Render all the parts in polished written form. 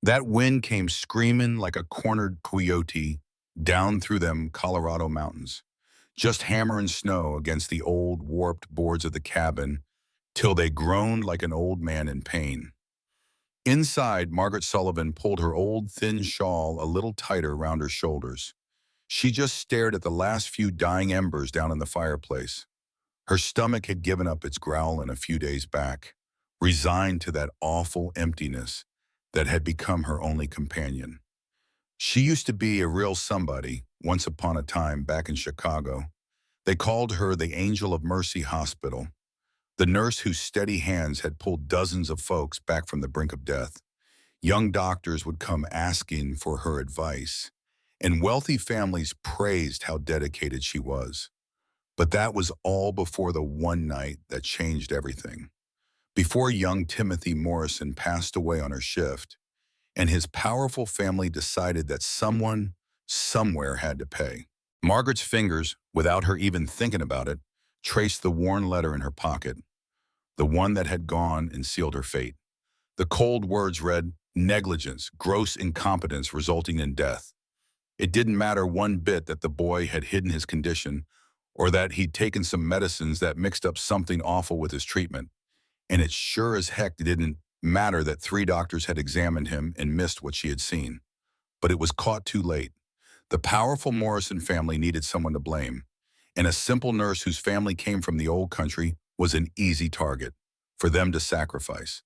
That wind came screaming like a cornered coyote down through them Colorado mountains, just hammering snow against the old, warped boards of the cabin till they groaned like an old man in pain. Inside, Margaret Sullivan pulled her old, thin shawl a little tighter round her shoulders. She just stared at the last few dying embers down in the fireplace. Her stomach had given up its growling a few days back, resigned to that awful emptiness that had become her only companion. She used to be a real somebody once upon a time back in Chicago. They called her the Angel of Mercy Hospital, the nurse whose steady hands had pulled dozens of folks back from the brink of death. Young doctors would come asking for her advice, and wealthy families praised how dedicated she was. But that was all before the one night that changed everything. Before young Timothy Morrison passed away on her shift, and his powerful family decided that someone, somewhere had to pay. Margaret's fingers, without her even thinking about it, traced the worn letter in her pocket, the one that had gone and sealed her fate. The cold words read, negligence, gross incompetence resulting in death. It didn't matter one bit that the boy had hidden his condition or that he'd taken some medicines that mixed up something awful with his treatment. And it sure as heck didn't matter that 3 doctors had examined him and missed what she had seen. But it was caught too late. The powerful Morrison family needed someone to blame, and a simple nurse whose family came from the old country was an easy target for them to sacrifice.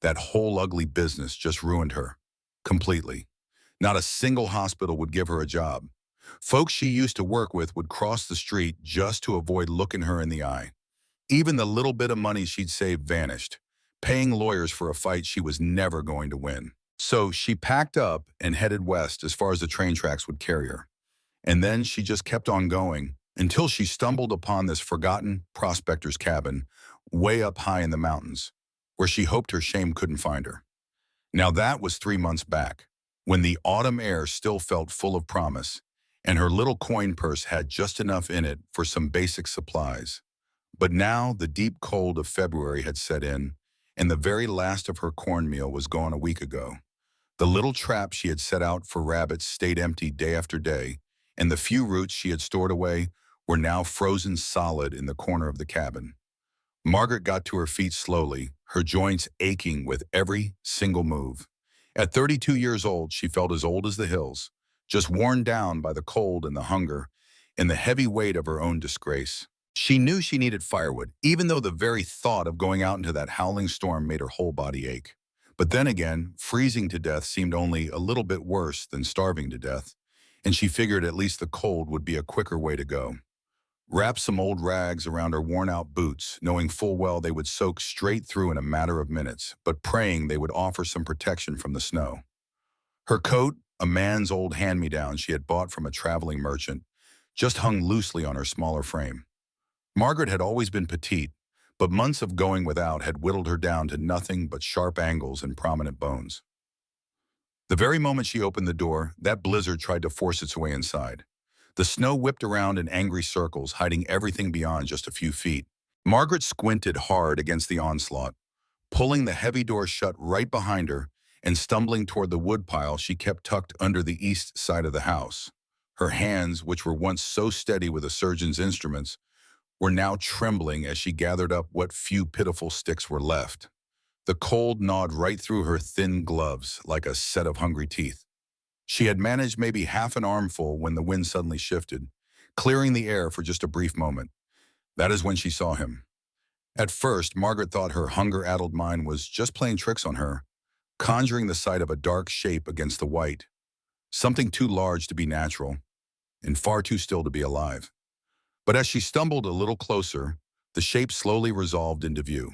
That whole ugly business just ruined her. Completely. Not a single hospital would give her a job. Folks she used to work with would cross the street just to avoid looking her in the eye. Even the little bit of money she'd saved vanished, paying lawyers for a fight she was never going to win. So she packed up and headed west as far as the train tracks would carry her. And then she just kept on going until she stumbled upon this forgotten prospector's cabin way up high in the mountains, where she hoped her shame couldn't find her. Now that was 3 months back, when the autumn air still felt full of promise, and her little coin purse had just enough in it for some basic supplies. But now the deep cold of February had set in, and the very last of her cornmeal was gone a week ago. The little trap she had set out for rabbits stayed empty day after day, and the few roots she had stored away were now frozen solid in the corner of the cabin. Margaret got to her feet slowly, her joints aching with every single move. At 32 years old, she felt as old as the hills, just worn down by the cold and the hunger and the heavy weight of her own disgrace. She knew she needed firewood, even though the very thought of going out into that howling storm made her whole body ache. But then again, freezing to death seemed only a little bit worse than starving to death, and she figured at least the cold would be a quicker way to go. Wrapped some old rags around her worn-out boots, knowing full well they would soak straight through in a matter of minutes, but praying they would offer some protection from the snow. Her coat, a man's old hand-me-down she had bought from a traveling merchant, just hung loosely on her smaller frame. Margaret had always been petite, but months of going without had whittled her down to nothing but sharp angles and prominent bones. The very moment she opened the door, that blizzard tried to force its way inside. The snow whipped around in angry circles, hiding everything beyond just a few feet. Margaret squinted hard against the onslaught, pulling the heavy door shut right behind her and stumbling toward the woodpile she kept tucked under the east side of the house. Her hands, which were once so steady with a surgeon's instruments, were now trembling as she gathered up what few pitiful sticks were left. The cold gnawed right through her thin gloves like a set of hungry teeth. She had managed maybe half an armful when the wind suddenly shifted, clearing the air for just a brief moment. That is when she saw him. At first, Margaret thought her hunger-addled mind was just playing tricks on her, conjuring the sight of a dark shape against the white, something too large to be natural, and far too still to be alive. But as she stumbled a little closer, the shape slowly resolved into view,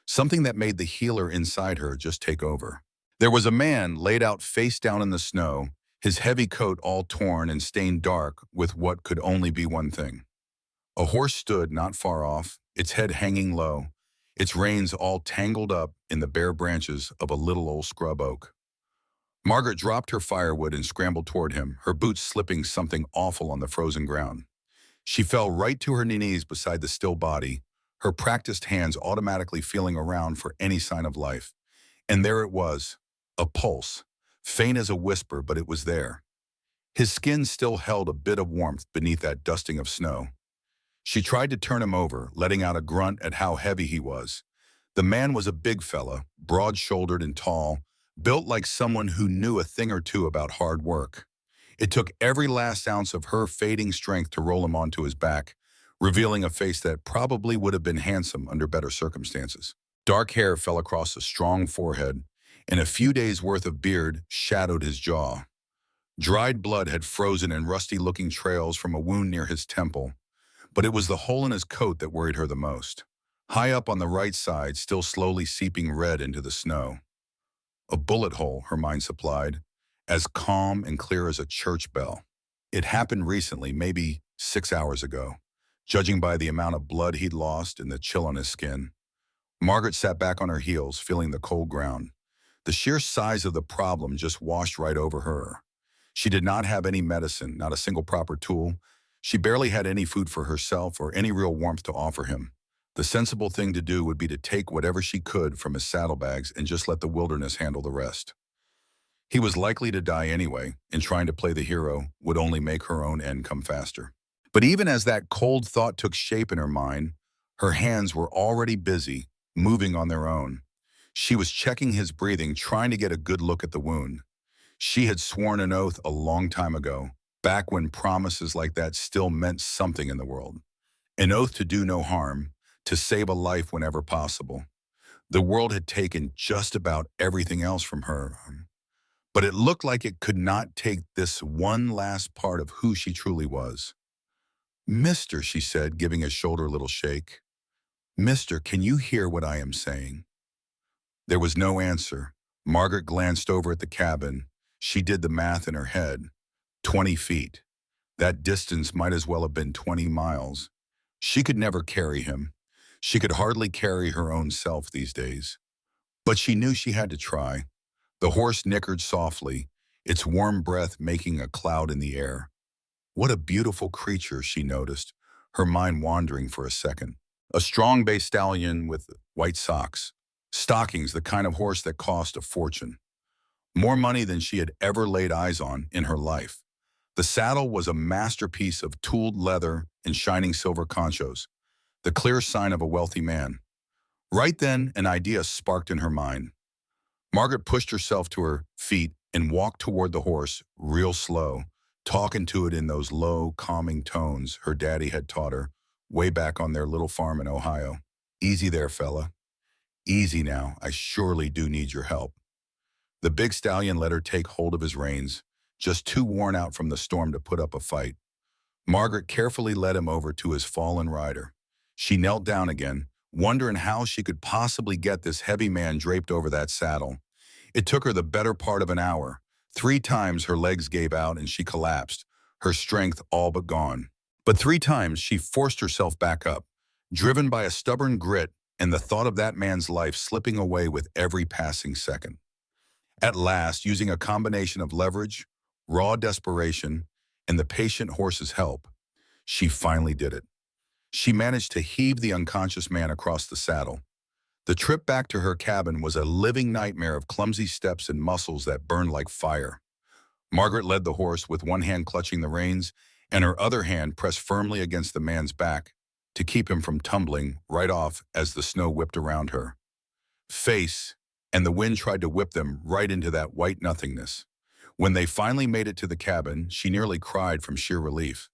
something that made the healer inside her just take over. There was a man laid out face down in the snow, his heavy coat all torn and stained dark with what could only be one thing. A horse stood not far off, its head hanging low, its reins all tangled up in the bare branches of a little old scrub oak. Margaret dropped her firewood and scrambled toward him, her boots slipping something awful on the frozen ground. She fell right to her knees beside the still body, her practiced hands automatically feeling around for any sign of life. And there it was, a pulse, faint as a whisper, but it was there. His skin still held a bit of warmth beneath that dusting of snow. She tried to turn him over, letting out a grunt at how heavy he was. The man was a big fella, broad-shouldered and tall, built like someone who knew a thing or two about hard work. It took every last ounce of her fading strength to roll him onto his back, revealing a face that probably would have been handsome under better circumstances. Dark hair fell across a strong forehead, and a few days' worth of beard shadowed his jaw. Dried blood had frozen in rusty-looking trails from a wound near his temple, but it was the hole in his coat that worried her the most. High up on the right side, still slowly seeping red into the snow. A bullet hole, her mind supplied, as calm and clear as a church bell. It happened recently, maybe 6 hours ago, judging by the amount of blood he'd lost and the chill on his skin. Margaret sat back on her heels, feeling the cold ground. The sheer size of the problem just washed right over her. She did not have any medicine, not a single proper tool. She barely had any food for herself or any real warmth to offer him. The sensible thing to do would be to take whatever she could from his saddlebags and just let the wilderness handle the rest. He was likely to die anyway, and trying to play the hero would only make her own end come faster. But even as that cold thought took shape in her mind, her hands were already busy, moving on their own. She was checking his breathing, trying to get a good look at the wound. She had sworn an oath a long time ago, back when promises like that still meant something in the world. An oath to do no harm, to save a life whenever possible. The world had taken just about everything else from her, but it looked like it could not take this one last part of who she truly was. "Mister," she said, giving his shoulder a little shake. "Mister, can you hear what I am saying?" There was no answer. Margaret glanced over at the cabin. She did the math in her head. 20 feet. That distance might as well have been 20 miles. She could never carry him. She could hardly carry her own self these days. But she knew she had to try. The horse nickered softly, its warm breath making a cloud in the air. What a beautiful creature, she noticed, her mind wandering for a second. A strong bay stallion with white socks. Stockings, the kind of horse that cost a fortune. More money than she had ever laid eyes on in her life. The saddle was a masterpiece of tooled leather and shining silver conchos, the clear sign of a wealthy man. Right then, an idea sparked in her mind. Margaret pushed herself to her feet and walked toward the horse, real slow, talking to it in those low, calming tones her daddy had taught her way back on their little farm in Ohio. "Easy there, fella. Easy now, I surely do need your help." The big stallion let her take hold of his reins, just too worn out from the storm to put up a fight. Margaret carefully led him over to his fallen rider. She knelt down again, wondering how she could possibly get this heavy man draped over that saddle. It took her the better part of an hour. 3 times her legs gave out and she collapsed, her strength all but gone. But 3 times she forced herself back up, driven by a stubborn grit and the thought of that man's life slipping away with every passing second. At last, using a combination of leverage, raw desperation, and the patient horse's help, she finally did it. She managed to heave the unconscious man across the saddle. The trip back to her cabin was a living nightmare of clumsy steps and muscles that burned like fire. Margaret led the horse with one hand clutching the reins and her other hand pressed firmly against the man's back to keep him from tumbling right off as the snow whipped around her face, and the wind tried to whip them right into that white nothingness. When they finally made it to the cabin, she nearly cried from sheer relief.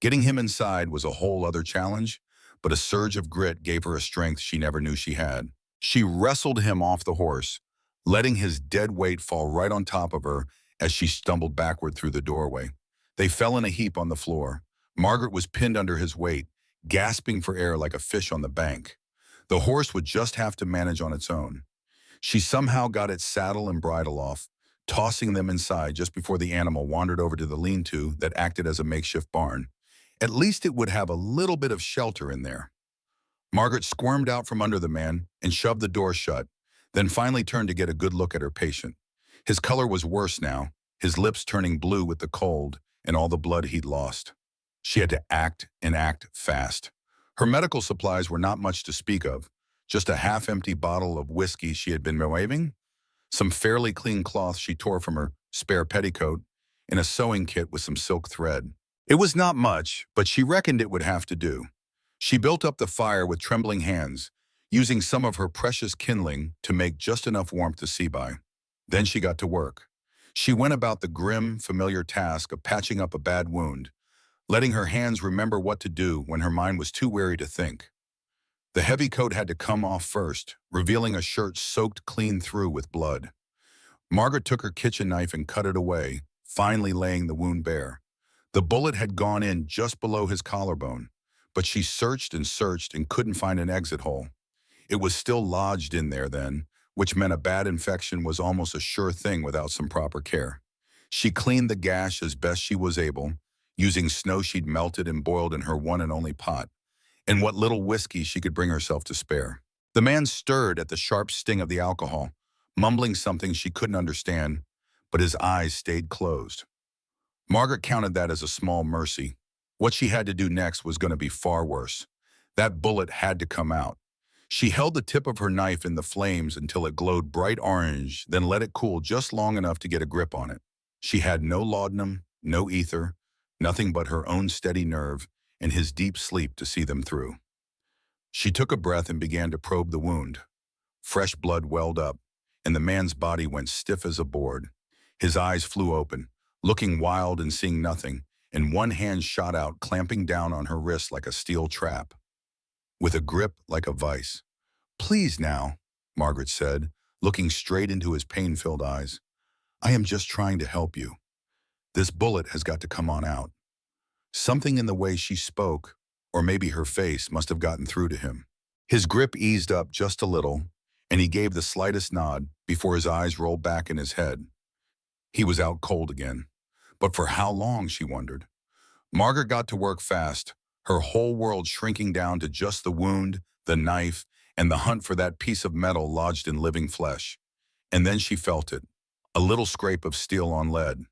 Getting him inside was a whole other challenge, but a surge of grit gave her a strength she never knew she had. She wrestled him off the horse, letting his dead weight fall right on top of her as she stumbled backward through the doorway. They fell in a heap on the floor. Margaret was pinned under his weight, gasping for air like a fish on the bank. The horse would just have to manage on its own. She somehow got its saddle and bridle off, tossing them inside just before the animal wandered over to the lean-to that acted as a makeshift barn. At least it would have a little bit of shelter in there. Margaret squirmed out from under the man and shoved the door shut, then finally turned to get a good look at her patient. His color was worse now, his lips turning blue with the cold and all the blood he'd lost. She had to act and act fast. Her medical supplies were not much to speak of, just a half-empty bottle of whiskey she had been waving, some fairly clean cloth she tore from her spare petticoat, and a sewing kit with some silk thread. It was not much, but she reckoned it would have to do. She built up the fire with trembling hands, using some of her precious kindling to make just enough warmth to see by. Then she got to work. She went about the grim, familiar task of patching up a bad wound, letting her hands remember what to do when her mind was too weary to think. The heavy coat had to come off first, revealing a shirt soaked clean through with blood. Margaret took her kitchen knife and cut it away, finally laying the wound bare. The bullet had gone in just below his collarbone, but she searched and couldn't find an exit hole. It was still lodged in there then, which meant a bad infection was almost a sure thing without some proper care. She cleaned the gash as best she was able, using snow she'd melted and boiled in her one and only pot, and what little whiskey she could bring herself to spare. The man stirred at the sharp sting of the alcohol, mumbling something she couldn't understand, but his eyes stayed closed. Margaret counted that as a small mercy. What she had to do next was going to be far worse. That bullet had to come out. She held the tip of her knife in the flames until it glowed bright orange, then let it cool just long enough to get a grip on it. She had no laudanum, no ether, nothing but her own steady nerve and his deep sleep to see them through. She took a breath and began to probe the wound. Fresh blood welled up, and the man's body went stiff as a board. His eyes flew open, looking wild and seeing nothing, and one hand shot out, clamping down on her wrist like a steel trap, with a grip like a vice. "Please now," Margaret said, looking straight into his pain-filled eyes. "I am just trying to help you. This bullet has got to come on out." Something in the way she spoke, or maybe her face, must have gotten through to him. His grip eased up just a little, and he gave the slightest nod before his eyes rolled back in his head. He was out cold again. But for how long, she wondered. Margaret got to work fast, her whole world shrinking down to just the wound, the knife, and the hunt for that piece of metal lodged in living flesh. And then she felt it, a little scrape of steel on lead.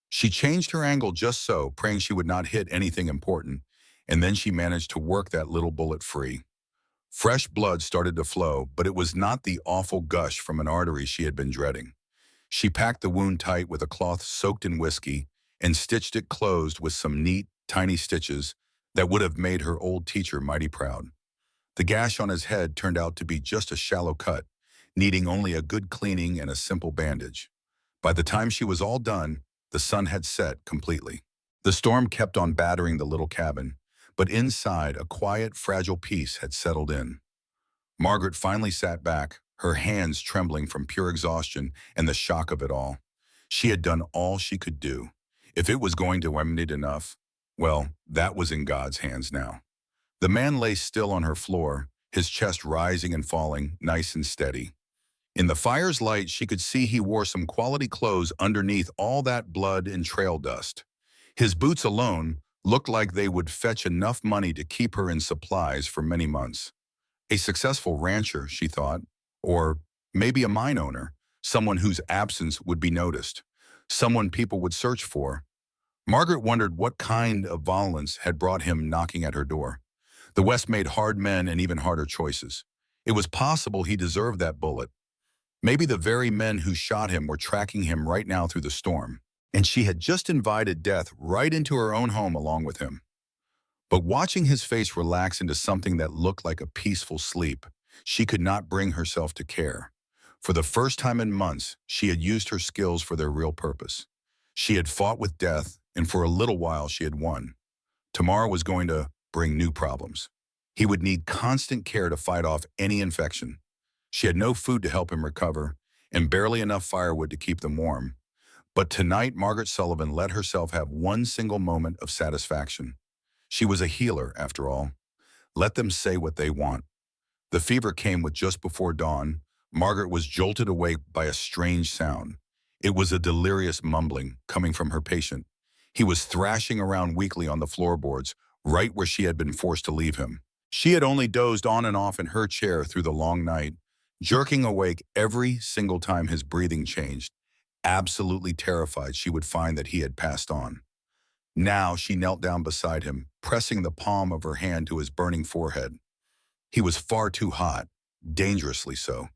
She changed her angle just so, praying she would not hit anything important, and then she managed to work that little bullet free. Fresh blood started to flow, but it was not the awful gush from an artery she had been dreading. She packed the wound tight with a cloth soaked in whiskey and stitched it closed with some neat, tiny stitches that would have made her old teacher mighty proud. The gash on his head turned out to be just a shallow cut, needing only a good cleaning and a simple bandage. By the time she was all done, the sun had set completely. The storm kept on battering the little cabin, but inside a quiet, fragile peace had settled in. Margaret finally sat back, her hands trembling from pure exhaustion and the shock of it all. She had done all she could do. If it was going to emanate enough, well, that was in God's hands now. The man lay still on her floor, his chest rising and falling, nice and steady. In the fire's light, she could see he wore some quality clothes underneath all that blood and trail dust. His boots alone looked like they would fetch enough money to keep her in supplies for many months. A successful rancher, she thought, or maybe a mine owner, someone whose absence would be noticed, someone people would search for. Margaret wondered what kind of violence had brought him knocking at her door. The West made hard men and even harder choices. It was possible he deserved that bullet. Maybe the very men who shot him were tracking him right now through the storm, and she had just invited death right into her own home along with him. But watching his face relax into something that looked like a peaceful sleep, she could not bring herself to care. For the first time in months, she had used her skills for their real purpose. She had fought with death, and for a little while she had won. Tomorrow was going to bring new problems. He would need constant care to fight off any infection. She had no food to help him recover, and barely enough firewood to keep them warm. But tonight, Margaret Sullivan let herself have one single moment of satisfaction. She was a healer, after all. Let them say what they want. The fever came with just before dawn. Margaret was jolted awake by a strange sound. It was a delirious mumbling coming from her patient. He was thrashing around weakly on the floorboards, right where she had been forced to leave him. She had only dozed on and off in her chair through the long night, jerking awake every single time his breathing changed, absolutely terrified she would find that he had passed on. Now she knelt down beside him, pressing the palm of her hand to his burning forehead. He was far too hot, dangerously so.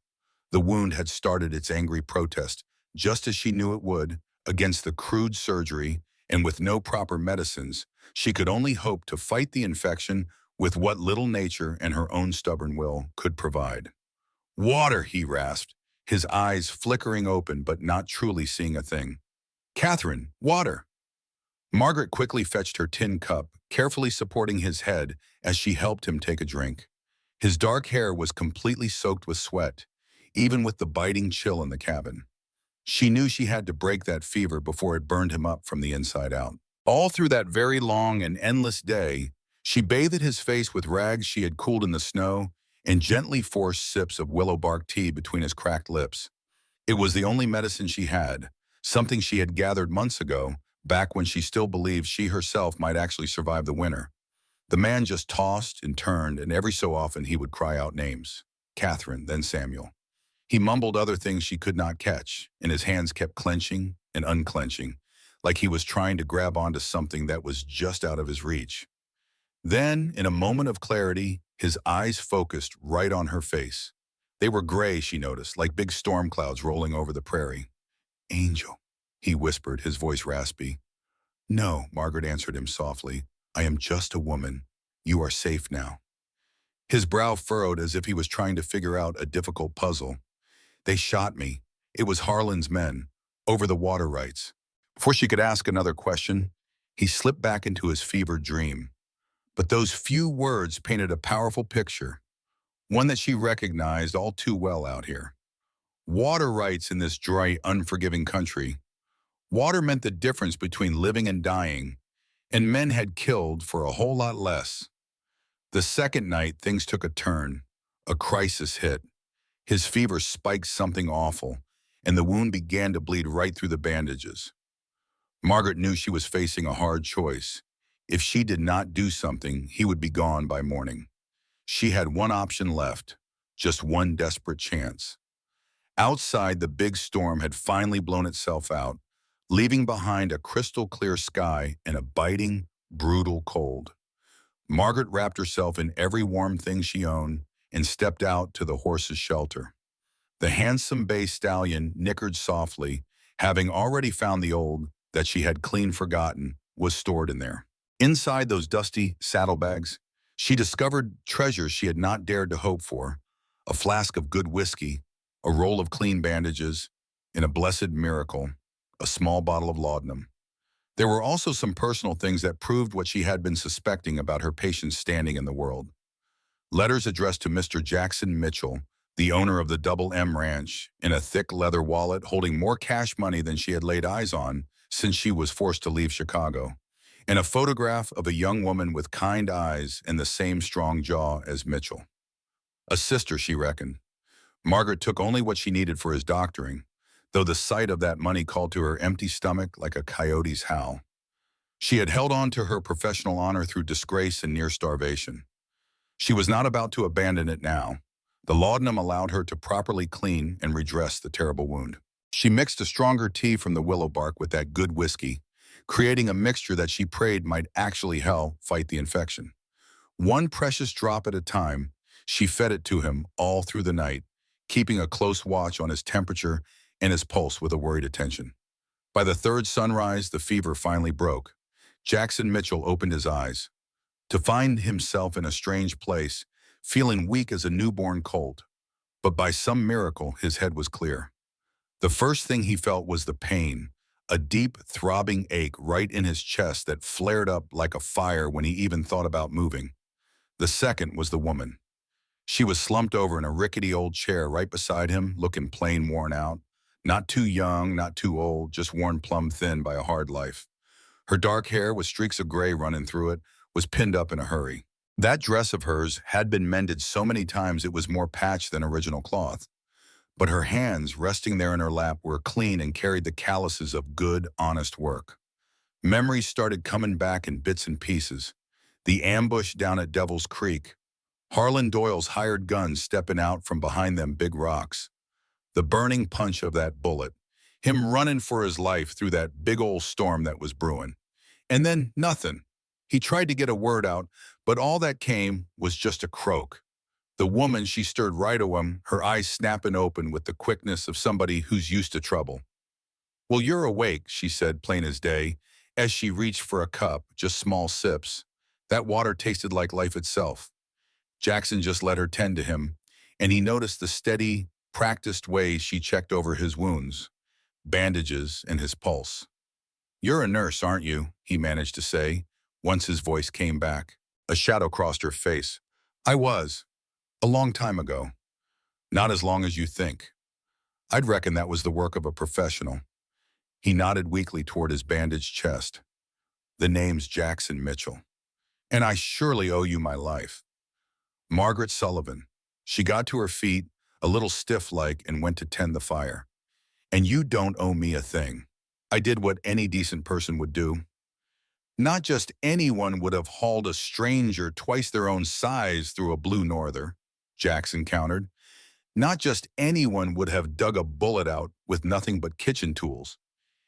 The wound had started its angry protest, just as she knew it would, against the crude surgery, and with no proper medicines, she could only hope to fight the infection with what little nature and her own stubborn will could provide. Water, he rasped, his eyes flickering open but not truly seeing a thing. Catherine, water! Margaret quickly fetched her tin cup, carefully supporting his head as she helped him take a drink. His dark hair was completely soaked with sweat, even with the biting chill in the cabin. She knew she had to break that fever before it burned him up from the inside out. All through that very long and endless day, she bathed his face with rags she had cooled in the snow and gently forced sips of willow bark tea between his cracked lips. It was the only medicine she had, something she had gathered months ago, back when she still believed she herself might actually survive the winter. The man just tossed and turned, and every so often he would cry out names. Catherine, then Samuel. He mumbled other things she could not catch, and his hands kept clenching and unclenching, like he was trying to grab onto something that was just out of his reach. Then, in a moment of clarity, his eyes focused right on her face. They were gray, she noticed, like big storm clouds rolling over the prairie. Angel, he whispered, his voice raspy. No, Margaret answered him softly. I am just a woman. You are safe now. His brow furrowed as if he was trying to figure out a difficult puzzle. They shot me. It was Harlan's men, over the water rights. Before she could ask another question, he slipped back into his fevered dream. But those few words painted a powerful picture, one that she recognized all too well out here. Water rights in this dry, unforgiving country. Water meant the difference between living and dying, and men had killed for a whole lot less. The second night, things took a turn. A crisis hit. His fever spiked something awful, and the wound began to bleed right through the bandages. Margaret knew she was facing a hard choice. If she did not do something, he would be gone by morning. She had one option left, just one desperate chance. Outside, the big storm had finally blown itself out, leaving behind a crystal-clear sky and a biting, brutal cold. Margaret wrapped herself in every warm thing she owned and stepped out to the horse's shelter. The handsome bay stallion nickered softly, having already found the old that she had clean forgotten was stored in there. Inside those dusty saddlebags, she discovered treasures she had not dared to hope for: a flask of good whiskey, a roll of clean bandages, and a blessed miracle, a small bottle of laudanum. There were also some personal things that proved what she had been suspecting about her patient's standing in the world. Letters addressed to Mr. Jackson Mitchell, the owner of the Double M Ranch, in a thick leather wallet holding more cash money than she had laid eyes on since she was forced to leave Chicago, and a photograph of a young woman with kind eyes and the same strong jaw as Mitchell. A sister, she reckoned. Margaret took only what she needed for his doctoring, though the sight of that money called to her empty stomach like a coyote's howl. She had held on to her professional honor through disgrace and near starvation. She was not about to abandon it now. The laudanum allowed her to properly clean and redress the terrible wound. She mixed a stronger tea from the willow bark with that good whiskey, creating a mixture that she prayed might actually help fight the infection. One precious drop at a time, she fed it to him all through the night, keeping a close watch on his temperature and his pulse with a worried attention. By the third sunrise, the fever finally broke. Jackson Mitchell opened his eyes, to find himself in a strange place, feeling weak as a newborn colt. But by some miracle, his head was clear. The first thing he felt was the pain, a deep, throbbing ache right in his chest that flared up like a fire when he even thought about moving. The second was the woman. She was slumped over in a rickety old chair right beside him, looking plain worn out. Not too young, not too old, just worn plumb thin by a hard life. Her dark hair, with streaks of gray running through it, was pinned up in a hurry. That dress of hers had been mended so many times it was more patched than original cloth. But her hands, resting there in her lap, were clean and carried the calluses of good, honest work. Memories started coming back in bits and pieces. The ambush down at Devil's Creek. Harlan Doyle's hired guns stepping out from behind them big rocks. The burning punch of that bullet. Him running for his life through that big old storm that was brewing. And then nothing. He tried to get a word out, but all that came was just a croak. The woman, she stirred right to him, her eyes snapping open with the quickness of somebody who's used to trouble. "Well, you're awake," she said, plain as day, as she reached for a cup, just small sips. That water tasted like life itself. Jackson just let her tend to him, and he noticed the steady, practiced way she checked over his wounds, bandages, and his pulse. "You're a nurse, aren't you?" he managed to say, once his voice came back. A shadow crossed her face. "I was, a long time ago. Not as long as you think. I'd reckon that was the work of a professional." He nodded weakly toward his bandaged chest. "The name's Jackson Mitchell, and I surely owe you my life." Margaret Sullivan. She got to her feet, a little stiff-like, and went to tend the fire. "And you don't owe me a thing. I did what any decent person would do." "Not just anyone would have hauled a stranger twice their own size through a blue norther," Jackson countered. "Not just anyone would have dug a bullet out with nothing but kitchen tools.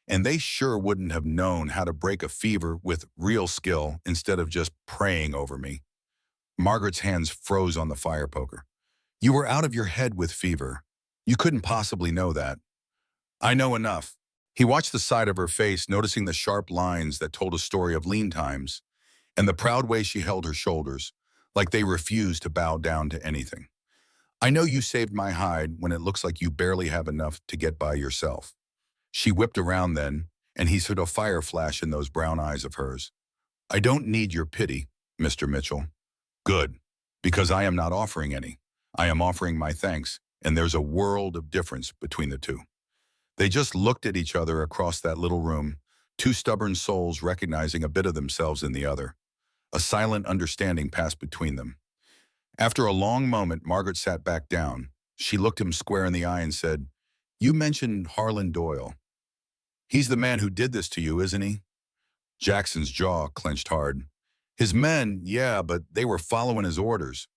And they sure wouldn't have known how to break a fever with real skill instead of just praying over me." Margaret's hands froze on the fire poker. "You were out of your head with fever. You couldn't possibly know that." "I know enough." He watched the side of her face, noticing the sharp lines that told a story of lean times, and the proud way she held her shoulders, like they refused to bow down to anything. "I know you saved my hide when it looks like you barely have enough to get by yourself." She whipped around then, and he saw a fire flash in those brown eyes of hers. "I don't need your pity, Mr. Mitchell." "Good, because I am not offering any. I am offering my thanks, and there's a world of difference between the two." They just looked at each other across that little room, two stubborn souls recognizing a bit of themselves in the other. A silent understanding passed between them. After a long moment, Margaret sat back down. She looked him square in the eye and said, "You mentioned Harlan Doyle. He's the man who did this to you, isn't he?" Jackson's jaw clenched hard. "His men, yeah, but they were following his orders.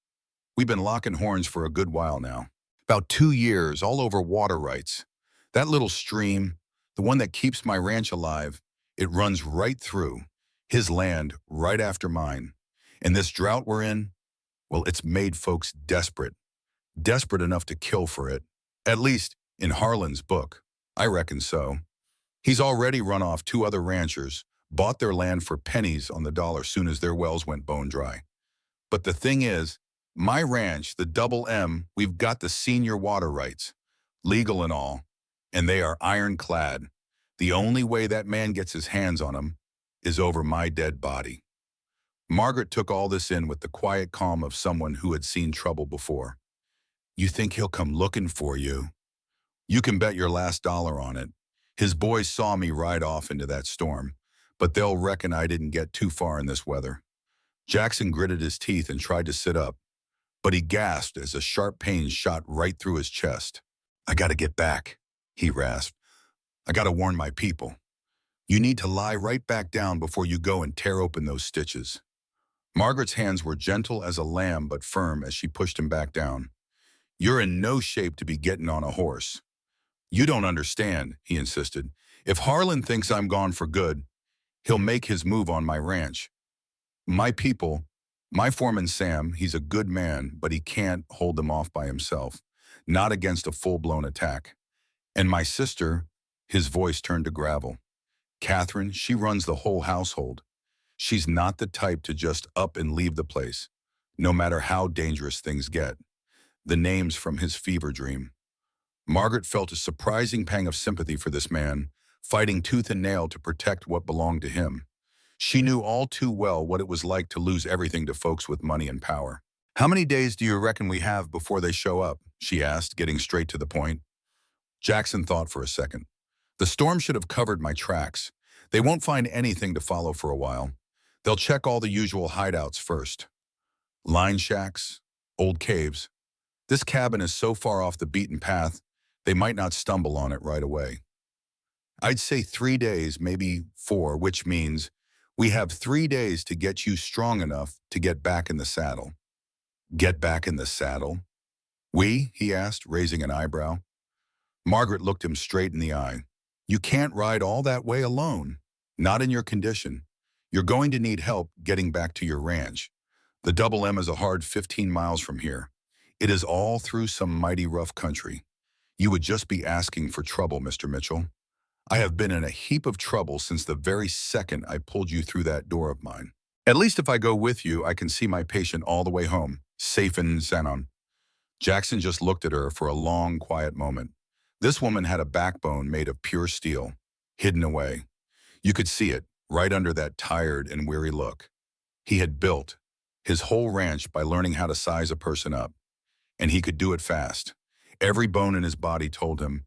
We've been locking horns for a good while now. About 2 years, all over water rights. That little stream, the one that keeps my ranch alive, it runs right through his land right after mine. And this drought we're in, well, it's made folks desperate. Desperate enough to kill for it. At least in Harlan's book. I reckon so. He's already run off 2 other ranchers, bought their land for pennies on the dollar soon as their wells went bone dry. But the thing is, my ranch, the Double M, we've got the senior water rights, legal and all, and they are ironclad. The only way that man gets his hands on them is over my dead body." Margaret took all this in with the quiet calm of someone who had seen trouble before. "You think he'll come looking for you?" "You can bet your last dollar on it. His boys saw me ride off into that storm, but they'll reckon I didn't get too far in this weather." Jackson gritted his teeth and tried to sit up, but he gasped as a sharp pain shot right through his chest. "I gotta get back," he rasped. "I gotta warn my people. You need to lie right back down before you go and tear open those stitches." Margaret's hands were gentle as a lamb but firm as she pushed him back down. "You're in no shape to be getting on a horse." "You don't understand," he insisted. "If Harlan thinks I'm gone for good, he'll make his move on my ranch. My people, my foreman Sam, he's a good man, but he can't hold them off by himself, not against a full-blown attack. And my sister," his voice turned to gravel. "Catherine, she runs the whole household. She's not the type to just up and leave the place, no matter how dangerous things get." The names from his fever dream. Margaret felt a surprising pang of sympathy for this man, fighting tooth and nail to protect what belonged to him. She knew all too well what it was like to lose everything to folks with money and power. "How many days do you reckon we have before they show up?" she asked, getting straight to the point. Jackson thought for a second. "The storm should have covered my tracks. They won't find anything to follow for a while. They'll check all the usual hideouts first. Line shacks, old caves. This cabin is so far off the beaten path, they might not stumble on it right away. I'd say 3 days, maybe 4, which means we have 3 days to get you strong enough to get back in the saddle." "Get back in the saddle?" "We?" he asked, raising an eyebrow. Margaret looked him straight in the eye. "You can't ride all that way alone. Not in your condition. You're going to need help getting back to your ranch. The Double M is a hard 15 miles from here. It is all through some mighty rough country. You would just be asking for trouble, Mr. Mitchell. I have been in a heap of trouble since the very second I pulled you through that door of mine. At least if I go with you, I can see my patient all the way home, safe in Zenon. Jackson just looked at her for a long, quiet moment. This woman had a backbone made of pure steel, hidden away. You could see it, right under that tired and weary look. He had built his whole ranch by learning how to size a person up, and he could do it fast. Every bone in his body told him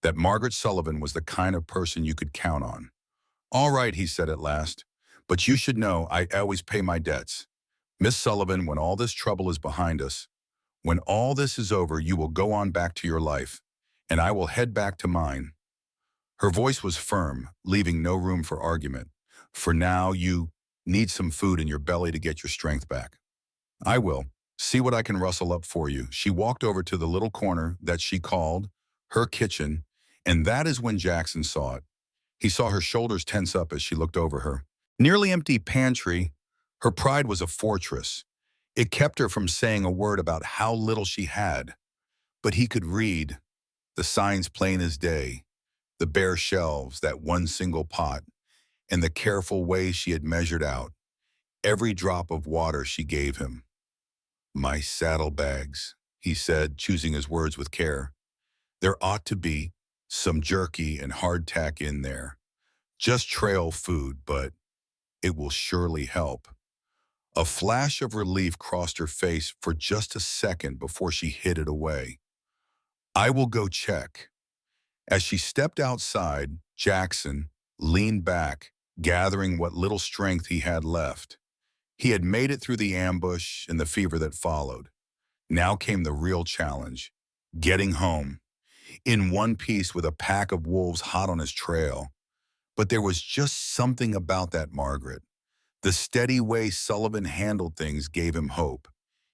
that Margaret Sullivan was the kind of person you could count on. All right, he said at last, but you should know I always pay my debts. Miss Sullivan, when all this trouble is behind us, when all this is over, you will go on back to your life, and I will head back to mine. Her voice was firm, leaving no room for argument. For now, you need some food in your belly to get your strength back. I will. See what I can rustle up for you. She walked over to the little corner that she called her kitchen, and that is when Jackson saw it. He saw her shoulders tense up as she looked over her nearly empty pantry. Her pride was a fortress. It kept her from saying a word about how little she had. But he could read the signs plain as day, the bare shelves, that one single pot, and the careful way she had measured out every drop of water she gave him. My saddlebags, he said, choosing his words with care. There ought to be some jerky and hardtack in there. Just trail food, but it will surely help. A flash of relief crossed her face for just a second before she hid it away. I will go check. As she stepped outside, Jackson leaned back, gathering what little strength he had left. He had made it through the ambush and the fever that followed. Now came the real challenge, getting home, in one piece with a pack of wolves hot on his trail. But there was just something about that Margaret. The steady way Sullivan handled things gave him hope.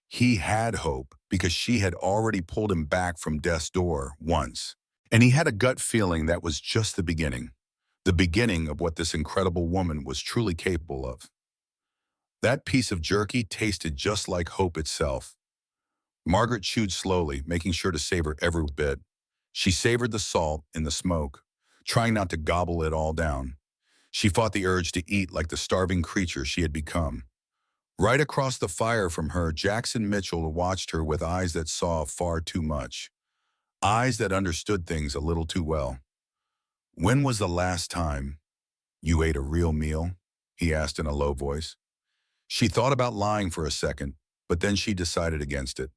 He had hope because she had already pulled him back from death's door once. And he had a gut feeling that was just the beginning of what this incredible woman was truly capable of. That piece of jerky tasted just like hope itself. Margaret chewed slowly, making sure to savor every bit. She savored the salt in the smoke, trying not to gobble it all down. She fought the urge to eat like the starving creature she had become. Right across the fire from her, Jackson Mitchell watched her with eyes that saw far too much. Eyes that understood things a little too well. When was the last time you ate a real meal? He asked in a low voice. She thought about lying for a second, but then she decided against it.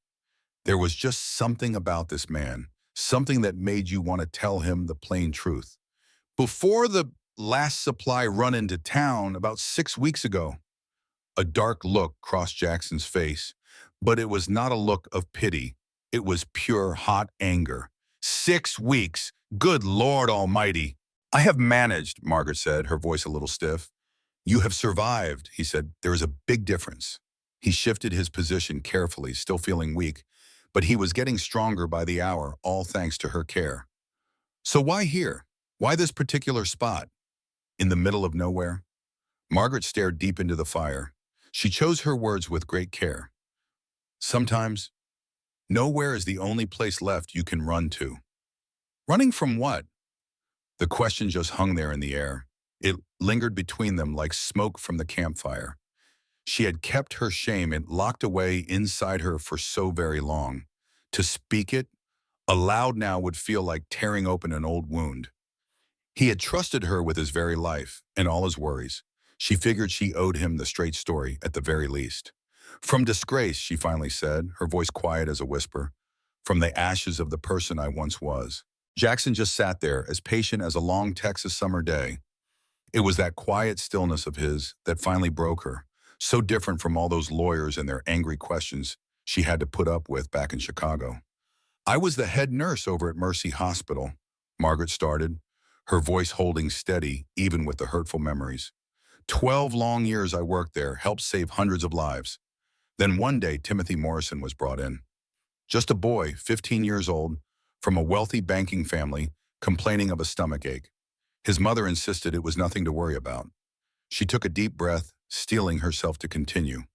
There was just something about this man, something that made you want to tell him the plain truth. Before the last supply run into town about 6 weeks ago, a dark look crossed Jackson's face, but it was not a look of pity. It was pure, hot anger. 6 weeks! Good Lord Almighty! I have managed, Margaret said, her voice a little stiff. You have survived, he said. There is a big difference. He shifted his position carefully, still feeling weak, but he was getting stronger by the hour, all thanks to her care. So why here? Why this particular spot? In the middle of nowhere? Margaret stared deep into the fire. She chose her words with great care. Sometimes, nowhere is the only place left you can run to. Running from what? The question just hung there in the air. It lingered between them like smoke from the campfire. She had kept her shame and locked away inside her for so very long. To speak it, aloud now would feel like tearing open an old wound. He had trusted her with his very life and all his worries. She figured she owed him the straight story at the very least. From disgrace, she finally said, her voice quiet as a whisper. From the ashes of the person I once was. Jackson just sat there, as patient as a long Texas summer day. It was that quiet stillness of his that finally broke her, so different from all those lawyers and their angry questions she had to put up with back in Chicago. I was the head nurse over at Mercy Hospital, Margaret started, her voice holding steady even with the hurtful memories. 12 long years I worked there, helped save hundreds of lives. Then one day, Timothy Morrison was brought in. Just a boy, 15 years old, from a wealthy banking family, complaining of a stomachache. His mother insisted it was nothing to worry about. She took a deep breath, steeling herself to continue.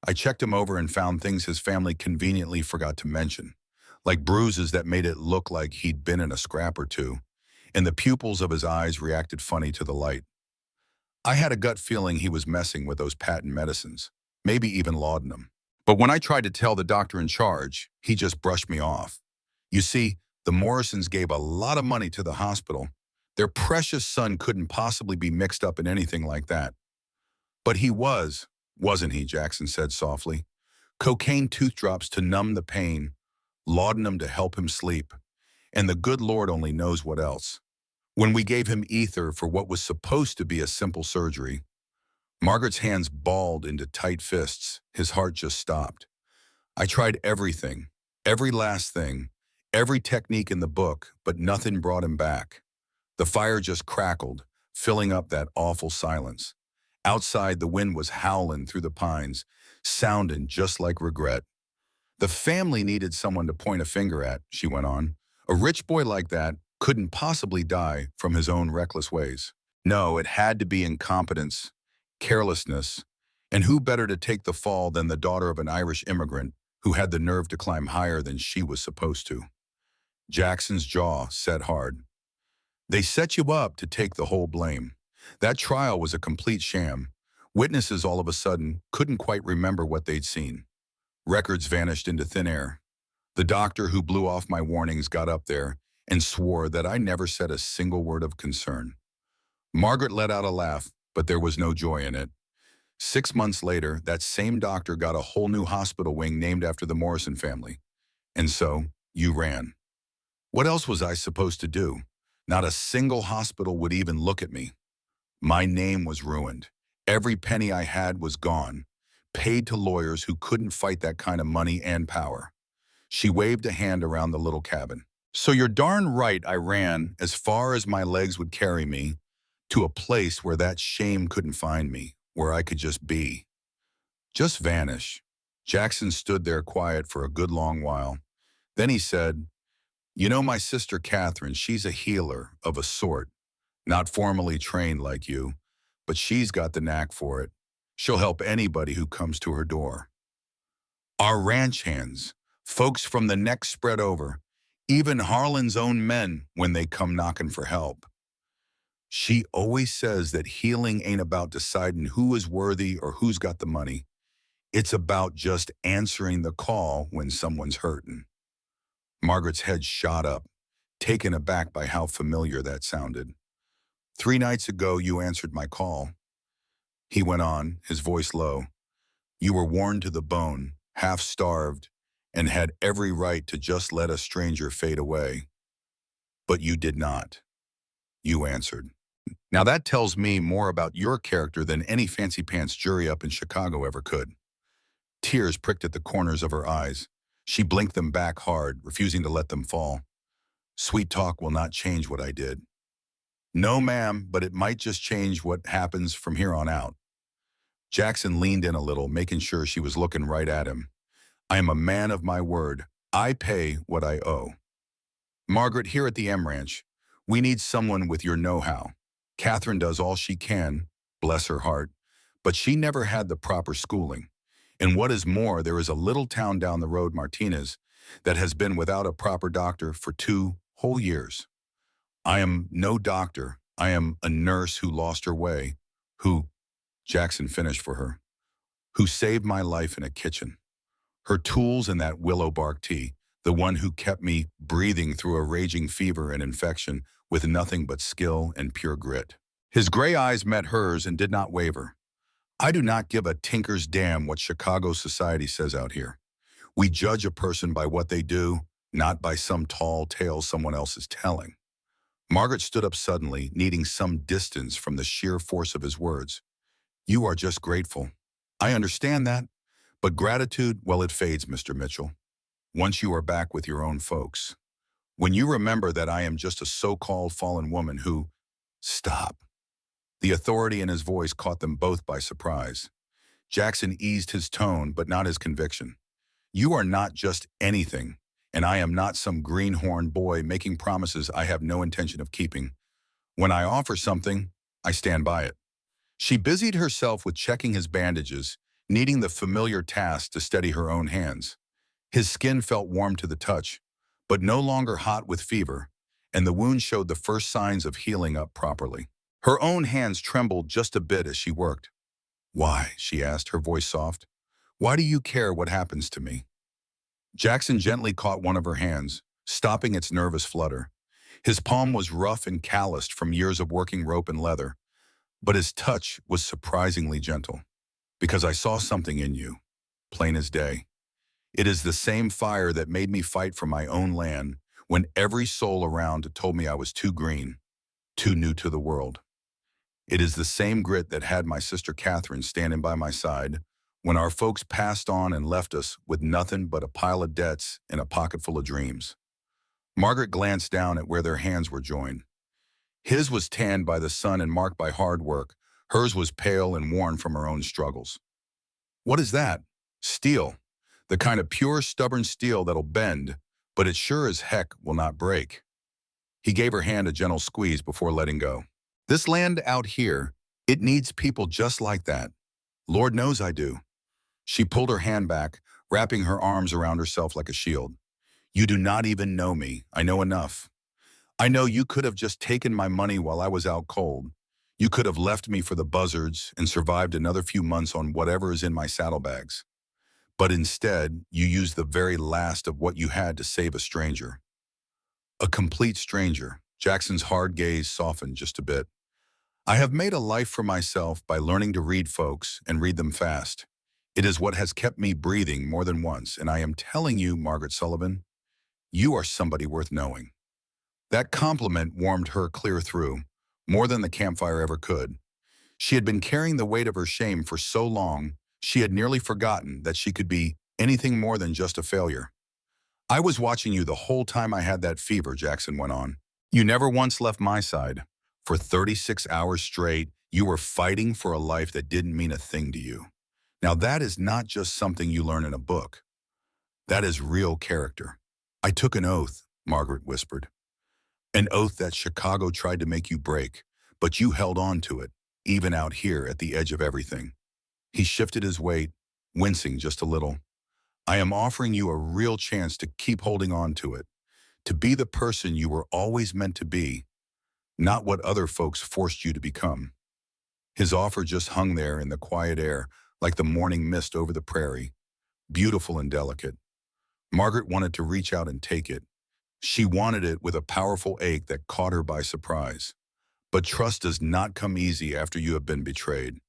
I checked him over and found things his family conveniently forgot to mention, like bruises that made it look like he'd been in a scrap or two, and the pupils of his eyes reacted funny to the light. I had a gut feeling he was messing with those patent medicines, maybe even laudanum. But when I tried to tell the doctor in charge, he just brushed me off. You see, the Morrisons gave a lot of money to the hospital. Their precious son couldn't possibly be mixed up in anything like that. But he was, wasn't he, Jackson said softly. Cocaine tooth drops to numb the pain, laudanum to help him sleep, and the good Lord only knows what else. When we gave him ether for what was supposed to be a simple surgery, Margaret's hands balled into tight fists. His heart just stopped. I tried everything, every last thing, every technique in the book, but nothing brought him back. The fire just crackled, filling up that awful silence. Outside, the wind was howling through the pines, sounding just like regret. The family needed someone to point a finger at, she went on. A rich boy like that couldn't possibly die from his own reckless ways. No, it had to be incompetence, carelessness, and who better to take the fall than the daughter of an Irish immigrant who had the nerve to climb higher than she was supposed to. Jackson's jaw set hard. They set you up to take the whole blame. That trial was a complete sham. Witnesses all of a sudden couldn't quite remember what they'd seen. Records vanished into thin air. The doctor who blew off my warnings got up there and swore that I never said a single word of concern. Margaret let out a laugh, but there was no joy in it. 6 months later, that same doctor got a whole new hospital wing named after the Morrison family. And so, you ran. What else was I supposed to do? Not a single hospital would even look at me. My name was ruined. Every penny I had was gone, paid to lawyers who couldn't fight that kind of money and power. She waved a hand around the little cabin. So you're darn right I ran as far as my legs would carry me to a place where that shame couldn't find me, where I could just be. Just vanish. Jackson stood there quiet for a good long while. Then he said, "You know my sister Catherine, she's a healer of a sort, not formally trained like you, but she's got the knack for it. She'll help anybody who comes to her door. Our ranch hands, folks from the neck spread over, even Harlan's own men when they come knocking for help. She always says that healing ain't about deciding who is worthy or who's got the money. It's about just answering the call when someone's hurting." Margaret's head shot up, taken aback by how familiar that sounded. "3 nights ago, you answered my call," he went on, his voice low. "You were worn to the bone, half-starved, and had every right to just let a stranger fade away. But you did not. You answered." Now that tells me more about your character than any fancy-pants jury up in Chicago ever could. Tears pricked at the corners of her eyes. She blinked them back hard, refusing to let them fall. "Sweet talk will not change what I did." "No, ma'am, but it might just change what happens from here on out." Jackson leaned in a little, making sure she was looking right at him. "I am a man of my word. I pay what I owe. Margaret, here at the M Ranch, we need someone with your know-how. Catherine does all she can, bless her heart, but she never had the proper schooling. And what is more, there is a little town down the road, Martinez, that has been without a proper doctor for 2 whole years. I am no doctor. I am a nurse who lost her way, who," Jackson finished for her, "who saved my life in a kitchen. Her tools and that willow bark tea, the one who kept me breathing through a raging fever and infection with nothing but skill and pure grit." His gray eyes met hers and did not waver. "I do not give a tinker's damn what Chicago society says out here. We judge a person by what they do, not by some tall tale someone else is telling." Margaret stood up suddenly, needing some distance from the sheer force of his words. "You are just grateful. I understand that. But gratitude, well, it fades, Mr. Mitchell, once you are back with your own folks. When you remember that I am just a so-called fallen woman who—" "Stop." The authority in his voice caught them both by surprise. Jackson eased his tone, but not his conviction. "You are not just anything, and I am not some greenhorn boy making promises I have no intention of keeping. When I offer something, I stand by it." She busied herself with checking his bandages, needing the familiar task to steady her own hands. His skin felt warm to the touch, but no longer hot with fever, and the wound showed the first signs of healing up properly. Her own hands trembled just a bit as she worked. "Why?" she asked, her voice soft. "Why do you care what happens to me?" Jackson gently caught one of her hands, stopping its nervous flutter. His palm was rough and calloused from years of working rope and leather, but his touch was surprisingly gentle. "Because I saw something in you, plain as day. It is the same fire that made me fight for my own land when every soul around told me I was too green, too new to the world. It is the same grit that had my sister Catherine standing by my side when our folks passed on and left us with nothing but a pile of debts and a pocket full of dreams." Margaret glanced down at where their hands were joined. His was tanned by the sun and marked by hard work. Hers was pale and worn from her own struggles. "What is that?" "Steel. The kind of pure, stubborn steel that'll bend, but it sure as heck will not break." He gave her hand a gentle squeeze before letting go. "This land out here, it needs people just like that. Lord knows I do." She pulled her hand back, wrapping her arms around herself like a shield. "You do not even know me. I know enough. I know you could have just taken my money while I was out cold. You could have left me for the buzzards and survived another few months on whatever is in my saddlebags. But instead, you used the very last of what you had to save a stranger." A complete stranger. Jackson's hard gaze softened just a bit. "I have made a life for myself by learning to read folks and read them fast. It is what has kept me breathing more than once, and I am telling you, Margaret Sullivan, you are somebody worth knowing." That compliment warmed her clear through, more than the campfire ever could. She had been carrying the weight of her shame for so long, she had nearly forgotten that she could be anything more than just a failure. "I was watching you the whole time I had that fever," Jackson went on. "You never once left my side. For 36 hours straight, you were fighting for a life that didn't mean a thing to you. Now that is not just something you learn in a book. That is real character." "I took an oath," Margaret whispered. "An oath that Chicago tried to make you break, but you held on to it, even out here at the edge of everything." He shifted his weight, wincing just a little. "I am offering you a real chance to keep holding on to it, to be the person you were always meant to be, not what other folks forced you to become." His offer just hung there in the quiet air, like the morning mist over the prairie, beautiful and delicate. Margaret wanted to reach out and take it. She wanted it with a powerful ache that caught her by surprise. But trust does not come easy after you have been betrayed.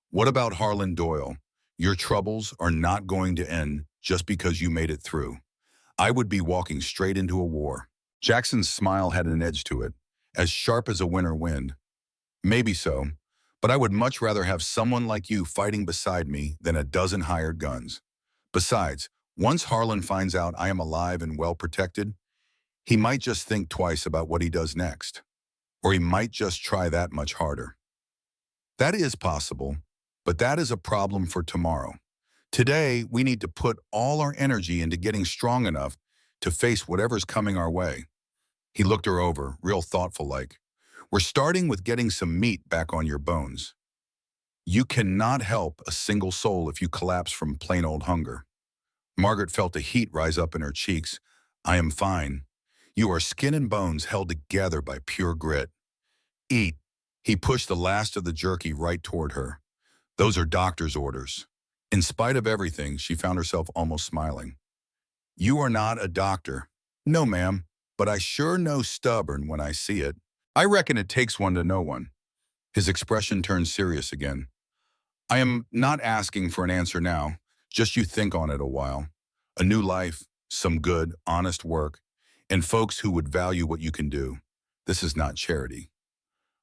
What about Harlan Doyle? Your troubles are not going to end just because you made it through. I would be walking straight into a war. Jackson's smile had an edge to it, as sharp as a winter wind. "Maybe so, but I would much rather have someone like you fighting beside me than a dozen hired guns. Besides, once Harlan finds out I am alive and well protected, he might just think twice about what he does next. Or he might just try that much harder." "That is possible, but that is a problem for tomorrow. Today, we need to put all our energy into getting strong enough to face whatever's coming our way." He looked her over, real thoughtful like. "We're starting with getting some meat back on your bones. You cannot help a single soul if you collapse from plain old hunger." Margaret felt a heat rise up in her cheeks. "I am fine. You are skin and bones held together by pure grit. Eat." He pushed the last of the jerky right toward her. "Those are doctor's orders." In spite of everything, she found herself almost smiling. "You are not a doctor." "No, ma'am, but I sure know stubborn when I see it. I reckon it takes one to know one." His expression turned serious again. "I am not asking for an answer now. Just you think on it a while. A new life, some good, honest work, and folks who would value what you can do. This is not charity.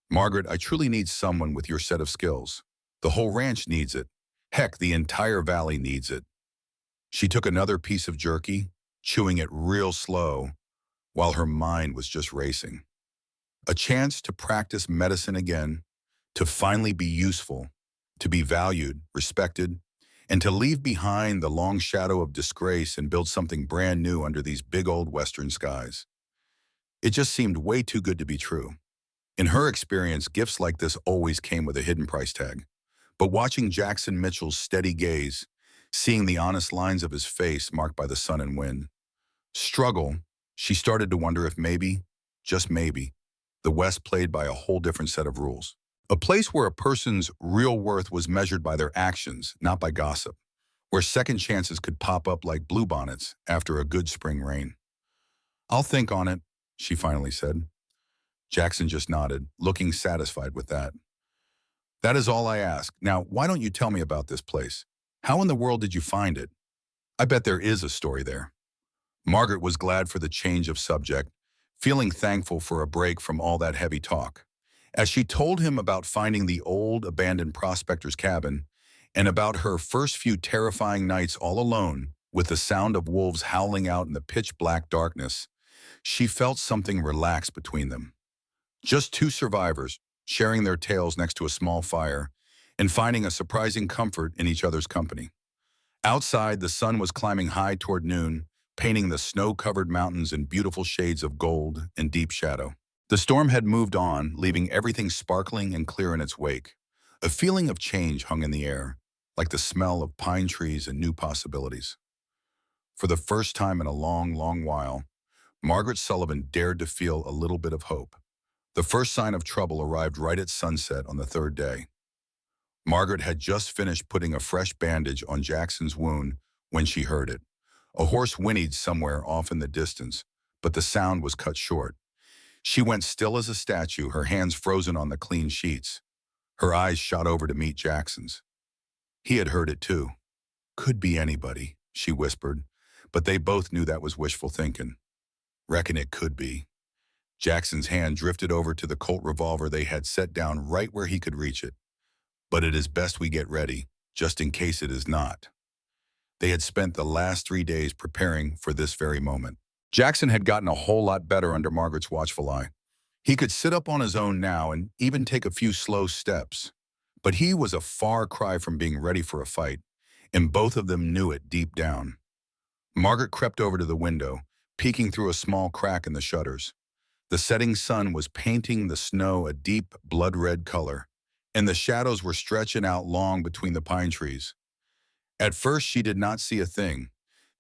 Margaret, I truly need someone with your set of skills. The whole ranch needs it. Heck, the entire valley needs it." She took another piece of jerky, chewing it real slow, while her mind was just racing. A chance to practice medicine again, to finally be useful, to be valued, respected, and to leave behind the long shadow of disgrace and build something brand new under these big old western skies. It just seemed way too good to be true. In her experience, gifts like this always came with a hidden price tag. But watching Jackson Mitchell's steady gaze, seeing the honest lines of his face marked by the sun and wind, struggle, she started to wonder if maybe, just maybe, the West played by a whole different set of rules. A place where a person's real worth was measured by their actions, not by gossip. Where second chances could pop up like bluebonnets after a good spring rain. "I'll think on it," she finally said. Jackson just nodded, looking satisfied with that. "That is all I ask. Now, why don't you tell me about this place? How in the world did you find it? I bet there is a story there." Margaret was glad for the change of subject, feeling thankful for a break from all that heavy talk. As she told him about finding the old, abandoned prospector's cabin, and about her first few terrifying nights all alone, with the sound of wolves howling out in the pitch-black darkness, she felt something relax between them. Just two survivors, sharing their tales next to a small fire, and finding a surprising comfort in each other's company. Outside, the sun was climbing high toward noon, painting the snow-covered mountains in beautiful shades of gold and deep shadow. The storm had moved on, leaving everything sparkling and clear in its wake. A feeling of change hung in the air, like the smell of pine trees and new possibilities. For the first time in a long, long while, Margaret Sullivan dared to feel a little bit of hope. The first sign of trouble arrived right at sunset on the third day. Margaret had just finished putting a fresh bandage on Jackson's wound when she heard it. A horse whinnied somewhere off in the distance, but the sound was cut short. She went still as a statue, her hands frozen on the clean sheets. Her eyes shot over to meet Jackson's. He had heard it too. "Could be anybody," she whispered, but they both knew that was wishful thinking. "Reckon it could be." Jackson's hand drifted over to the Colt revolver they had set down right where he could reach it. "But it is best we get ready, just in case it is not." They had spent the last 3 days preparing for this very moment. Jackson had gotten a whole lot better under Margaret's watchful eye. He could sit up on his own now and even take a few slow steps. But he was a far cry from being ready for a fight, and both of them knew it deep down. Margaret crept over to the window, peeking through a small crack in the shutters. The setting sun was painting the snow a deep blood-red color, and the shadows were stretching out long between the pine trees. At first, she did not see a thing.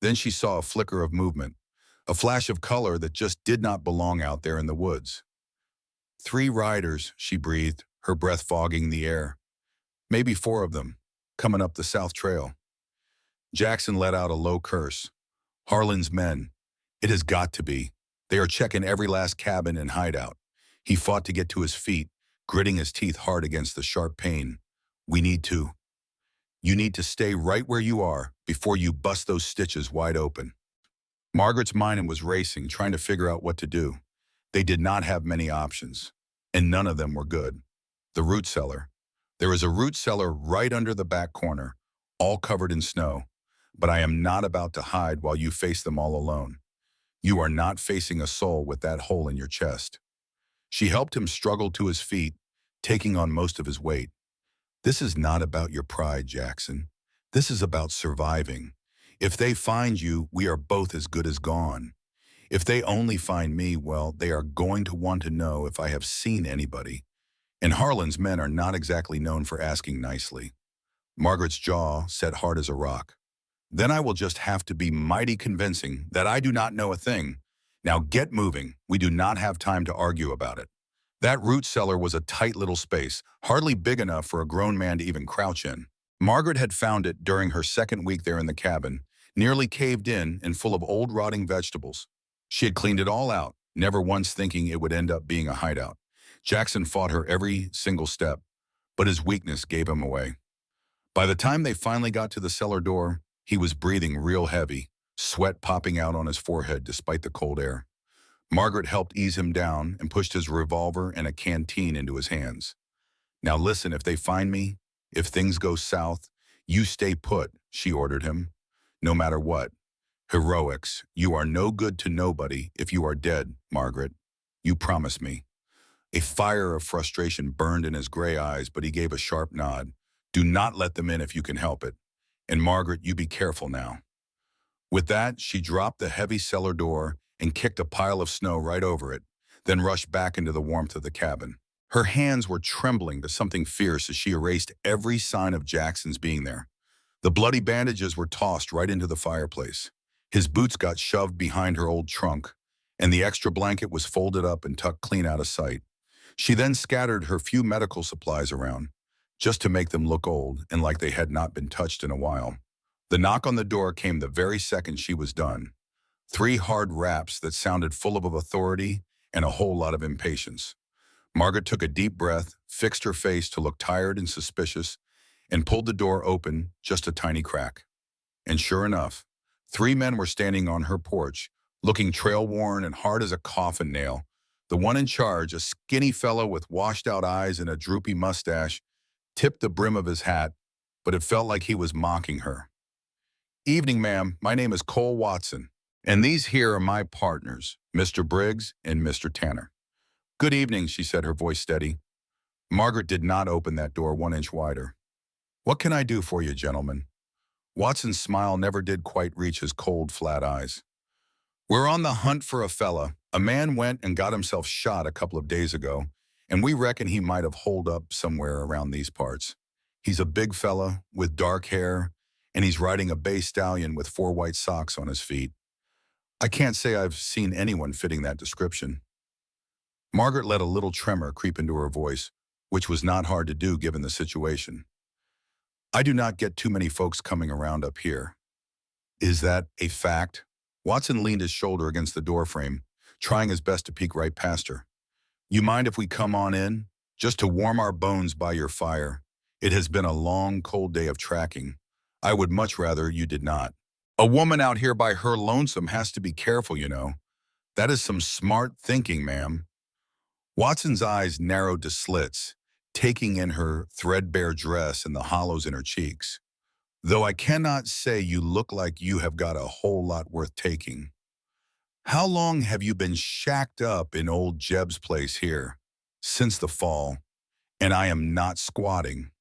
Then she saw a flicker of movement, a flash of color that just did not belong out there in the woods. "3 riders," she breathed, her breath fogging the air. "Maybe 4 of them, coming up the South Trail." Jackson let out a low curse. "Harlan's men. It has got to be. They are checking every last cabin and hideout." He fought to get to his feet, gritting his teeth hard against the sharp pain. "We need to. You need to stay right where you are before you bust those stitches wide open." Margaret's mind was racing, trying to figure out what to do. They did not have many options, and none of them were good. The root cellar. There is a root cellar right under the back corner, all covered in snow. But I am not about to hide while you face them all alone. You are not facing a soul with that hole in your chest. She helped him struggle to his feet, taking on most of his weight. "This is not about your pride, Jackson. This is about surviving. If they find you, we are both as good as gone. If they only find me, well, they are going to want to know if I have seen anybody. And Harlan's men are not exactly known for asking nicely." Margaret's jaw set hard as a rock. "Then I will just have to be mighty convincing that I do not know a thing. Now get moving. We do not have time to argue about it." That root cellar was a tight little space, hardly big enough for a grown man to even crouch in. Margaret had found it during her second week there in the cabin, nearly caved in and full of old rotting vegetables. She had cleaned it all out, never once thinking it would end up being a hideout. Jackson fought her every single step, but his weakness gave him away. By the time they finally got to the cellar door, he was breathing real heavy, sweat popping out on his forehead despite the cold air. Margaret helped ease him down and pushed his revolver and a canteen into his hands. "Now listen, if they find me, if things go south, you stay put," she ordered him. "No matter what. Heroics, you are no good to nobody if you are dead, Margaret. You promise me." A fire of frustration burned in his gray eyes, but he gave a sharp nod. "Do not let them in if you can help it. And Margaret, you be careful now." With that, she dropped the heavy cellar door and kicked a pile of snow right over it, then rushed back into the warmth of the cabin. Her hands were trembling to something fierce as she erased every sign of Jackson's being there. The bloody bandages were tossed right into the fireplace. His boots got shoved behind her old trunk, and the extra blanket was folded up and tucked clean out of sight. She then scattered her few medical supplies around, just to make them look old and like they had not been touched in a while. The knock on the door came the very second she was done. 3 hard raps that sounded full of authority and a whole lot of impatience. Margaret took a deep breath, fixed her face to look tired and suspicious, and pulled the door open just a tiny crack. And sure enough, 3 men were standing on her porch, looking trail-worn and hard as a coffin nail. The one in charge, a skinny fellow with washed-out eyes and a droopy mustache, tipped the brim of his hat, but it felt like he was mocking her. "Evening, ma'am. My name is Cole Watson, and these here are my partners, Mr. Briggs and Mr. Tanner." "Good evening," she said, her voice steady. Margaret did not open that door 1 inch wider. "What can I do for you, gentlemen?" Watson's smile never did quite reach his cold, flat eyes. "We're on the hunt for a fella. A man went and got himself shot a couple of days ago, and we reckon he might have holed up somewhere around these parts. He's a big fella with dark hair, and he's riding a bay stallion with 4 white socks on his feet. I can't say I've seen anyone fitting that description." Margaret let a little tremor creep into her voice, which was not hard to do given the situation. "I do not get too many folks coming around up here." "Is that a fact?" Watson leaned his shoulder against the doorframe, trying his best to peek right past her. "You mind if we come on in? Just to warm our bones by your fire. It has been a long, cold day of tracking. I would much rather you did not. A woman out here by her lonesome has to be careful, you know. That is some smart thinking, ma'am." Watson's eyes narrowed to slits, taking in her threadbare dress and the hollows in her cheeks. "Though I cannot say you look like you have got a whole lot worth taking. How long have you been shacked up in old Jeb's place here?" "Since the fall, and I am not squatting.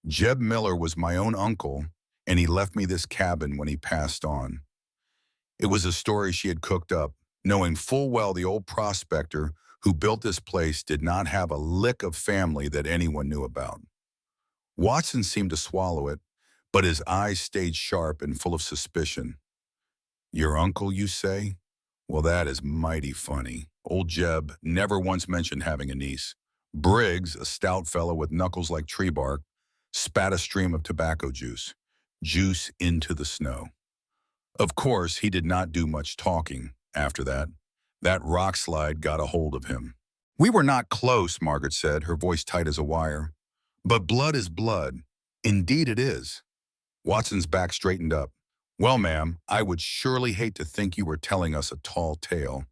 Jeb Miller was my own uncle, and he left me this cabin when he passed on." It was a story she had cooked up, knowing full well the old prospector who built this place did not have a lick of family that anyone knew about. Watson seemed to swallow it, but his eyes stayed sharp and full of suspicion. "Your uncle, you say? Well, that is mighty funny. Old Jeb never once mentioned having a niece." Briggs, a stout fellow with knuckles like tree bark, spat a stream of tobacco juice into the snow. Of course, he did not do much talking after that. That rock slide got a hold of him. "We were not close," Margaret said, her voice tight as a wire. "But blood is blood. Indeed it is." Watson's back straightened up. "Well, ma'am, I would surely hate to think you were telling us a tall tale.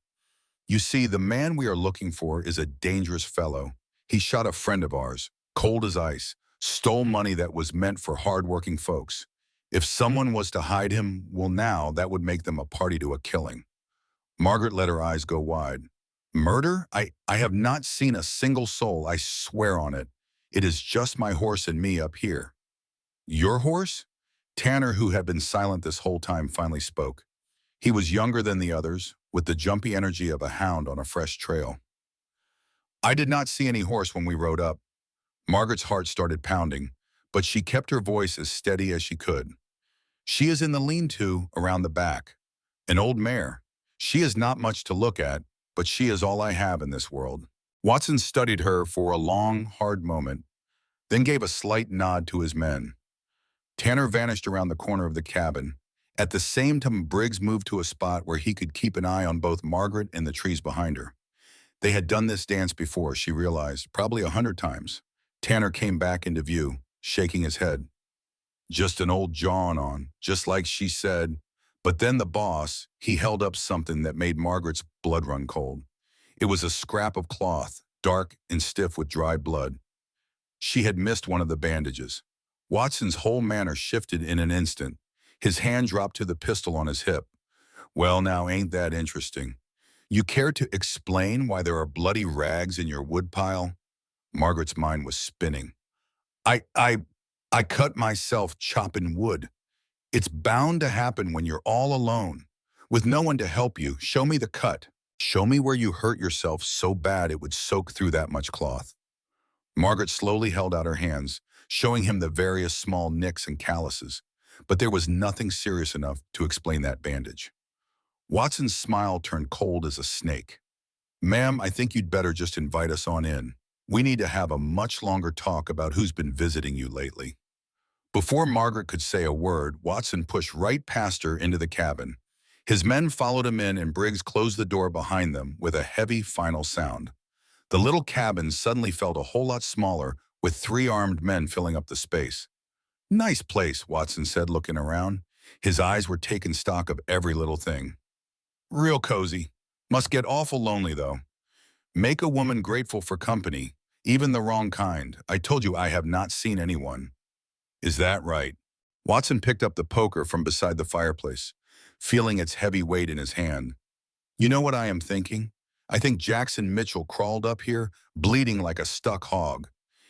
You see, the man we are looking for is a dangerous fellow. He shot a friend of ours, cold as ice, stole money that was meant for hard-working folks. If someone was to hide him, well now, that would make them a party to a killing." Margaret let her eyes go wide. "Murder? I have not seen a single soul, I swear on it. It is just my horse and me up here." "Your horse?" Tanner, who had been silent this whole time, finally spoke. He was younger than the others, with the jumpy energy of a hound on a fresh trail. "I did not see any horse when we rode up." Margaret's heart started pounding, but she kept her voice as steady as she could. "She is in the lean-to around the back. An old mare. She is not much to look at, but she is all I have in this world." Watson studied her for a long, hard moment, then gave a slight nod to his men. Tanner vanished around the corner of the cabin. At the same time, Briggs moved to a spot where he could keep an eye on both Margaret and the trees behind her. They had done this dance before, she realized, probably 100 times. Tanner came back into view, shaking his head. "Just an old jawing on, just like she said." But then the boss, he held up something that made Margaret's blood run cold. It was a scrap of cloth, dark and stiff with dried blood. She had missed one of the bandages. Watson's whole manner shifted in an instant. His hand dropped to the pistol on his hip. "Well now, ain't that interesting? You care to explain why there are bloody rags in your woodpile?" Margaret's mind was spinning. I, I, I cut myself chopping wood. It's bound to happen when you're all alone, with no one to help you. Show me the cut. Show me where you hurt yourself so bad it would soak through that much cloth." Margaret slowly held out her hands, showing him the various small nicks and calluses, but there was nothing serious enough to explain that bandage. Watson's smile turned cold as a snake. "Ma'am, I think you'd better just invite us on in. We need to have a much longer talk about who's been visiting you lately." Before Margaret could say a word, Watson pushed right past her into the cabin. His men followed him in, and Briggs closed the door behind them with a heavy final sound. The little cabin suddenly felt a whole lot smaller, with three armed men filling up the space. "Nice place," Watson said, looking around. His eyes were taking stock of every little thing. "Real cozy. Must get awful lonely, though. Make a woman grateful for company, even the wrong kind. I told you I have not seen anyone." "Is that right?" Watson picked up the poker from beside the fireplace, feeling its heavy weight in his hand. "You know what I am thinking? I think Jackson Mitchell crawled up here, bleeding like a stuck hog,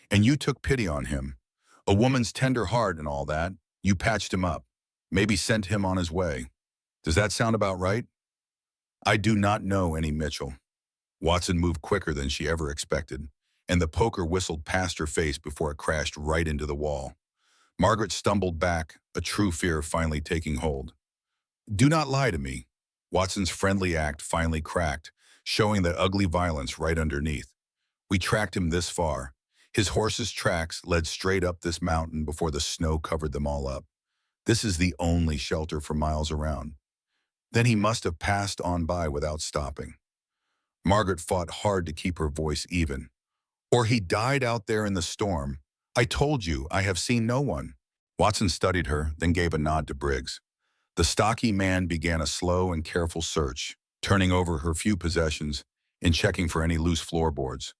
and you took pity on him. A woman's tender heart and all that. You patched him up, maybe sent him on his way. Does that sound about right?" "I do not know any Mitchell." Watson moved quicker than she ever expected, and the poker whistled past her face before it crashed right into the wall. Margaret stumbled back, a true fear finally taking hold. "Do not lie to me." Watson's friendly act finally cracked, showing the ugly violence right underneath. "We tracked him this far. His horse's tracks led straight up this mountain before the snow covered them all up. This is the only shelter for miles around. Then he must have passed on by without stopping." Margaret fought hard to keep her voice even. "Or he died out there in the storm. I told you, I have seen no one." Watson studied her, then gave a nod to Briggs. The stocky man began a slow and careful search, turning over her few possessions and checking for any loose floorboards.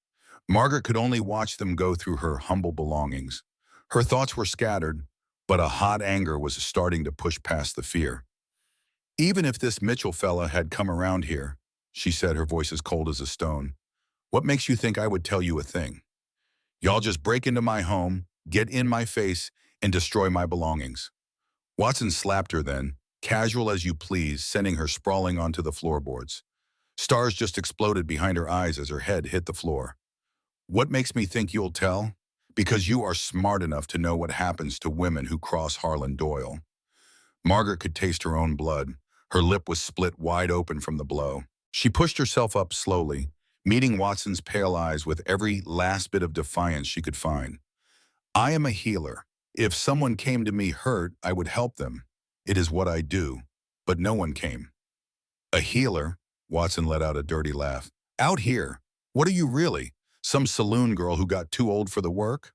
Margaret could only watch them go through her humble belongings. Her thoughts were scattered, but a hot anger was starting to push past the fear. "Even if this Mitchell fella had come around here," she said, her voice as cold as a stone, "what makes you think I would tell you a thing? Y'all just break into my home, get in my face, and destroy my belongings." Watson slapped her then, casual as you please, sending her sprawling onto the floorboards. Stars just exploded behind her eyes as her head hit the floor. "What makes me think you'll tell? Because you are smart enough to know what happens to women who cross Harlan Doyle." Margaret could taste her own blood. Her lip was split wide open from the blow. She pushed herself up slowly, meeting Watson's pale eyes with every last bit of defiance she could find. "I am a healer. If someone came to me hurt, I would help them. It is what I do. But no one came." "A healer?" Watson let out a dirty laugh. "Out here? What are you really? Some saloon girl who got too old for the work?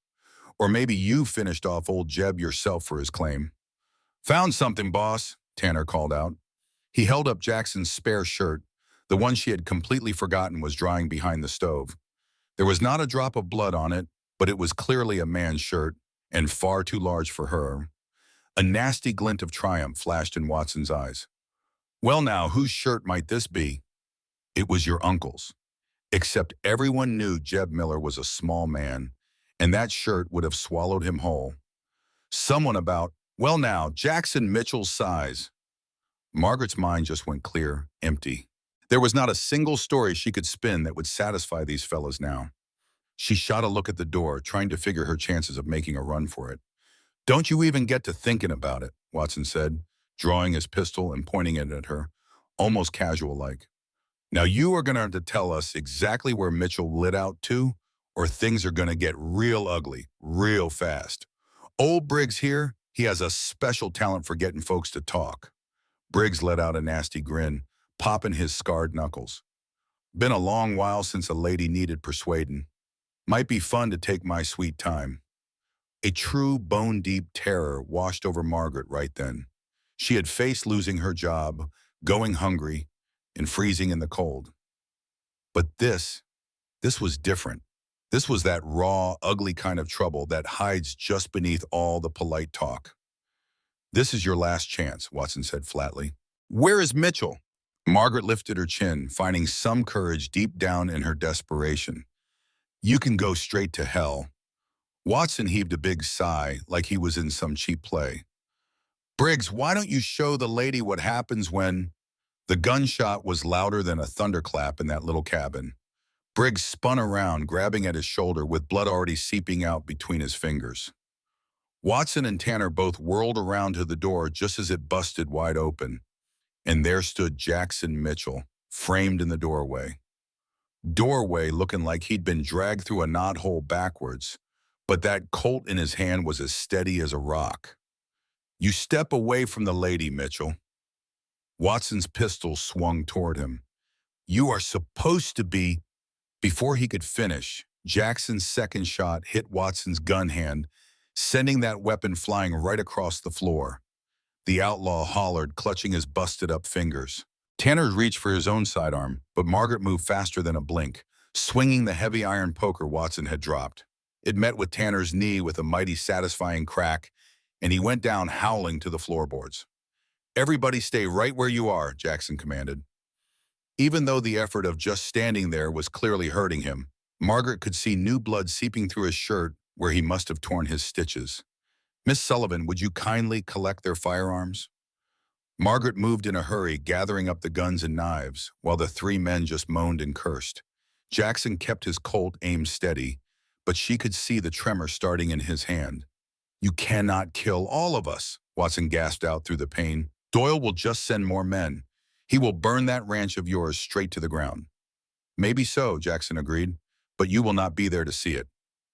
Or maybe you finished off old Jeb yourself for his claim." "Found something, boss," Tanner called out. He held up Jackson's spare shirt. The one she had completely forgotten was drying behind the stove. There was not a drop of blood on it, but it was clearly a man's shirt, and far too large for her. A nasty glint of triumph flashed in Watson's eyes. "Well now, whose shirt might this be?" "It was your uncle's. Except everyone knew Jeb Miller was a small man, and that shirt would have swallowed him whole. Someone about, well now, Jackson Mitchell's size." Margaret's mind just went clear, empty. There was not a single story she could spin that would satisfy these fellows now. She shot a look at the door, trying to figure her chances of making a run for it. "Don't you even get to thinking about it," Watson said, drawing his pistol and pointing it at her, almost casual-like. "Now you are going to have to tell us exactly where Mitchell lit out to, or things are going to get real ugly, real fast. Old Briggs here, he has a special talent for getting folks to talk." Briggs let out a nasty grin, popping his scarred knuckles. "Been a long while since a lady needed persuading. Might be fun to take my sweet time." A true bone-deep terror washed over Margaret right then. She had faced losing her job, going hungry, and freezing in the cold. But this was different. This was that raw, ugly kind of trouble that hides just beneath all the polite talk. "This is your last chance," Watson said flatly. "Where is Mitchell?" Margaret lifted her chin, finding some courage deep down in her desperation. "You can go straight to hell." Watson heaved a big sigh, like he was in some cheap play. "Briggs, why don't you show the lady what happens when—" The gunshot was louder than a thunderclap in that little cabin. Briggs spun around, grabbing at his shoulder with blood already seeping out between his fingers. Watson and Tanner both whirled around to the door just as it busted wide open, and there stood Jackson Mitchell, framed in the doorway looking like he'd been dragged through a knothole backwards, but that Colt in his hand was as steady as a rock. "You step away from the lady, Mitchell." Watson's pistol swung toward him. "You are supposed to be—" Before he could finish, Jackson's second shot hit Watson's gun hand, sending that weapon flying right across the floor. The outlaw hollered, clutching his busted-up fingers. Tanner reached for his own sidearm, but Margaret moved faster than a blink, swinging the heavy iron poker Watson had dropped. It met with Tanner's knee with a mighty satisfying crack, and he went down howling to the floorboards. "Everybody stay right where you are," Jackson commanded. Even though the effort of just standing there was clearly hurting him, Margaret could see new blood seeping through his shirt where he must have torn his stitches. "Miss Sullivan, would you kindly collect their firearms?" Margaret moved in a hurry, gathering up the guns and knives, while the three men just moaned and cursed. Jackson kept his Colt aimed steady, but she could see the tremor starting in his hand. "You cannot kill all of us," Watson gasped out through the pain. "Doyle will just send more men. He will burn that ranch of yours straight to the ground." "Maybe so," Jackson agreed, "but you will not be there to see it."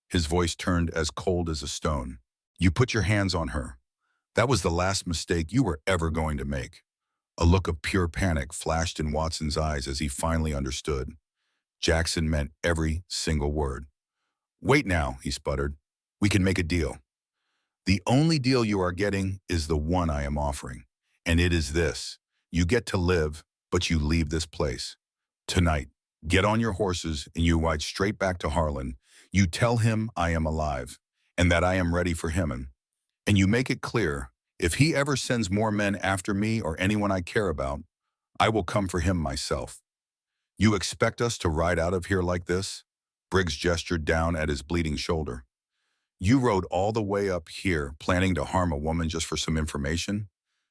His voice turned as cold as a stone. "You put your hands on her. That was the last mistake you were ever going to make." A look of pure panic flashed in Watson's eyes as he finally understood. Jackson meant every single word. "Wait now," he sputtered. "We can make a deal. The only deal you are getting is the one I am offering, and it is this. You get to live, but you leave this place. Tonight, get on your horses and you ride straight back to Harlan. You tell him I am alive, and that I am ready for him, and you make it clear, if he ever sends more men after me or anyone I care about, I will come for him myself. You expect us to ride out of here like this?" Briggs gestured down at his bleeding shoulder. "You rode all the way up here planning to harm a woman just for some information?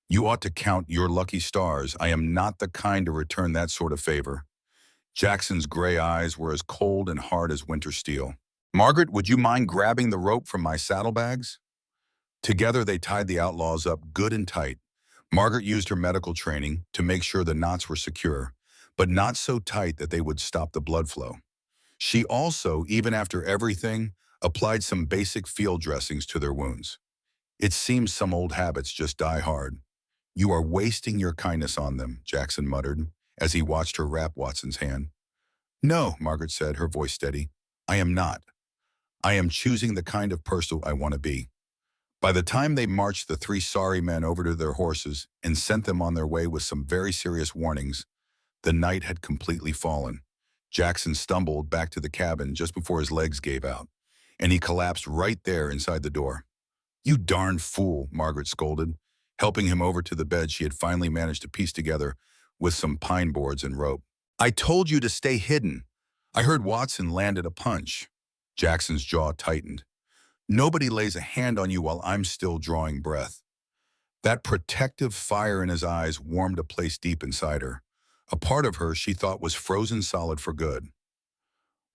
You ought to count your lucky stars. I am not the kind to return that sort of favor." Jackson's gray eyes were as cold and hard as winter steel. "Margaret, would you mind grabbing the rope from my saddlebags?" Together they tied the outlaws up good and tight. Margaret used her medical training to make sure the knots were secure, but not so tight that they would stop the blood flow. She also, even after everything, applied some basic field dressings to their wounds. "It seems some old habits just die hard." "You are wasting your kindness on them," Jackson muttered, as he watched her wrap Watson's hand. "No," Margaret said, her voice steady. "I am not. I am choosing the kind of person I want to be." By the time they marched the three sorry men over to their horses and sent them on their way with some very serious warnings, the night had completely fallen. Jackson stumbled back to the cabin just before his legs gave out, and he collapsed right there inside the door. "You darn fool," Margaret scolded, helping him over to the bed she had finally managed to piece together with some pine boards and rope. "I told you to stay hidden. I heard Watson landed a punch." Jackson's jaw tightened. "Nobody lays a hand on you while I'm still drawing breath." That protective fire in his eyes warmed a place deep inside her. A part of her she thought was frozen solid for good.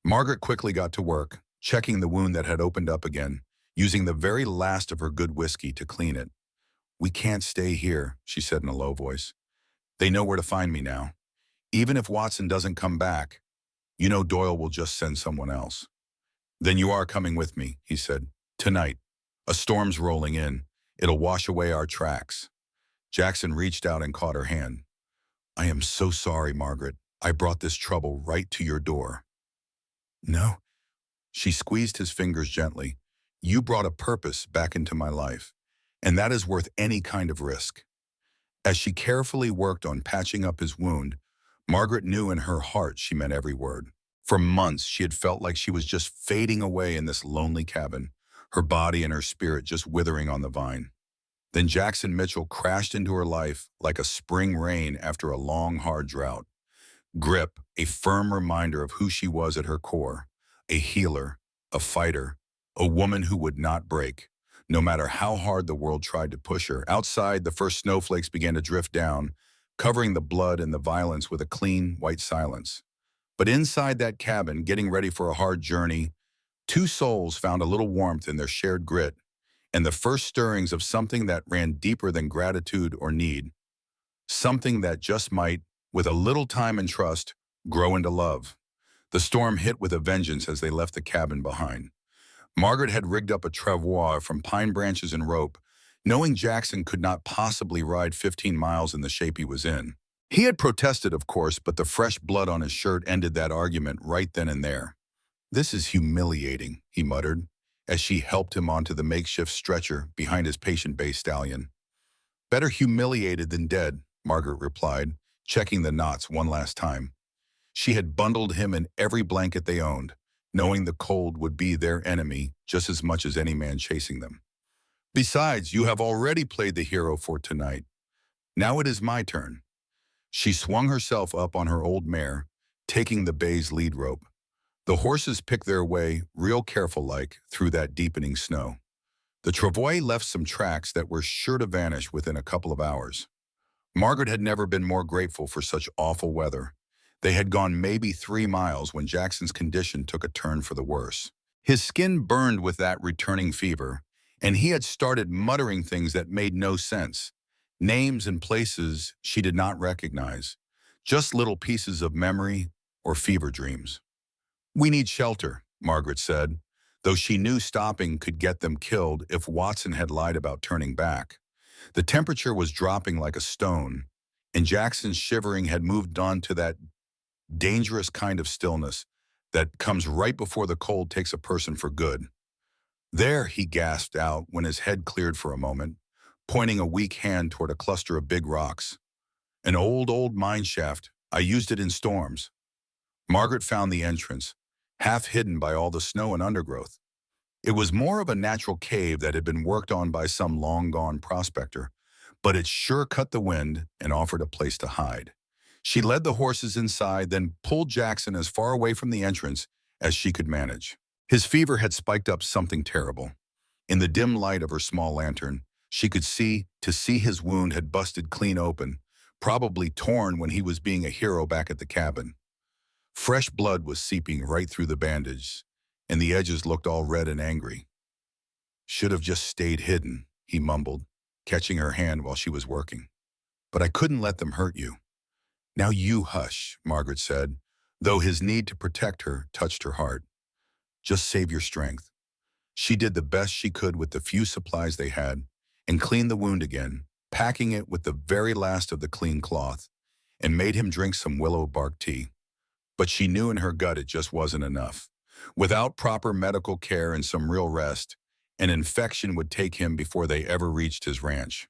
Margaret quickly got to work, checking the wound that had opened up again, using the very last of her good whiskey to clean it. "We can't stay here," she said in a low voice. "They know where to find me now. Even if Watson doesn't come back, you know Doyle will just send someone else." "Then you are coming with me," he said. "Tonight. A storm's rolling in. It'll wash away our tracks." Jackson reached out and caught her hand. "I am so sorry, Margaret. I brought this trouble right to your door." "No." She squeezed his fingers gently. "You brought a purpose back into my life, and that is worth any kind of risk." As she carefully worked on patching up his wound, Margaret knew in her heart she meant every word. For months, she had felt like she was just fading away in this lonely cabin, her body and her spirit just withering on the vine. Then Jackson Mitchell crashed into her life like a spring rain after a long, hard drought. Grip, a firm reminder of who she was at her core, a healer, a fighter, a woman who would not break, no matter how hard the world tried to push her. Outside, the first snowflakes began to drift down, covering the blood and the violence with a clean, white silence. But inside that cabin, getting ready for a hard journey, two souls found a little warmth in their shared grit and the first stirrings of something that ran deeper than gratitude or need, something that just might, with a little time and trust, grow into love. The storm hit with a vengeance as they left the cabin behind. Margaret had rigged up a travois from pine branches and rope, knowing Jackson could not possibly ride 15 miles in the shape he was in. He had protested, of course, but the fresh blood on his shirt ended that argument right then and there. "This is humiliating," he muttered, as she helped him onto the makeshift stretcher behind his patient bay stallion. "Better humiliated than dead," Margaret replied, checking the knots one last time. She had bundled him in every blanket they owned, knowing the cold would be their enemy just as much as any man chasing them. "Besides, you have already played the hero for tonight. Now it is my turn." She swung herself up on her old mare, taking the bay's lead rope. The horses picked their way, real careful-like, through that deepening snow. The travois left some tracks that were sure to vanish within a couple of hours. Margaret had never been more grateful for such awful weather. They had gone maybe 3 miles when Jackson's condition took a turn for the worse. His skin burned with that returning fever, and he had started muttering things that made no sense, names and places she did not recognize, just little pieces of memory or fever dreams. "We need shelter," Margaret said, though she knew stopping could get them killed if Watson had lied about turning back. The temperature was dropping like a stone, and Jackson's shivering had moved on to that dangerous kind of stillness that comes right before the cold takes a person for good. "There," he gasped out when his head cleared for a moment, pointing a weak hand toward a cluster of big rocks. "An old mine shaft. I used it in storms." Margaret found the entrance, half hidden by all the snow and undergrowth. It was more of a natural cave that had been worked on by some long-gone prospector, but it sure cut the wind and offered a place to hide. She led the horses inside, then pulled Jackson as far away from the entrance as she could manage. His fever had spiked up something terrible. In the dim light of her small lantern, she could see his wound had busted clean open, probably torn when he was being a hero back at the cabin. Fresh blood was seeping right through the bandage, and the edges looked all red and angry. "Should have just stayed hidden," he mumbled, catching her hand while she was working. "But I couldn't let them hurt you." "Now you hush," Margaret said, though his need to protect her touched her heart. "Just save your strength." She did the best she could with the few supplies they had and cleaned the wound again, packing it with the very last of the clean cloth, and made him drink some willow bark tea. But she knew in her gut it just wasn't enough. Without proper medical care and some real rest, an infection would take him before they ever reached his ranch.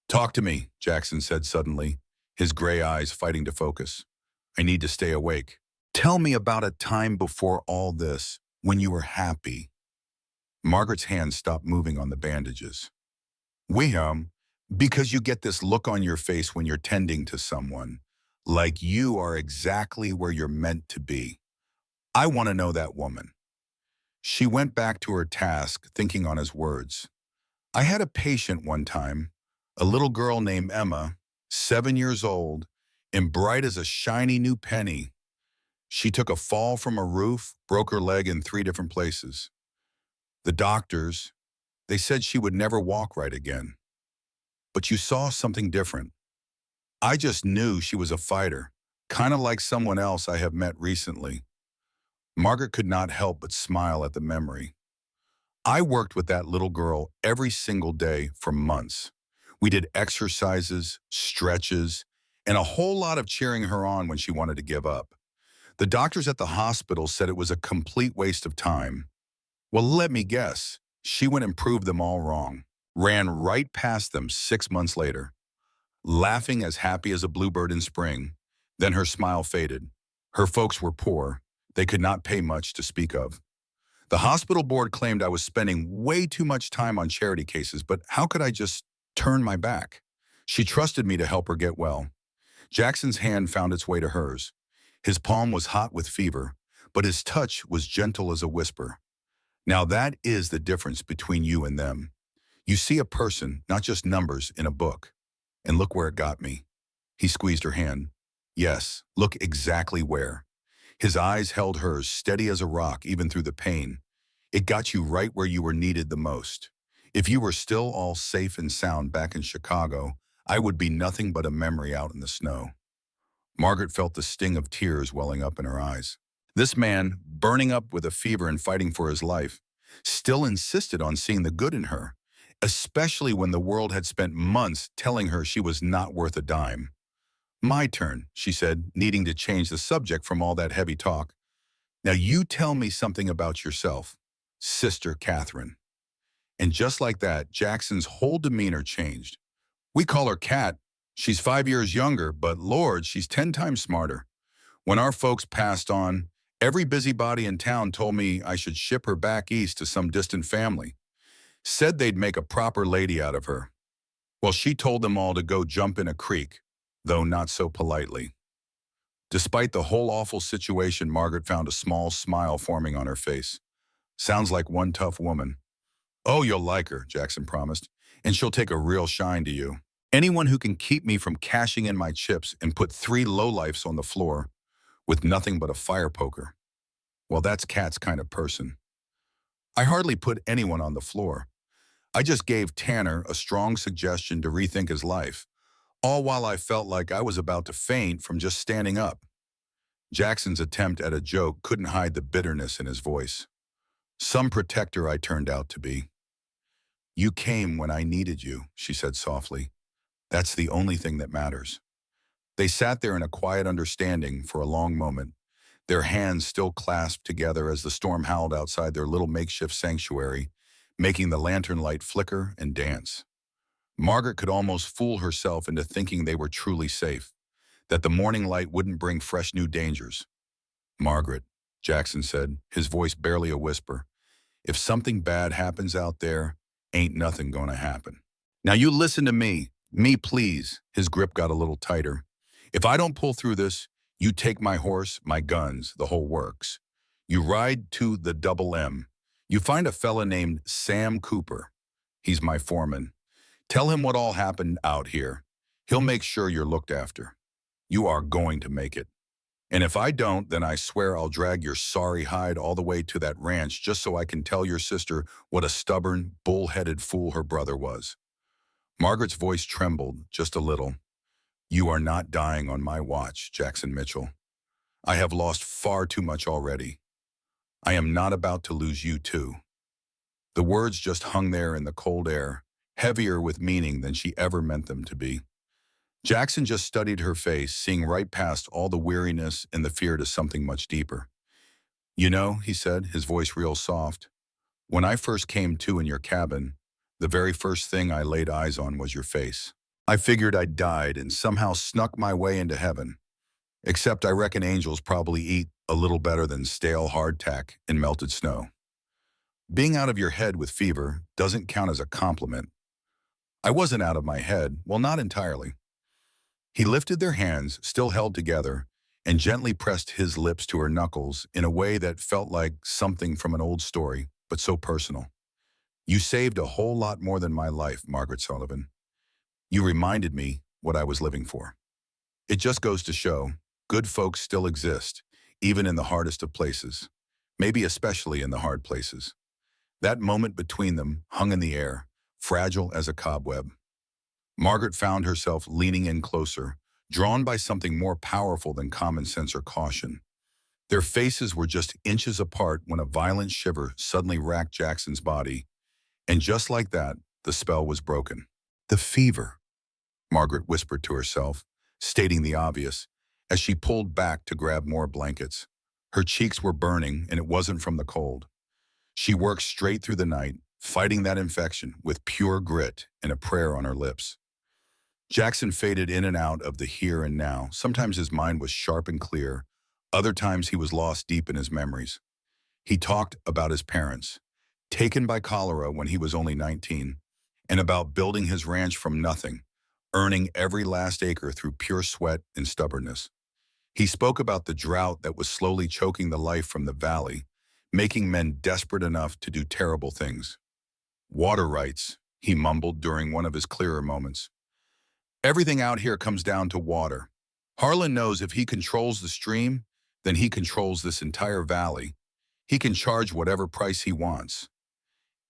"Talk to me," Jackson said suddenly, his gray eyes fighting to focus. "I need to stay awake. Tell me about a time before all this, when you were happy." Margaret's hand stopped moving on the bandages. Because you get this look on your face when you're tending to someone, like you are exactly where you're meant to be. I want to know that woman." She went back to her task, thinking on his words. "I had a patient one time, a little girl named Emma, 7 years old, and bright as a shiny new penny. She took a fall from a roof, broke her leg in 3 different places. The doctors, they said she would never walk right again. But you saw something different. I just knew she was a fighter, kind of like someone else I have met recently." Margaret could not help but smile at the memory. "I worked with that little girl every single day for months. We did exercises, stretches, and a whole lot of cheering her on when she wanted to give up. The doctors at the hospital said it was a complete waste of time. Well, let me guess. She went and proved them all wrong. Ran right past them 6 months later, laughing as happy as a bluebird in spring. Then her smile faded. Her folks were poor. They could not pay much to speak of. The hospital board claimed I was spending way too much time on charity cases, but how could I just turn my back? She trusted me to help her get well." Jackson's hand found its way to hers. His palm was hot with fever, but his touch was gentle as a whisper. "Now that is the difference between you and them. You see a person, not just numbers in a book. And look where it got me." He squeezed her hand. "Yes, look exactly where." His eyes held hers, steady as a rock, even through the pain. It got you right where you were needed the most. If you were still all safe and sound back in Chicago, I would be nothing but a memory out in the snow. Margaret felt the sting of tears welling up in her eyes. This man, burning up with a fever and fighting for his life, still insisted on seeing the good in her, especially when the world had spent months telling her she was not worth a dime. My turn, she said, needing to change the subject from all that heavy talk. Now you tell me something about yourself, Sister Catherine. And just like that, Jackson's whole demeanor changed. We call her Cat. She's 5 years younger, but Lord, she's 10 times smarter. When our folks passed on, every busybody in town told me I should ship her back east to some distant family. Said they'd make a proper lady out of her. Well, she told them all to go jump in a creek, though not so politely. Despite the whole awful situation, Margaret found a small smile forming on her face. Sounds like one tough woman. Oh, you'll like her, Jackson promised, and she'll take a real shine to you. Anyone who can keep me from cashing in my chips and put 3 lowlifes on the floor with nothing but a fire poker. Well, that's Cat's kind of person. I hardly put anyone on the floor. I just gave Tanner a strong suggestion to rethink his life, all while I felt like I was about to faint from just standing up. Jackson's attempt at a joke couldn't hide the bitterness in his voice. Some protector I turned out to be. You came when I needed you, she said softly. That's the only thing that matters. They sat there in a quiet understanding for a long moment, their hands still clasped together as the storm howled outside their little makeshift sanctuary, making the lantern light flicker and dance. Margaret could almost fool herself into thinking they were truly safe, that the morning light wouldn't bring fresh new dangers. Margaret, Jackson said, his voice barely a whisper, if something bad happens out there, ain't nothing gonna happen. Now you listen to me. Me, please. His grip got a little tighter. If I don't pull through this, you take my horse, my guns, the whole works. You ride to the Double M. You find a fella named Sam Cooper. He's my foreman. Tell him what all happened out here. He'll make sure you're looked after. You are going to make it. And if I don't, then I swear I'll drag your sorry hide all the way to that ranch just so I can tell your sister what a stubborn, bull-headed fool her brother was. Margaret's voice trembled just a little. You are not dying on my watch, Jackson Mitchell. I have lost far too much already. I am not about to lose you too. The words just hung there in the cold air, heavier with meaning than she ever meant them to be. Jackson just studied her face, seeing right past all the weariness and the fear to something much deeper. You know, he said, his voice real soft, when I first came to in your cabin, the very first thing I laid eyes on was your face. I figured I'd died and somehow snuck my way into heaven. Except I reckon angels probably eat a little better than stale hardtack and melted snow. Being out of your head with fever doesn't count as a compliment. I wasn't out of my head, well, not entirely. He lifted their hands, still held together, and gently pressed his lips to her knuckles in a way that felt like something from an old story, but so personal. You saved a whole lot more than my life, Margaret Sullivan. You reminded me what I was living for. It just goes to show, good folks still exist, even in the hardest of places, maybe especially in the hard places. That moment between them hung in the air, fragile as a cobweb. Margaret found herself leaning in closer, drawn by something more powerful than common sense or caution. Their faces were just inches apart when a violent shiver suddenly racked Jackson's body, and just like that, the spell was broken. The fever, Margaret whispered to herself, stating the obvious, as she pulled back to grab more blankets. Her cheeks were burning, and it wasn't from the cold. She worked straight through the night, fighting that infection with pure grit and a prayer on her lips. Jackson faded in and out of the here and now. Sometimes his mind was sharp and clear. Other times he was lost deep in his memories. He talked about his parents, taken by cholera when he was only 19, and about building his ranch from nothing, earning every last acre through pure sweat and stubbornness. He spoke about the drought that was slowly choking the life from the valley, making men desperate enough to do terrible things. Water rights, he mumbled during one of his clearer moments. Everything out here comes down to water. Harlan knows if he controls the stream, then he controls this entire valley. He can charge whatever price he wants.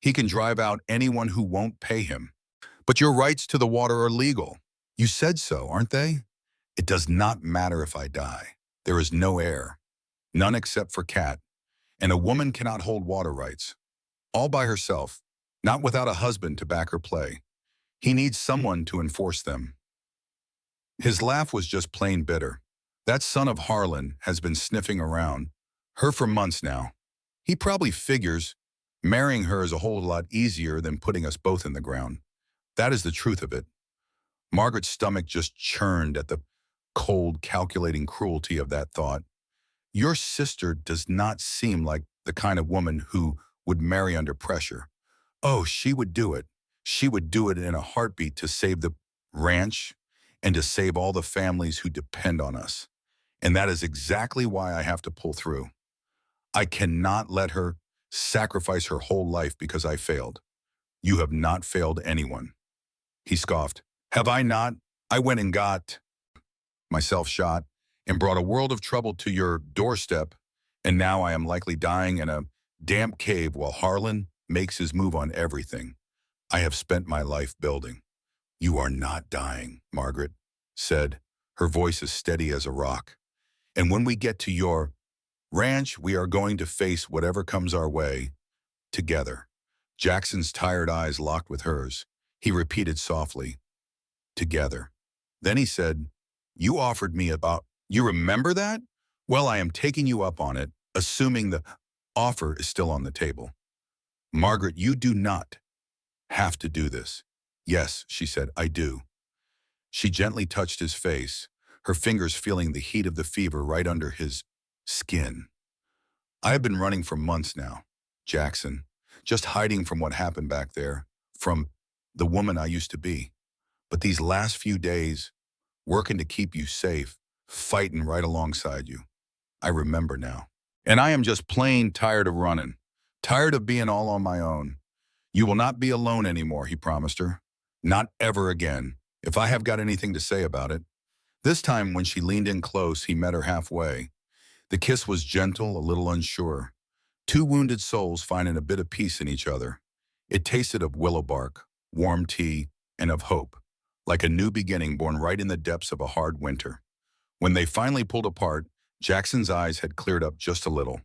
He can drive out anyone who won't pay him. But your rights to the water are legal. You said so, aren't they? It does not matter if I die. There is no heir, none except for Cat, and a woman cannot hold water rights. All by herself, not without a husband to back her play. He needs someone to enforce them. His laugh was just plain bitter. That son of Harlan has been sniffing around her for months now. He probably figures marrying her is a whole lot easier than putting us both in the ground. That is the truth of it. Margaret's stomach just churned at the cold, calculating cruelty of that thought. Your sister does not seem like the kind of woman who would marry under pressure. Oh, she would do it. She would do it in a heartbeat to save the ranch and to save all the families who depend on us. And that is exactly why I have to pull through. I cannot let her sacrifice her whole life because I failed. You have not failed anyone. He scoffed. Have I not? I went and got myself shot and brought a world of trouble to your doorstep, and now I am likely dying in a damp cave while Harlan makes his move on everything I have spent my life building. You are not dying, Margaret said, her voice as steady as a rock. And when we get to your ranch, we are going to face whatever comes our way together. Jackson's tired eyes locked with hers. He repeated softly, together. Then he said, you offered me about, you remember that? Well, I am taking you up on it, assuming the offer is still on the table. Margaret, you do not have to do this. Yes, she said, I do. She gently touched his face, her fingers feeling the heat of the fever right under his skin. I have been running for months now, Jackson, just hiding from what happened back there, from the woman I used to be. But these last few days, working to keep you safe, fighting right alongside you. I remember now. And I am just plain tired of running, tired of being all on my own. You will not be alone anymore, he promised her. Not ever again, if I have got anything to say about it. This time, when she leaned in close, he met her halfway. The kiss was gentle, a little unsure. Two wounded souls finding a bit of peace in each other. It tasted of willow bark, warm tea, and of hope, like a new beginning born right in the depths of a hard winter. When they finally pulled apart, Jackson's eyes had cleared up just a little.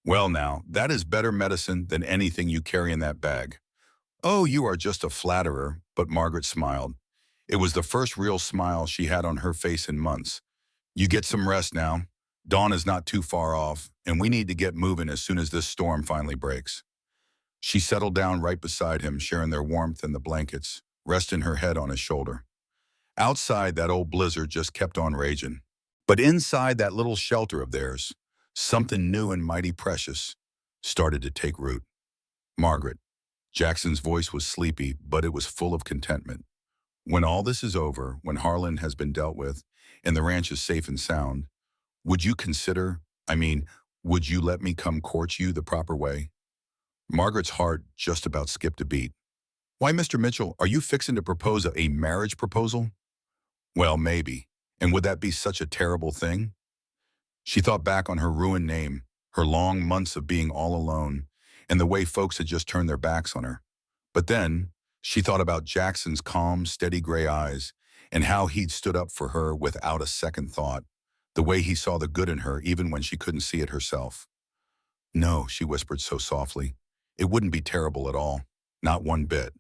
Well now, that is better medicine than anything you carry in that bag. Oh, you are just a flatterer, but Margaret smiled. It was the first real smile she had on her face in months. You get some rest now. Dawn is not too far off, and we need to get moving as soon as this storm finally breaks. She settled down right beside him, sharing their warmth and the blankets, resting her head on his shoulder. Outside, that old blizzard just kept on raging. But inside that little shelter of theirs, something new and mighty precious started to take root. Margaret. Jackson's voice was sleepy, but it was full of contentment. When all this is over, when Harlan has been dealt with, and the ranch is safe and sound, would you consider, would you let me come court you the proper way? Margaret's heart just about skipped a beat. Why, Mr. Mitchell, are you fixing to propose a marriage proposal? Well, maybe. And would that be such a terrible thing? She thought back on her ruined name, her long months of being all alone, and the way folks had just turned their backs on her. But then, she thought about Jackson's calm, steady gray eyes, and how he'd stood up for her without a second thought, the way he saw the good in her even when she couldn't see it herself. No, she whispered so softly, it wouldn't be terrible at all, not one bit.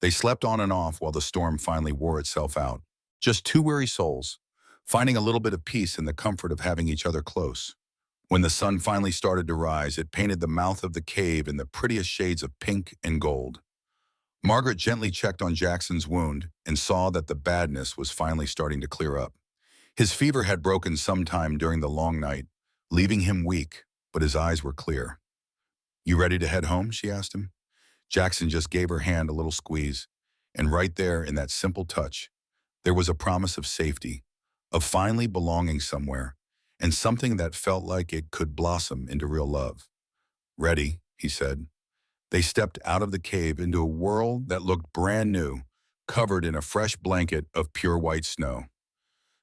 They slept on and off while the storm finally wore itself out. Just two weary souls, finding a little bit of peace in the comfort of having each other close. When the sun finally started to rise, it painted the mouth of the cave in the prettiest shades of pink and gold. Margaret gently checked on Jackson's wound and saw that the badness was finally starting to clear up. His fever had broken sometime during the long night, leaving him weak, but his eyes were clear. You ready to head home? She asked him. Jackson just gave her hand a little squeeze, and right there in that simple touch, there was a promise of safety, of finally belonging somewhere, and something that felt like it could blossom into real love. Ready, he said. They stepped out of the cave into a world that looked brand new, covered in a fresh blanket of pure white snow.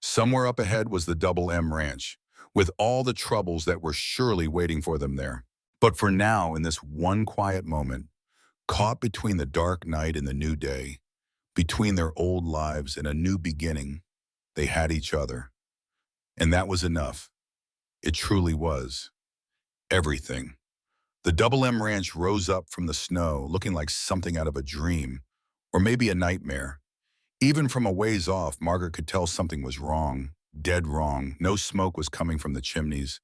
Somewhere up ahead was the Double M Ranch, with all the troubles that were surely waiting for them there. But for now, in this one quiet moment, caught between the dark night and the new day, between their old lives and a new beginning, they had each other. And that was enough. It truly was. Everything. The Double M Ranch rose up from the snow, looking like something out of a dream, or maybe a nightmare. Even from a ways off, Margaret could tell something was wrong, dead wrong. No smoke was coming from the chimneys.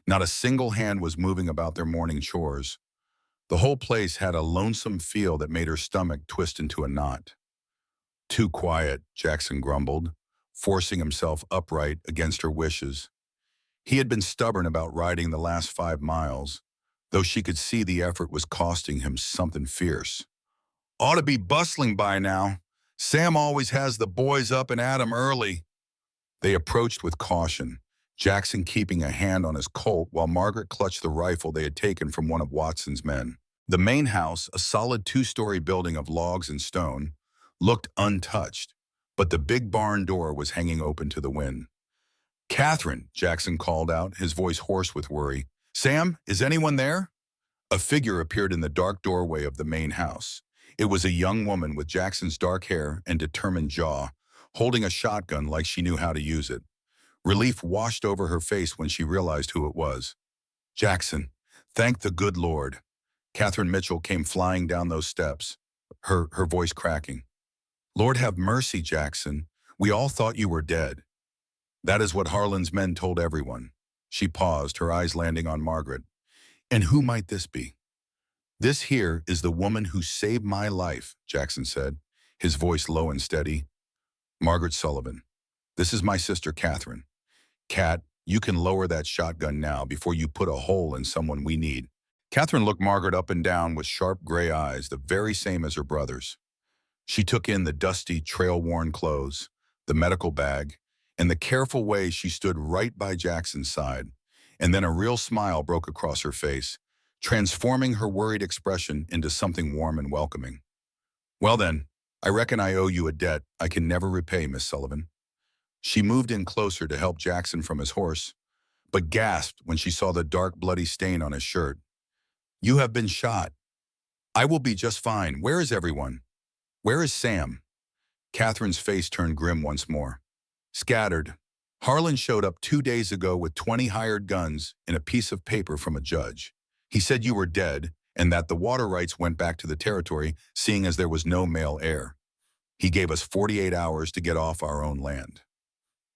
Not a single hand was moving about their morning chores. The whole place had a lonesome feel that made her stomach twist into a knot. Too quiet, Jackson grumbled, forcing himself upright against her wishes. He had been stubborn about riding the last 5 miles, though she could see the effort was costing him something fierce. Ought to be bustling by now. Sam always has the boys up and at him early. They approached with caution, Jackson keeping a hand on his Colt while Margaret clutched the rifle they had taken from one of Watson's men. The main house, a solid 2-story building of logs and stone, looked untouched, but the big barn door was hanging open to the wind. "Catherine," Jackson called out, his voice hoarse with worry. "Sam, is anyone there?" A figure appeared in the dark doorway of the main house. It was a young woman with Jackson's dark hair and determined jaw, holding a shotgun like she knew how to use it. Relief washed over her face when she realized who it was. "Jackson, thank the good Lord." Catherine Mitchell came flying down those steps, her voice cracking. "Lord have mercy, Jackson. We all thought you were dead." "That is what Harlan's men told everyone." She paused, her eyes landing on Margaret. "And who might this be?" "This here is the woman who saved my life," Jackson said, his voice low and steady. "Margaret Sullivan. This is my sister Catherine. Cat, you can lower that shotgun now before you put a hole in someone we need." Catherine looked Margaret up and down with sharp gray eyes, the very same as her brother's. She took in the dusty, trail-worn clothes, the medical bag, and the careful way she stood right by Jackson's side, and then a real smile broke across her face, transforming her worried expression into something warm and welcoming. "Well then, I reckon I owe you a debt I can never repay, Miss Sullivan." She moved in closer to help Jackson from his horse, but gasped when she saw the dark, bloody stain on his shirt. "You have been shot." "I will be just fine. Where is everyone? Where is Sam?" Catherine's face turned grim once more. "Scattered. Harlan showed up 2 days ago with 20 hired guns and a piece of paper from a judge. He said you were dead and that the water rights went back to the territory, seeing as there was no male heir. He gave us 48 hours to get off our own land."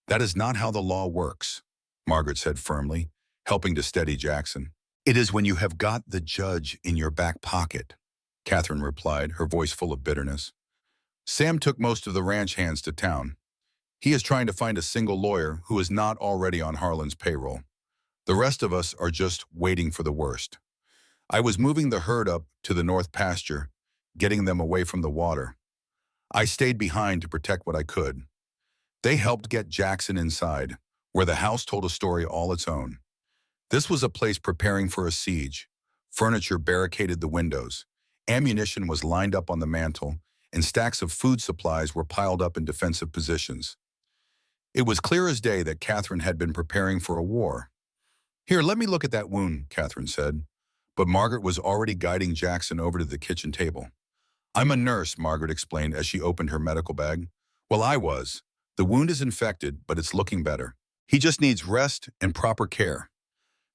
"That is not how the law works," Margaret said firmly, helping to steady Jackson. "It is when you have got the judge in your back pocket," Catherine replied, her voice full of bitterness. "Sam took most of the ranch hands to town. He is trying to find a single lawyer who is not already on Harlan's payroll. The rest of us are just waiting for the worst. I was moving the herd up to the north pasture, getting them away from the water. I stayed behind to protect what I could. They helped get Jackson inside, where the house told a story all its own. This was a place preparing for a siege. Furniture barricaded the windows. Ammunition was lined up on the mantel, and stacks of food supplies were piled up in defensive positions. It was clear as day that Catherine had been preparing for a war. "Here, let me look at that wound," Catherine said, but Margaret was already guiding Jackson over to the kitchen table. "I'm a nurse," Margaret explained as she opened her medical bag. "Well, I was. The wound is infected, but it's looking better. He just needs rest and proper care."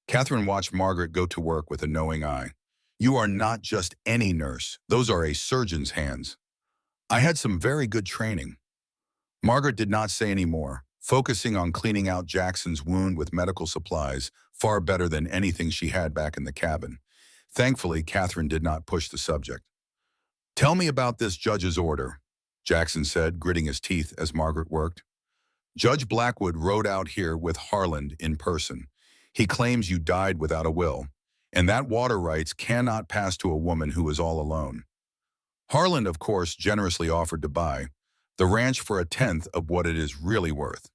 Catherine watched Margaret go to work with a knowing eye. "You are not just any nurse. Those are a surgeon's hands." "I had some very good training." Margaret did not say any more, focusing on cleaning out Jackson's wound with medical supplies, far better than anything she had back in the cabin. Thankfully, Catherine did not push the subject. "Tell me about this judge's order," Jackson said, gritting his teeth as Margaret worked. "Judge Blackwood rode out here with Harlan in person. He claims you died without a will, and that water rights cannot pass to a woman who is all alone. Harlan, of course, generously offered to buy the ranch for 1/10 of what it is really worth.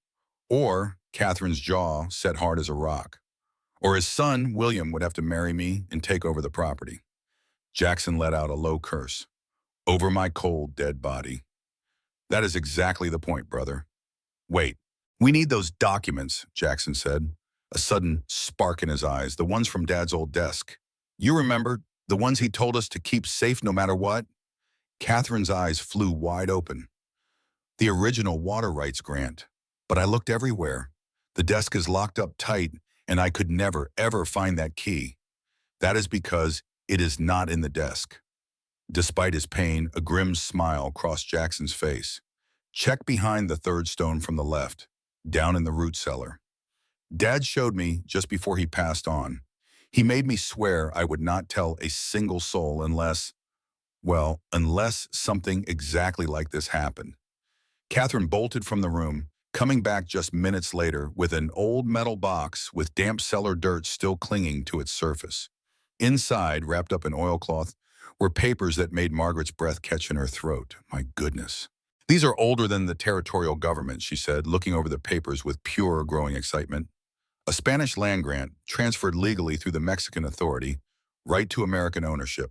Or," Catherine's jaw set hard as a rock, "or his son, William, would have to marry me and take over the property." Jackson let out a low curse. "Over my cold, dead body." "That is exactly the point, brother." "Wait, we need those documents," Jackson said. a sudden spark in his eyes, the ones from Dad's old desk. You remember, the ones he told us to keep safe no matter what? Catherine's eyes flew wide open. The original water rights grant. But I looked everywhere. The desk is locked up tight, and I could never, ever find that key. That is because it is not in the desk. Despite his pain, a grim smile crossed Jackson's face. Check behind the third stone from the left, down in the root cellar. Dad showed me just before he passed on. He made me swear I would not tell a single soul unless something exactly like this happened. Catherine bolted from the room, coming back just minutes later with an old metal box with damp cellar dirt still clinging to its surface. Inside, wrapped up in oilcloth, were papers that made Margaret's breath catch in her throat. My goodness. These are older than the territorial government, she said, looking over the papers with pure, growing excitement. A Spanish land grant, transferred legally through the Mexican authority, right to American ownership.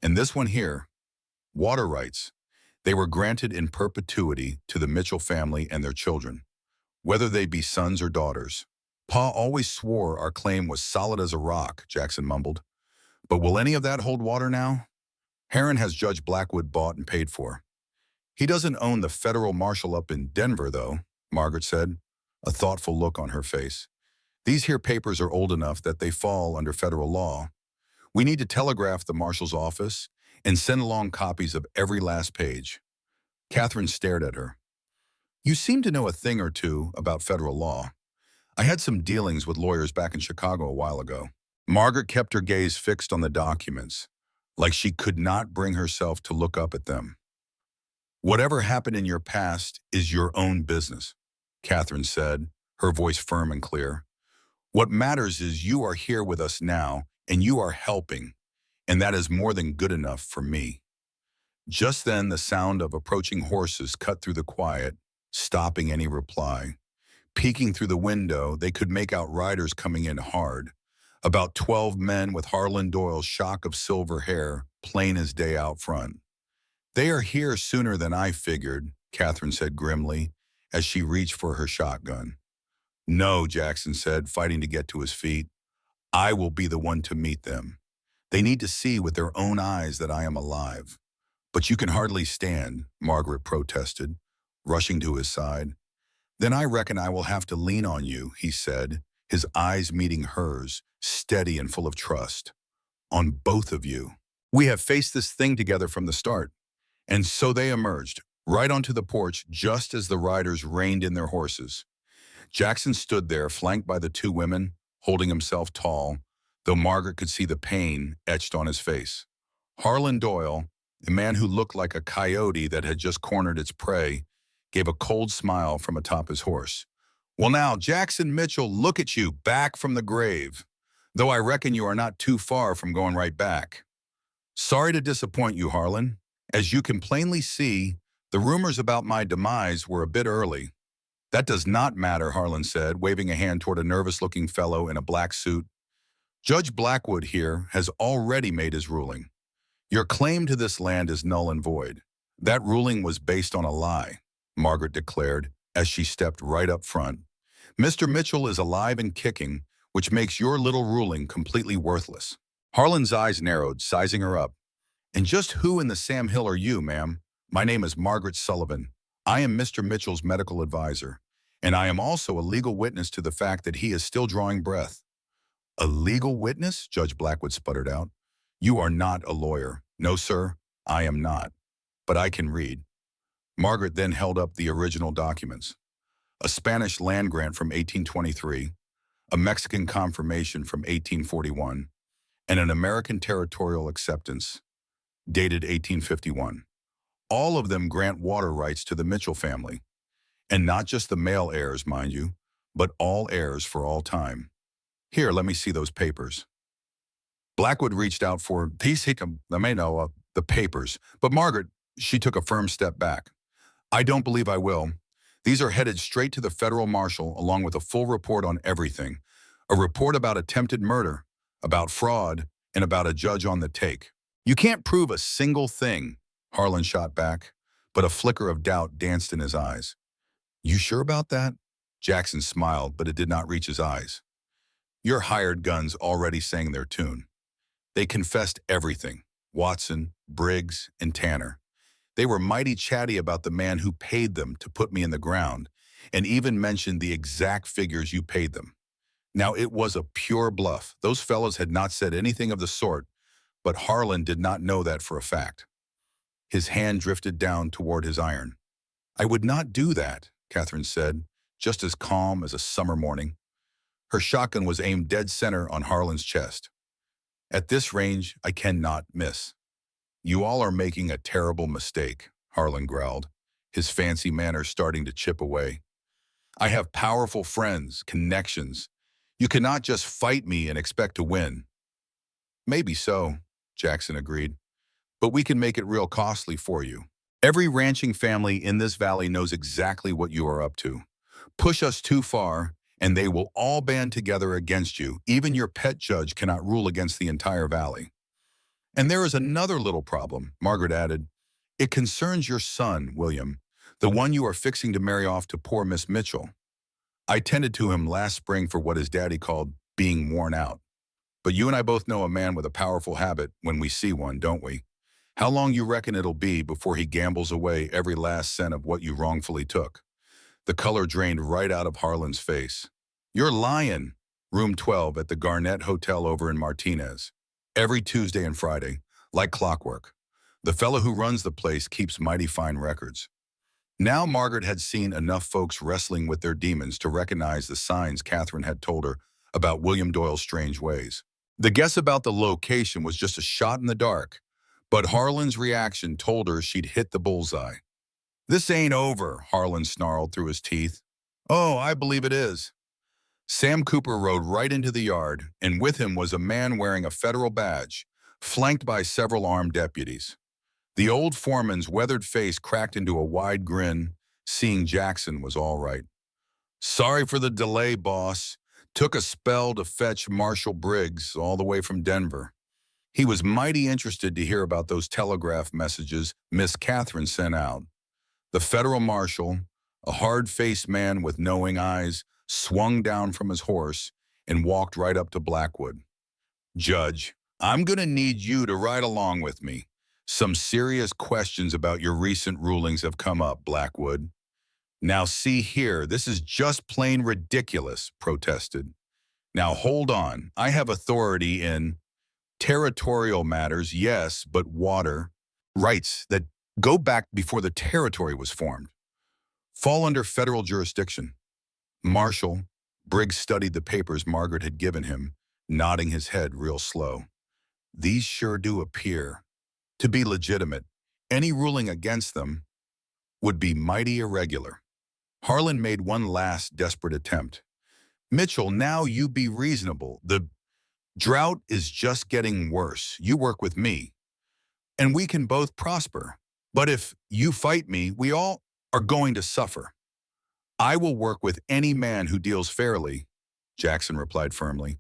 And this one here, water rights. They were granted in perpetuity to the Mitchell family and their children, whether they be sons or daughters. Pa always swore our claim was solid as a rock, Jackson mumbled. But will any of that hold water now? Heron has Judge Blackwood bought and paid for. He doesn't own the federal marshal up in Denver, though, Margaret said, a thoughtful look on her face. These here papers are old enough that they fall under federal law. We need to telegraph the marshal's office and send along copies of every last page. Catherine stared at her. You seem to know a thing or two about federal law. I had some dealings with lawyers back in Chicago a while ago. Margaret kept her gaze fixed on the documents, like she could not bring herself to look up at them. Whatever happened in your past is your own business, Catherine said, her voice firm and clear. What matters is you are here with us now, and you are helping, and that is more than good enough for me. Just then, the sound of approaching horses cut through the quiet, stopping any reply. Peeking through the window, they could make out riders coming in hard. About 12 men with Harlan Doyle's shock of silver hair, plain as day out front. They are here sooner than I figured, Catherine said grimly, as she reached for her shotgun. No, Jackson said, fighting to get to his feet. I will be the one to meet them. They need to see with their own eyes that I am alive. But you can hardly stand, Margaret protested, rushing to his side. Then I reckon I will have to lean on you, he said, his eyes meeting hers, steady and full of trust. On both of you. We have faced this thing together from the start. And so they emerged, right onto the porch just as the riders reined in their horses. Jackson stood there, flanked by the two women, holding himself tall, though Margaret could see the pain etched on his face. Harlan Doyle, a man who looked like a coyote that had just cornered its prey, gave a cold smile from atop his horse. Well now, Jackson Mitchell, look at you, back from the grave. Though I reckon you are not too far from going right back. Sorry to disappoint you, Harlan. As you can plainly see, the rumors about my demise were a bit early. That does not matter, Harlan said, waving a hand toward a nervous-looking fellow in a black suit. Judge Blackwood here has already made his ruling. Your claim to this land is null and void. That ruling was based on a lie, Margaret declared as she stepped right up front. Mr. Mitchell is alive and kicking, which makes your little ruling completely worthless. Harlan's eyes narrowed, sizing her up. And just who in the Sam Hill are you, ma'am? My name is Margaret Sullivan. I am Mr. Mitchell's medical advisor, and I am also a legal witness to the fact that he is still drawing breath. A legal witness? Judge Blackwood sputtered out. You are not a lawyer. No, sir, I am not. But I can read. Margaret then held up the original documents. A Spanish land grant from 1823, a Mexican confirmation from 1841, and an American territorial acceptance, dated 1851. All of them grant water rights to the Mitchell family. And not just the male heirs, mind you, but all heirs for all time. Here, let me see those papers. Blackwood reached out for the papers, but Margaret, she took a firm step back. I don't believe I will. These are headed straight to the federal marshal along with a full report on everything. A report about attempted murder, about fraud, and about a judge on the take. You can't prove a single thing, Harlan shot back, but a flicker of doubt danced in his eyes. You sure about that? Jackson smiled, but it did not reach his eyes. Your hired guns already sang their tune. They confessed everything, Watson, Briggs, and Tanner. They were mighty chatty about the man who paid them to put me in the ground, and even mentioned the exact figures you paid them. Now, it was a pure bluff. Those fellows had not said anything of the sort, but Harlan did not know that for a fact. His hand drifted down toward his iron. I would not do that, Catherine said, just as calm as a summer morning. Her shotgun was aimed dead center on Harlan's chest. At this range, I cannot miss. You all are making a terrible mistake, Harlan growled, his fancy manner starting to chip away. I have powerful friends, connections. You cannot just fight me and expect to win. Maybe so, Jackson agreed, but we can make it real costly for you. Every ranching family in this valley knows exactly what you are up to. Push us too far, and they will all band together against you. Even your pet judge cannot rule against the entire valley. And there is another little problem, Margaret added. It concerns your son, William, the one you are fixing to marry off to poor Miss Mitchell. I tended to him last spring for what his daddy called being worn out. But you and I both know a man with a powerful habit when we see one, don't we? How long you reckon it'll be before he gambles away every last cent of what you wrongfully took? The color drained right out of Harlan's face. You're lying. Room 12 at the Garnett Hotel over in Martinez. Every Tuesday and Friday, like clockwork. The fellow who runs the place keeps mighty fine records. Now Margaret had seen enough folks wrestling with their demons to recognize the signs Catherine had told her about William Doyle's strange ways. The guess about the location was just a shot in the dark, but Harlan's reaction told her she'd hit the bullseye. This ain't over, Harlan snarled through his teeth. Oh, I believe it is. Sam Cooper rode right into the yard, and with him was a man wearing a federal badge, flanked by several armed deputies. The old foreman's weathered face cracked into a wide grin, seeing Jackson was all right. Sorry for the delay, boss. Took a spell to fetch Marshal Briggs all the way from Denver. He was mighty interested to hear about those telegraph messages Miss Catherine sent out. The federal marshal, a hard-faced man with knowing eyes, swung down from his horse and walked right up to Blackwood. Judge, I'm going to need you to ride along with me. Some serious questions about your recent rulings have come up, Blackwood. Now see here, this is just plain ridiculous, protested. Now hold on, I have authority in territorial matters, yes, but water rights that go back before the territory was formed fall under federal jurisdiction. Marshal, Briggs studied the papers Margaret had given him, nodding his head real slow. These sure do appear to be legitimate. Any ruling against them would be mighty irregular. Harlan made one last desperate attempt. Mitchell, now you be reasonable. The drought is just getting worse. You work with me, and we can both prosper. But if you fight me, we all are going to suffer. I will work with any man who deals fairly, Jackson replied firmly.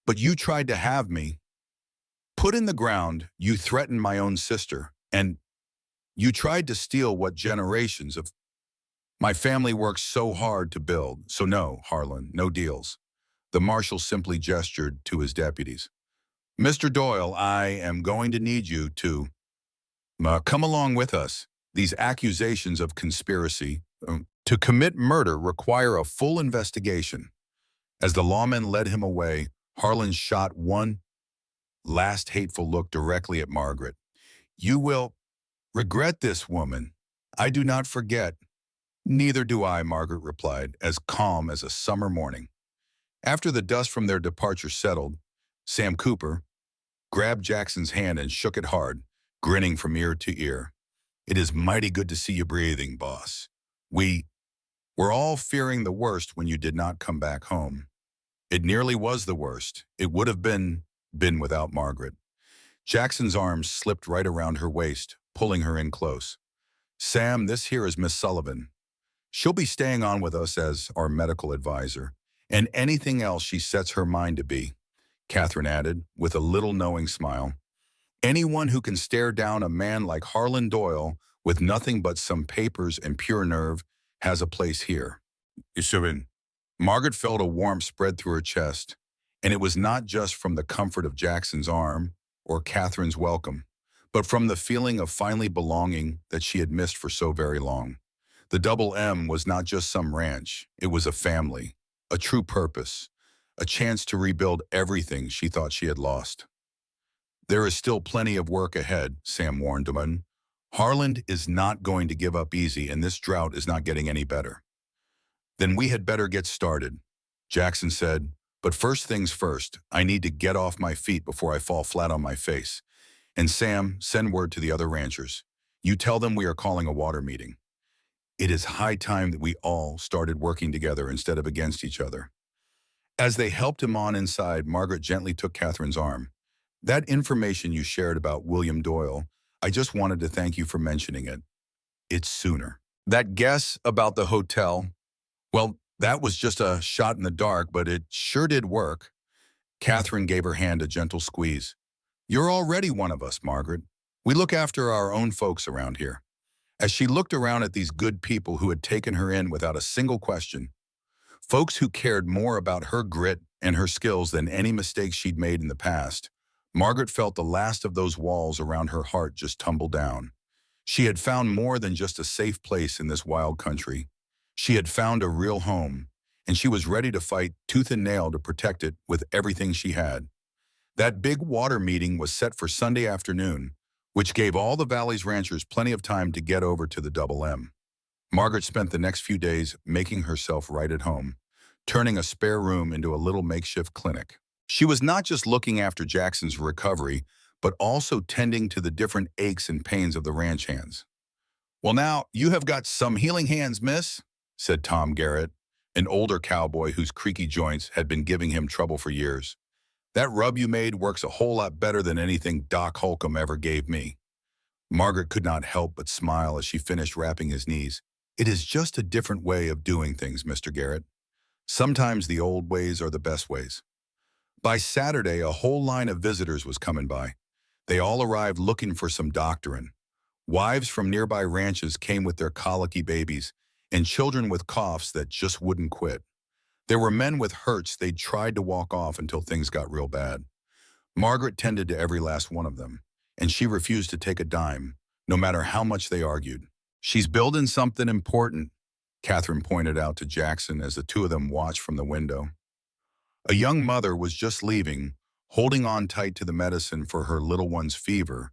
But you tried to have me put in the ground. You threatened my own sister, and you tried to steal what generations of my family worked so hard to build. So no, Harlan, no deals. The marshal simply gestured to his deputies. Mr. Doyle, I am going to need you to come along with us. These accusations of conspiracy to commit murder require a full investigation. As the lawmen led him away, Harlan shot one last hateful look directly at Margaret. You will regret this, woman. I do not forget. Neither do I, Margaret replied, as calm as a summer morning. After the dust from their departure settled, Sam Cooper grabbed Jackson's hand and shook it hard, grinning from ear to ear. It is mighty good to see you breathing, boss. We were all fearing the worst when you did not come back home. It nearly was the worst. It would have been without Margaret. Jackson's arms slipped right around her waist, pulling her in close. Sam, this here is Miss Sullivan. She'll be staying on with us as our medical advisor, and anything else she sets her mind to be, Catherine added, with a little knowing smile. Anyone who can stare down a man like Harlan Doyle with nothing but some papers and pure nerve has a place here. Margaret felt a warmth spread through her chest. And it was not just from the comfort of Jackson's arm or Catherine's welcome, but from the feeling of finally belonging that she had missed for so very long. The Double M was not just some ranch, it was a family, a true purpose, a chance to rebuild everything she thought she had lost. There is still plenty of work ahead, Sam warned them. Harland is not going to give up easy, and this drought is not getting any better. Then we had better get started, Jackson said. But first things first, I need to get off my feet before I fall flat on my face. And Sam, send word to the other ranchers. You tell them we are calling a water meeting. It is high time that we all started working together instead of against each other. As they helped him on inside, Margaret gently took Catherine's arm. That information you shared about William Doyle, I just wanted to thank you for mentioning it. It's sooner. That guess about the hotel, well, that was just a shot in the dark, but it sure did work. Catherine gave her hand a gentle squeeze. You're already one of us, Margaret. We look after our own folks around here. As she looked around at these good people who had taken her in without a single question, folks who cared more about her grit and her skills than any mistakes she'd made in the past, Margaret felt the last of those walls around her heart just tumble down. She had found more than just a safe place in this wild country. She had found a real home, and she was ready to fight tooth and nail to protect it with everything she had. That big water meeting was set for Sunday afternoon, which gave all the Valley's ranchers plenty of time to get over to the Double M. Margaret spent the next few days making herself right at home, turning a spare room into a little makeshift clinic. She was not just looking after Jackson's recovery, but also tending to the different aches and pains of the ranch hands. Well, now, you have got some healing hands, miss, said Tom Garrett, an older cowboy whose creaky joints had been giving him trouble for years. That rub you made works a whole lot better than anything Doc Holcomb ever gave me. Margaret could not help but smile as she finished wrapping his knees. It is just a different way of doing things, Mr. Garrett. Sometimes the old ways are the best ways. By Saturday, a whole line of visitors was coming by. They all arrived looking for some doctoring. Wives from nearby ranches came with their colicky babies, and children with coughs that just wouldn't quit. There were men with hurts they'd tried to walk off until things got real bad. Margaret tended to every last one of them, and she refused to take a dime, no matter how much they argued. She's building something important, Catherine pointed out to Jackson as the two of them watched from the window. A young mother was just leaving, holding on tight to the medicine for her little one's fever,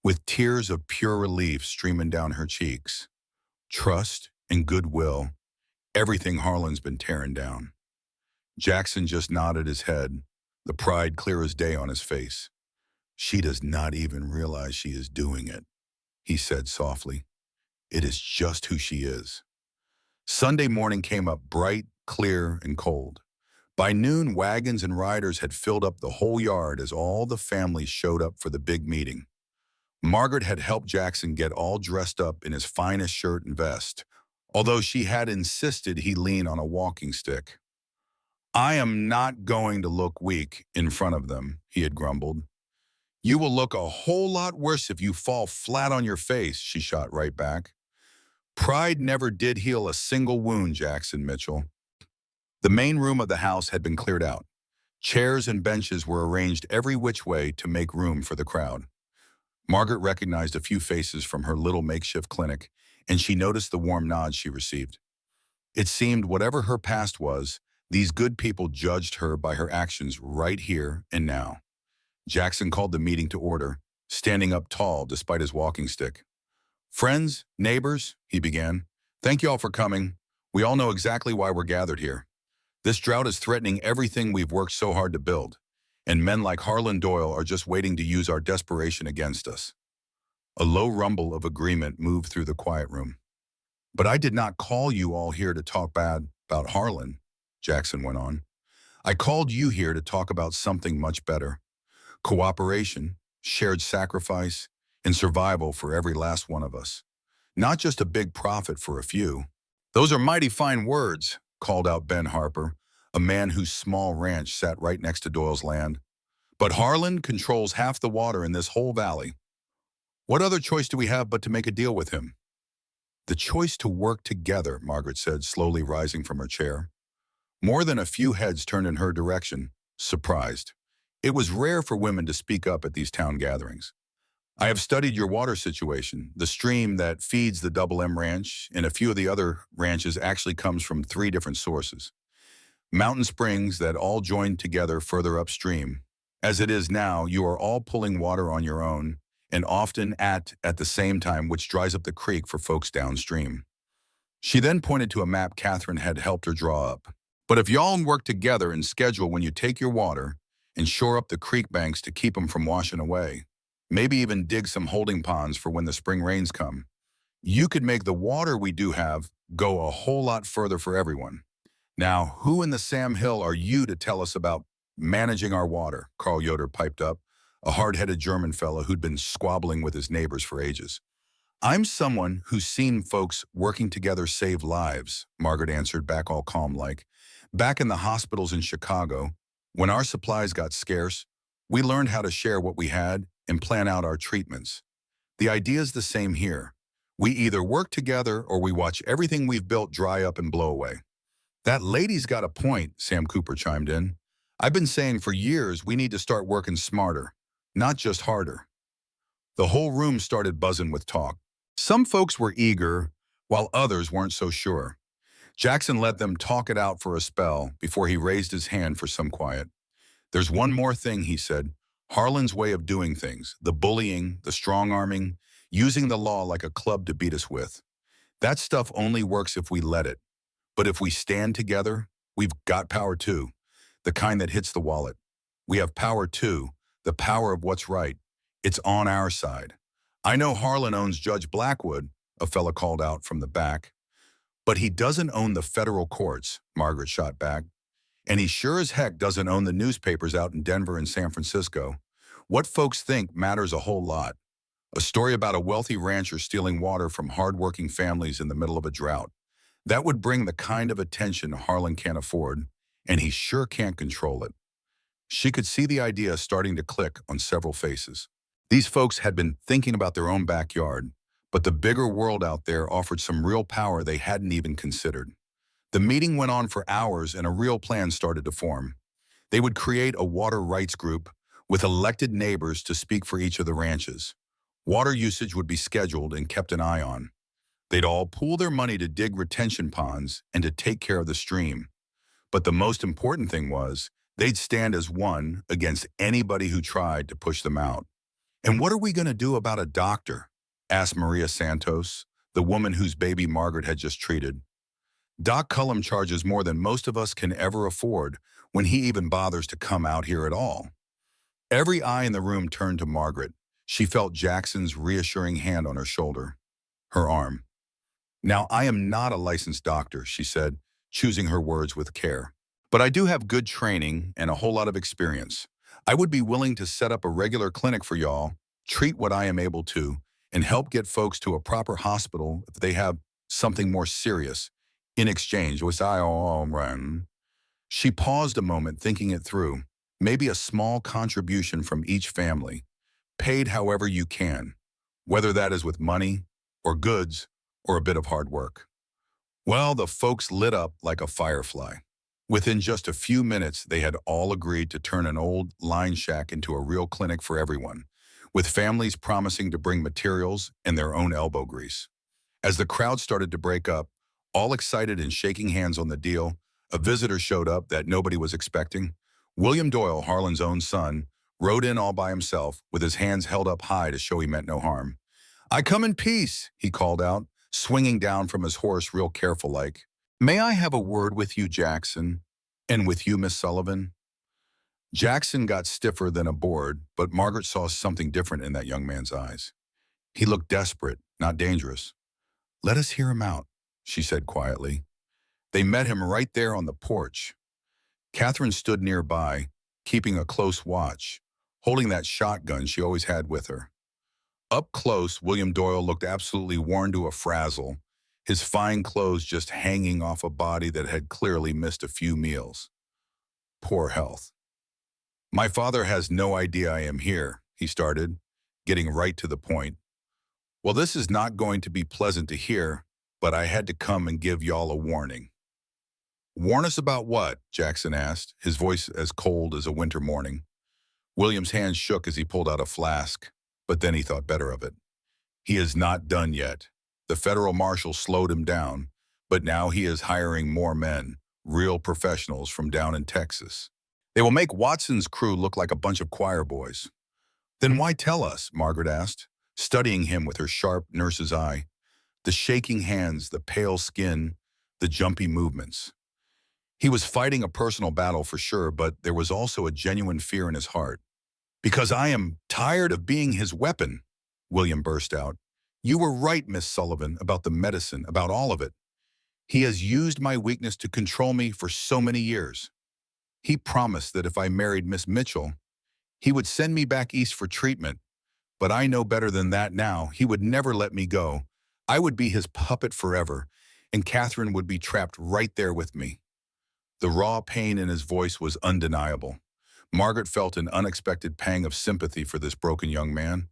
with tears of pure relief streaming down her cheeks. Trust and goodwill, everything Harlan's been tearing down. Jackson just nodded his head, the pride clear as day on his face. She does not even realize she is doing it, he said softly. It is just who she is. Sunday morning came up bright, clear, and cold. By noon, wagons and riders had filled up the whole yard as all the families showed up for the big meeting. Margaret had helped Jackson get all dressed up in his finest shirt and vest, although she had insisted he lean on a walking stick. I am not going to look weak in front of them, he had grumbled. You will look a whole lot worse if you fall flat on your face, she shot right back. Pride never did heal a single wound, Jackson Mitchell. The main room of the house had been cleared out. Chairs and benches were arranged every which way to make room for the crowd. Margaret recognized a few faces from her little makeshift clinic, and she noticed the warm nods she received. It seemed whatever her past was, these good people judged her by her actions right here and now. Jackson called the meeting to order, standing up tall despite his walking stick. Friends, neighbors, he began, thank you all for coming. We all know exactly why we're gathered here. This drought is threatening everything we've worked so hard to build, and men like Harlan Doyle are just waiting to use our desperation against us. A low rumble of agreement moved through the quiet room. But I did not call you all here to talk bad about Harlan, Jackson went on. I called you here to talk about something much better. Cooperation, shared sacrifice, and survival for every last one of us. Not just a big profit for a few. Those are mighty fine words, called out Ben Harper, a man whose small ranch sat right next to Doyle's land. But Harlan controls half the water in this whole valley. What other choice do we have but to make a deal with him? The choice to work together, Margaret said, slowly rising from her chair. More than a few heads turned in her direction. surprised. It was rare for women to speak up at these town gatherings. I have studied your water situation. The stream that feeds the Double M Ranch and a few of the other ranches actually comes from three different sources. Mountain springs that all join together further upstream. As it is now, you are all pulling water on your own and often at the same time, which dries up the creek for folks downstream. She then pointed to a map Catherine had helped her draw up. But if y'all work together and schedule when you take your water and shore up the creek banks to keep them from washing away, maybe even dig some holding ponds for when the spring rains come, you could make the water we do have go a whole lot further for everyone. Now, who in the Sam Hill are you to tell us about managing our water? Carl Yoder piped up, a hard-headed German fellow who'd been squabbling with his neighbors for ages. I'm someone who's seen folks working together save lives, Margaret answered back all calm-like. Back in the hospitals in Chicago, when our supplies got scarce, we learned how to share what we had and plan out our treatments. The idea's the same here. We either work together or we watch everything we've built dry up and blow away. That lady's got a point, Sam Cooper chimed in. I've been saying for years we need to start working smarter, not just harder. The whole room started buzzing with talk. Some folks were eager, while others weren't so sure. Jackson let them talk it out for a spell before he raised his hand for some quiet. There's one more thing, he said. Harlan's way of doing things, the bullying, the strong-arming, using the law like a club to beat us with. That stuff only works if we let it. But if we stand together, we've got power too, the kind that hits the wallet. We have power too, the power of what's right. It's on our side. I know Harlan owns Judge Blackwood, a fella called out from the back. But he doesn't own the federal courts, Margaret shot back. And he sure as heck doesn't own the newspapers out in Denver and San Francisco. What folks think matters a whole lot. A story about a wealthy rancher stealing water from hard-working families in the middle of a drought. That would bring the kind of attention Harlan can't afford, and he sure can't control it. She could see the idea starting to click on several faces. These folks had been thinking about their own backyard, but the bigger world out there offered some real power they hadn't even considered. The meeting went on for hours and a real plan started to form. They would create a water rights group with elected neighbors to speak for each of the ranches. Water usage would be scheduled and kept an eye on. They'd all pool their money to dig retention ponds and to take care of the stream. But the most important thing was, they'd stand as one against anybody who tried to push them out. And what are we going to do about a doctor? Asked Maria Santos, the woman whose baby Margaret had just treated. Doc Cullum charges more than most of us can ever afford when he even bothers to come out here at all. Every eye in the room turned to Margaret. She felt Jackson's reassuring hand on her shoulder, her arm. Now, I am not a licensed doctor, she said, choosing her words with care. But I do have good training and a whole lot of experience. I would be willing to set up a regular clinic for y'all, treat what I am able to, and help get folks to a proper hospital if they have something more serious. In exchange, was I all run? She paused a moment, thinking it through. Maybe a small contribution from each family, paid however you can, whether that is with money or goods or a bit of hard work. Well, the folks lit up like a firefly. Within just a few minutes, they had all agreed to turn an old line shack into a real clinic for everyone, with families promising to bring materials and their own elbow grease. As the crowd started to break up, all excited and shaking hands on the deal, a visitor showed up that nobody was expecting. William Doyle, Harlan's own son, rode in all by himself, with his hands held up high to show he meant no harm. "I come in peace," he called out, swinging down from his horse real careful-like. "May I have a word with you, Jackson? And with you, Miss Sullivan?" Jackson got stiffer than a board, but Margaret saw something different in that young man's eyes. He looked desperate, not dangerous. "Let us hear him out," she said quietly. They met him right there on the porch. Catherine stood nearby, keeping a close watch, holding that shotgun she always had with her. Up close, William Doyle looked absolutely worn to a frazzle, his fine clothes just hanging off a body that had clearly missed a few meals. Poor health. "My father has no idea I am here," he started, getting right to the point. "Well, this is not going to be pleasant to hear, but I had to come and give y'all a warning." Warn us about what? Jackson asked, his voice as cold as a winter morning. William's hand shook as he pulled out a flask, but then he thought better of it. He is not done yet. The federal marshal slowed him down, but now he is hiring more men, real professionals from down in Texas. They will make Watson's crew look like a bunch of choir boys. Then why tell us? Margaret asked, studying him with her sharp nurse's eye. The shaking hands, the pale skin, the jumpy movements. He was fighting a personal battle for sure, but there was also a genuine fear in his heart. Because I am tired of being his weapon, William burst out. You were right, Miss Sullivan, about the medicine, about all of it. He has used my weakness to control me for so many years. He promised that if I married Miss Mitchell, he would send me back east for treatment. But I know better than that now. He would never let me go. I would be his puppet forever, and Catherine would be trapped right there with me. The raw pain in his voice was undeniable. Margaret felt an unexpected pang of sympathy for this broken young man.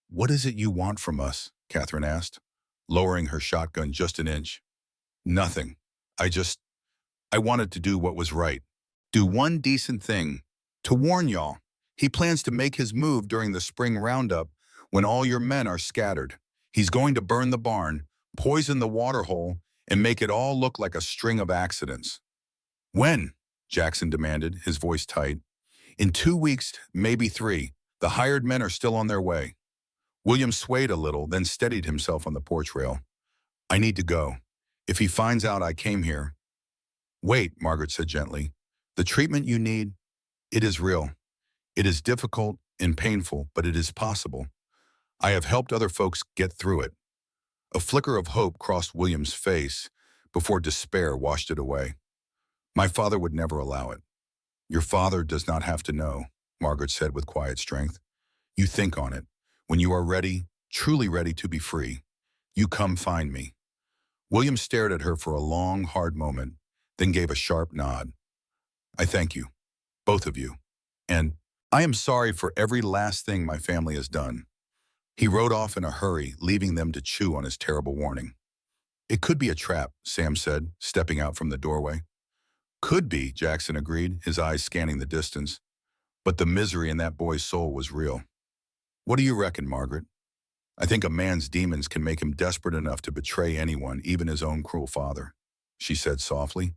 What is it you want from us? Catherine asked, lowering her shotgun just an inch. Nothing. I wanted to do what was right. Do one decent thing. To warn y'all, he plans to make his move during the spring roundup when all your men are scattered. He's going to burn the barn, poison the water hole, and make it all look like a string of accidents. When? Jackson demanded, his voice tight. In 2 weeks, maybe 3. The hired men are still on their way. William swayed a little, then steadied himself on the porch rail. I need to go. If he finds out I came here. Wait, Margaret said gently. The treatment you need, it is real. It is difficult and painful, but it is possible. I have helped other folks get through it. A flicker of hope crossed William's face before despair washed it away. My father would never allow it. Your father does not have to know, Margaret said with quiet strength. You think on it. When you are ready, truly ready to be free, you come find me. William stared at her for a long, hard moment, then gave a sharp nod. I thank you, both of you. And I am sorry for every last thing my family has done. He rode off in a hurry, leaving them to chew on his terrible warning. It could be a trap, Sam said, stepping out from the doorway. Could be, Jackson agreed, his eyes scanning the distance. But the misery in that boy's soul was real. What do you reckon, Margaret? I think a man's demons can make him desperate enough to betray anyone, even his own cruel father, she said softly.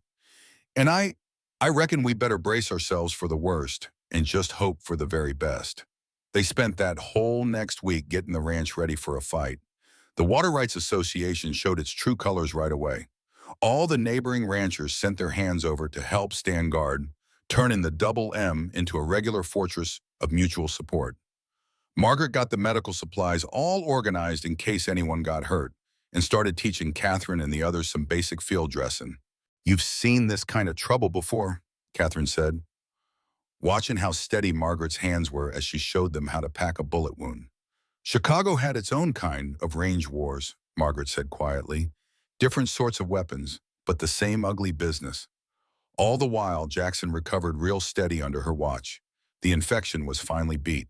And I reckon we better brace ourselves for the worst and just hope for the very best. They spent that whole next week getting the ranch ready for a fight. The Water Rights Association showed its true colors right away. All the neighboring ranchers sent their hands over to help stand guard, turning the Double M into a regular fortress of mutual support. Margaret got the medical supplies all organized in case anyone got hurt, and started teaching Catherine and the others some basic field dressing. You've seen this kind of trouble before, Catherine said, watching how steady Margaret's hands were as she showed them how to pack a bullet wound. Chicago had its own kind of range wars, Margaret said quietly. Different sorts of weapons, but the same ugly business. All the while, Jackson recovered real steady under her watch. The infection was finally beat.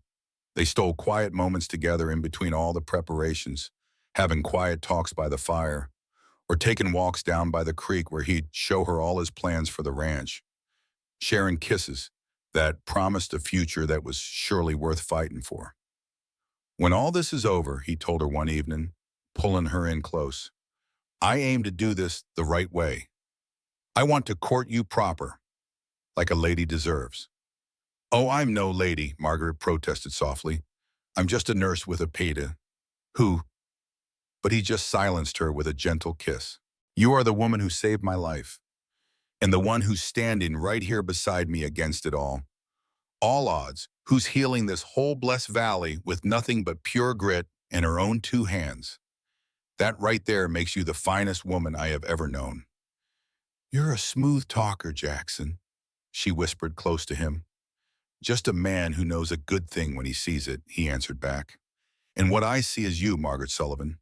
They stole quiet moments together in between all the preparations, having quiet talks by the fire, or taking walks down by the creek where he'd show her all his plans for the ranch, sharing kisses that promised a future that was surely worth fighting for. When all this is over, he told her one evening, pulling her in close, I aim to do this the right way. I want to court you proper, like a lady deserves. Oh, I'm no lady, Margaret protested softly. I'm just a nurse with a payda. Who? But he just silenced her with a gentle kiss. You are the woman who saved my life, and the one who's standing right here beside me against it all. All odds, who's healing this whole blessed valley with nothing but pure grit and her own 2 hands. That right there makes you the finest woman I have ever known. You're a smooth talker, Jackson, she whispered close to him. Just a man who knows a good thing when he sees it, he answered back. And what I see is you, Margaret Sullivan.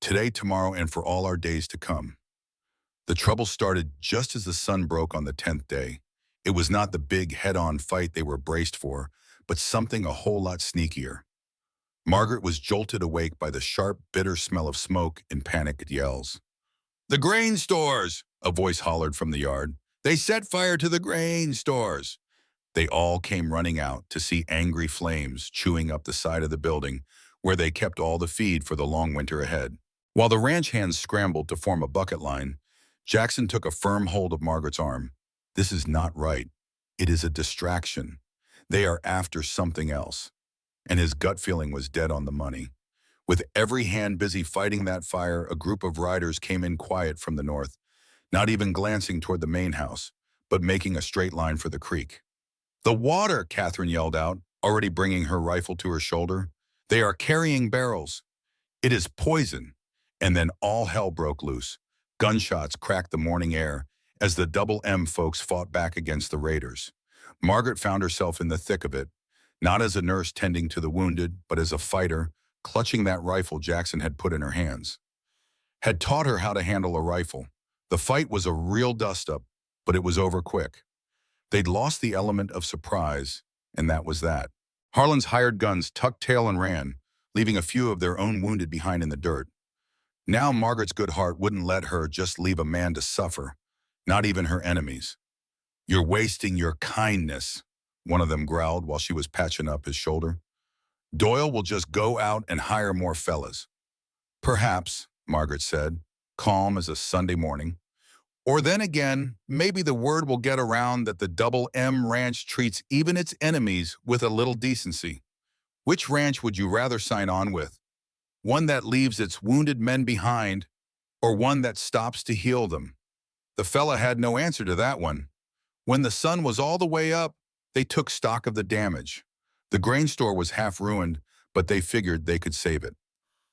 Today, tomorrow, and for all our days to come. The trouble started just as the sun broke on the 10th day. It was not the big head-on fight they were braced for, but something a whole lot sneakier. Margaret was jolted awake by the sharp, bitter smell of smoke and panicked yells. The grain stores, a voice hollered from the yard. They set fire to the grain stores. They all came running out to see angry flames chewing up the side of the building where they kept all the feed for the long winter ahead. While the ranch hands scrambled to form a bucket line, Jackson took a firm hold of Margaret's arm. This is not right. It is a distraction. They are after something else. And his gut feeling was dead on the money. With every hand busy fighting that fire, a group of riders came in quiet from the north, not even glancing toward the main house, but making a straight line for the creek. The water, Catherine yelled out, already bringing her rifle to her shoulder. They are carrying barrels. It is poison. And then all hell broke loose. Gunshots cracked the morning air as the Double M folks fought back against the raiders. Margaret found herself in the thick of it, not as a nurse tending to the wounded, but as a fighter, clutching that rifle Jackson had put in her hands. Had taught her how to handle a rifle. The fight was a real dust-up, but it was over quick. They'd lost the element of surprise, and that was that. Harlan's hired guns tucked tail and ran, leaving a few of their own wounded behind in the dirt. Now Margaret's good heart wouldn't let her just leave a man to suffer, not even her enemies. "You're wasting your kindness," one of them growled while she was patching up his shoulder. "Doyle will just go out and hire more fellas." "Perhaps," Margaret said, calm as a Sunday morning. "Or then again, maybe the word will get around that the Double M Ranch treats even its enemies with a little decency. Which ranch would you rather sign on with? One that leaves its wounded men behind, or one that stops to heal them?" The fella had no answer to that one. When the sun was all the way up, they took stock of the damage. The grain store was half ruined, but they figured they could save it.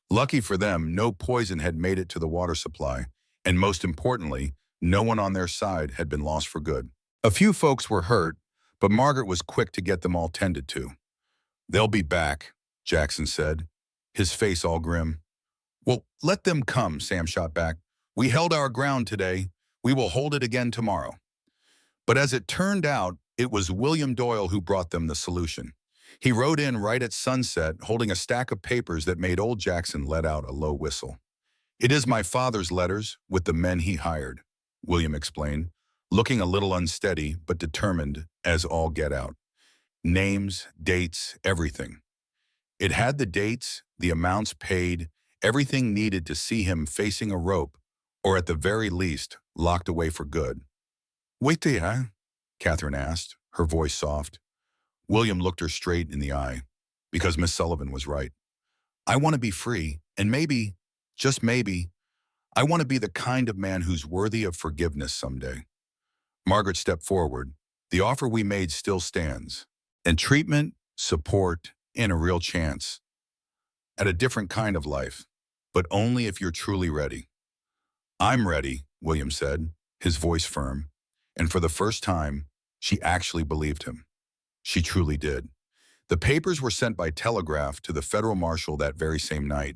Lucky for them, no poison had made it to the water supply, and most importantly, no one on their side had been lost for good. A few folks were hurt, but Margaret was quick to get them all tended to. "They'll be back," Jackson said, his face all grim. "Well, let them come," Sam shot back. "We held our ground today. We will hold it again tomorrow." But as it turned out, it was William Doyle who brought them the solution. He rode in right at sunset, holding a stack of papers that made old Jackson let out a low whistle. "It is my father's letters with the men he hired," William explained, looking a little unsteady but determined as all get out. Names, dates, everything. It had the dates, the amounts paid, everything needed to see him facing a rope, or at the very least, locked away for good. "Wait there," Catherine asked, her voice soft. William looked her straight in the eye, because Miss Sullivan was right. "I want to be free, and maybe, just maybe, I want to be the kind of man who's worthy of forgiveness someday." Margaret stepped forward. "The offer we made still stands. And treatment, support, and a real chance. At a different kind of life, but only if you're truly ready." "I'm ready," William said, his voice firm. And for the first time, she actually believed him. She truly did. The papers were sent by telegraph to the federal marshal that very same night.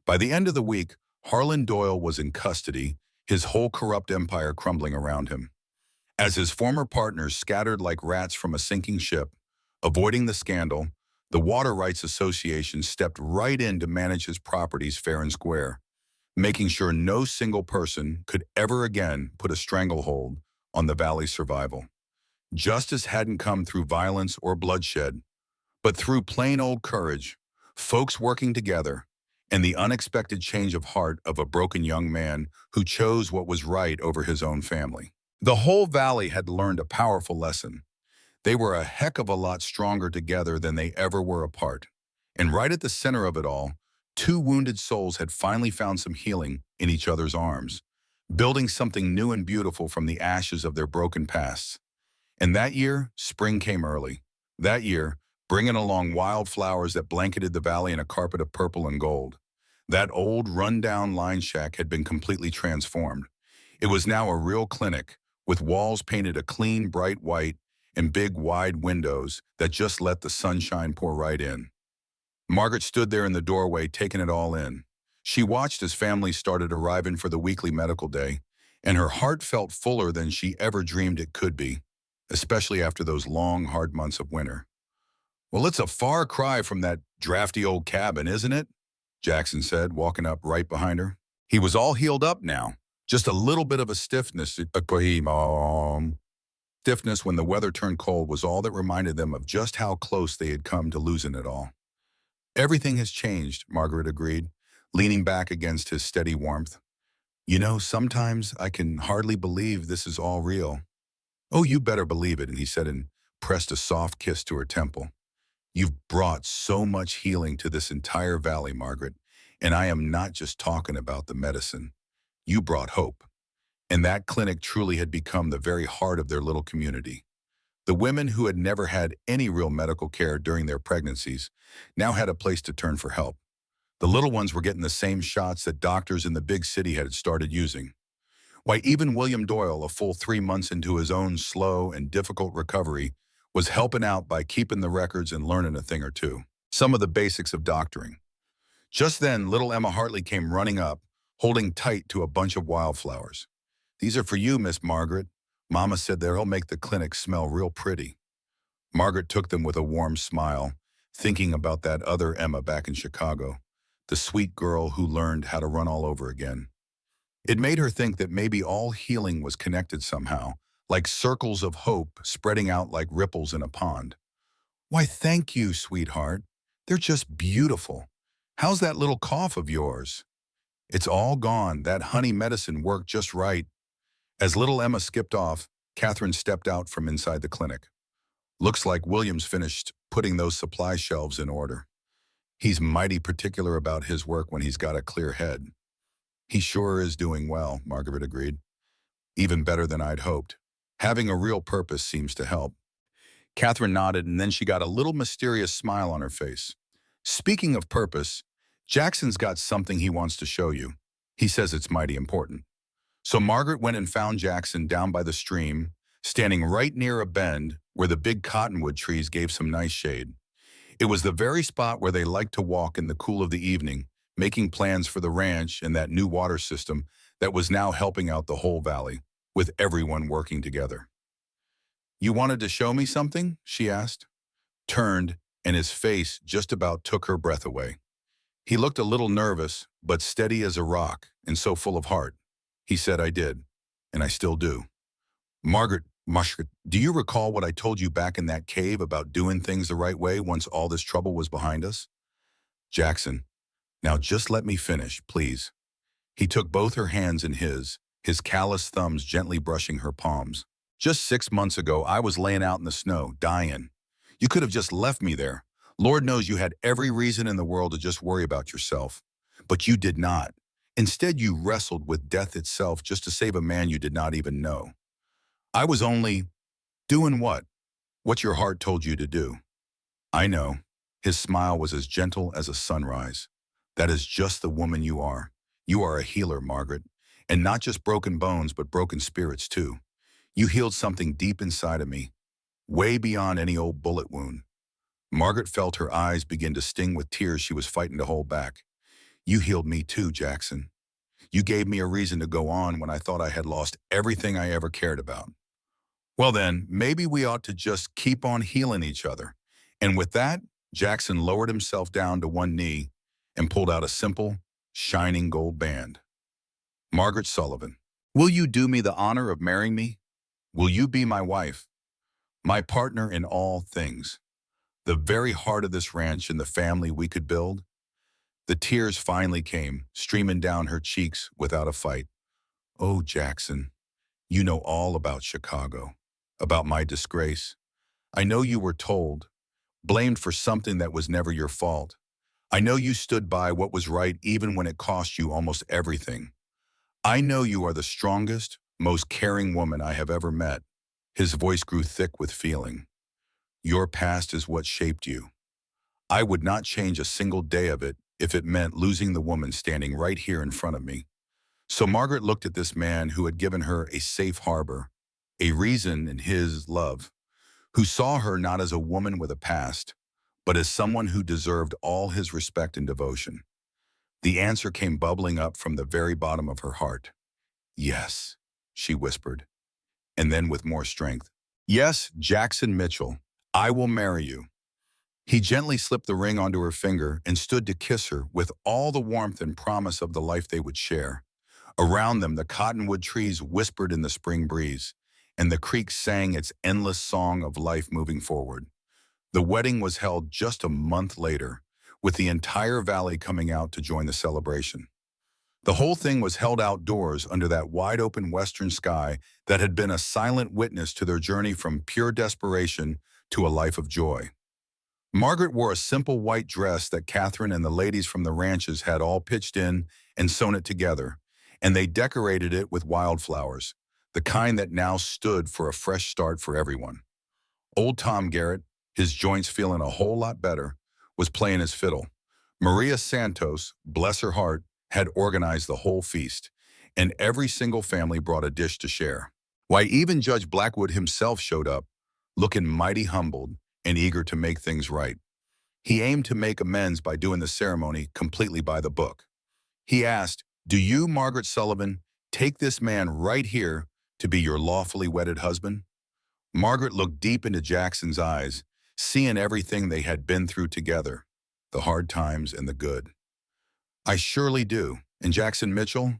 By the end of the week, Harlan Doyle was in custody, his whole corrupt empire crumbling around him. As his former partners scattered like rats from a sinking ship, avoiding the scandal, the Water Rights Association stepped right in to manage his properties fair and square, making sure no single person could ever again put a stranglehold on the valley's survival. Justice hadn't come through violence or bloodshed, but through plain old courage, folks working together, and the unexpected change of heart of a broken young man who chose what was right over his own family. The whole valley had learned a powerful lesson. They were a heck of a lot stronger together than they ever were apart. And right at the center of it all, two wounded souls had finally found some healing in each other's arms, building something new and beautiful from the ashes of their broken pasts. And that year, spring came early. That year, bringing along wildflowers that blanketed the valley in a carpet of purple and gold. That old, run-down line shack had been completely transformed. It was now a real clinic, with walls painted a clean, bright white and big, wide windows that just let the sunshine pour right in. Margaret stood there in the doorway, taking it all in. She watched as families started arriving for the weekly medical day, and her heart felt fuller than she ever dreamed it could be, especially after those long, hard months of winter. "Well, it's a far cry from that drafty old cabin, isn't it?" Jackson said, walking up right behind her. He was all healed up now, just a little bit of a stiffness. Stiffness when the weather turned cold was all that reminded them of just how close they had come to losing it all. Everything has changed, Margaret agreed, leaning back against his steady warmth. You know, sometimes I can hardly believe this is all real. Oh, you better believe it, and he said and pressed a soft kiss to her temple. You've brought so much healing to this entire valley, Margaret, and I am not just talking about the medicine. You brought hope. And that clinic truly had become the very heart of their little community. The women who had never had any real medical care during their pregnancies now had a place to turn for help. The little ones were getting the same shots that doctors in the big city had started using. Why, even William Doyle, a full 3 months into his own slow and difficult recovery, was helping out by keeping the records and learning a thing or two. Some of the basics of doctoring. Just then, little Emma Hartley came running up, holding tight to a bunch of wildflowers. These are for you, Miss Margaret. Mama said they'll make the clinic smell real pretty. Margaret took them with a warm smile, thinking about that other Emma back in Chicago, the sweet girl who learned how to run all over again. It made her think that maybe all healing was connected somehow, like circles of hope spreading out like ripples in a pond. Why, thank you, sweetheart. They're just beautiful. How's that little cough of yours? It's all gone. That honey medicine worked just right. As little Emma skipped off, Catherine stepped out from inside the clinic. Looks like William's finished putting those supply shelves in order. He's mighty particular about his work when he's got a clear head. He sure is doing well, Margaret agreed. Even better than I'd hoped. Having a real purpose seems to help. Catherine nodded, and then she got a little mysterious smile on her face. Speaking of purpose, Jackson's got something he wants to show you. He says it's mighty important. So Margaret went and found Jackson down by the stream, standing right near a bend where the big cottonwood trees gave some nice shade. It was the very spot where they liked to walk in the cool of the evening, making plans for the ranch and that new water system that was now helping out the whole valley, with everyone working together. You wanted to show me something? She asked, turned, and his face just about took her breath away. He looked a little nervous, but steady as a rock, and so full of heart. He said, I did, and I still do. Margaret, do you recall what I told you back in that cave about doing things the right way once all this trouble was behind us? Jackson, now just let me finish, please. He took both her hands in his calloused thumbs gently brushing her palms. Just 6 months ago, I was laying out in the snow, dying. You could have just left me there. Lord knows you had every reason in the world to just worry about yourself. But you did not. Instead, you wrestled with death itself just to save a man you did not even know. I was only doing what your heart told you to do. I know. His smile was as gentle as a sunrise. That is just the woman you are. You are a healer, Margaret. And not just broken bones, but broken spirits, too. You healed something deep inside of me, way beyond any old bullet wound. Margaret felt her eyes begin to sting with tears she was fighting to hold back. You healed me too, Jackson. You gave me a reason to go on when I thought I had lost everything I ever cared about. Well then, maybe we ought to just keep on healing each other. And with that, Jackson lowered himself down to one knee and pulled out a simple, shining gold band. Margaret Sullivan, will you do me the honor of marrying me? Will you be my wife, my partner in all things, the very heart of this ranch and the family we could build? The tears finally came, streaming down her cheeks without a fight. Oh, Jackson, you know all about Chicago, about my disgrace. I know you were told, blamed for something that was never your fault. I know you stood by what was right even when it cost you almost everything. I know you are the strongest, most caring woman I have ever met. His voice grew thick with feeling. Your past is what shaped you. I would not change a single day of it if it meant losing the woman standing right here in front of me. So Margaret looked at this man who had given her a safe harbor, a reason in his love, who saw her not as a woman with a past, but as someone who deserved all his respect and devotion. The answer came bubbling up from the very bottom of her heart. Yes, she whispered, and then with more strength. Yes, Jackson Mitchell, I will marry you. He gently slipped the ring onto her finger and stood to kiss her with all the warmth and promise of the life they would share. Around them, the cottonwood trees whispered in the spring breeze, and the creek sang its endless song of life moving forward. The wedding was held just a month later, with the entire valley coming out to join the celebration. The whole thing was held outdoors under that wide-open western sky that had been a silent witness to their journey from pure desperation to a life of joy. Margaret wore a simple white dress that Catherine and the ladies from the ranches had all pitched in and sewn it together, and they decorated it with wildflowers, the kind that now stood for a fresh start for everyone. Old Tom Garrett, his joints feeling a whole lot better, was playing his fiddle. Maria Santos, bless her heart, had organized the whole feast, and every single family brought a dish to share. Why, even Judge Blackwood himself showed up, looking mighty humbled and eager to make things right. He aimed to make amends by doing the ceremony completely by the book. He asked, "Do you, Margaret Sullivan, take this man right here to be your lawfully wedded husband?" Margaret looked deep into Jackson's eyes, seeing everything they had been through together, the hard times and the good. "I surely do. And Jackson Mitchell,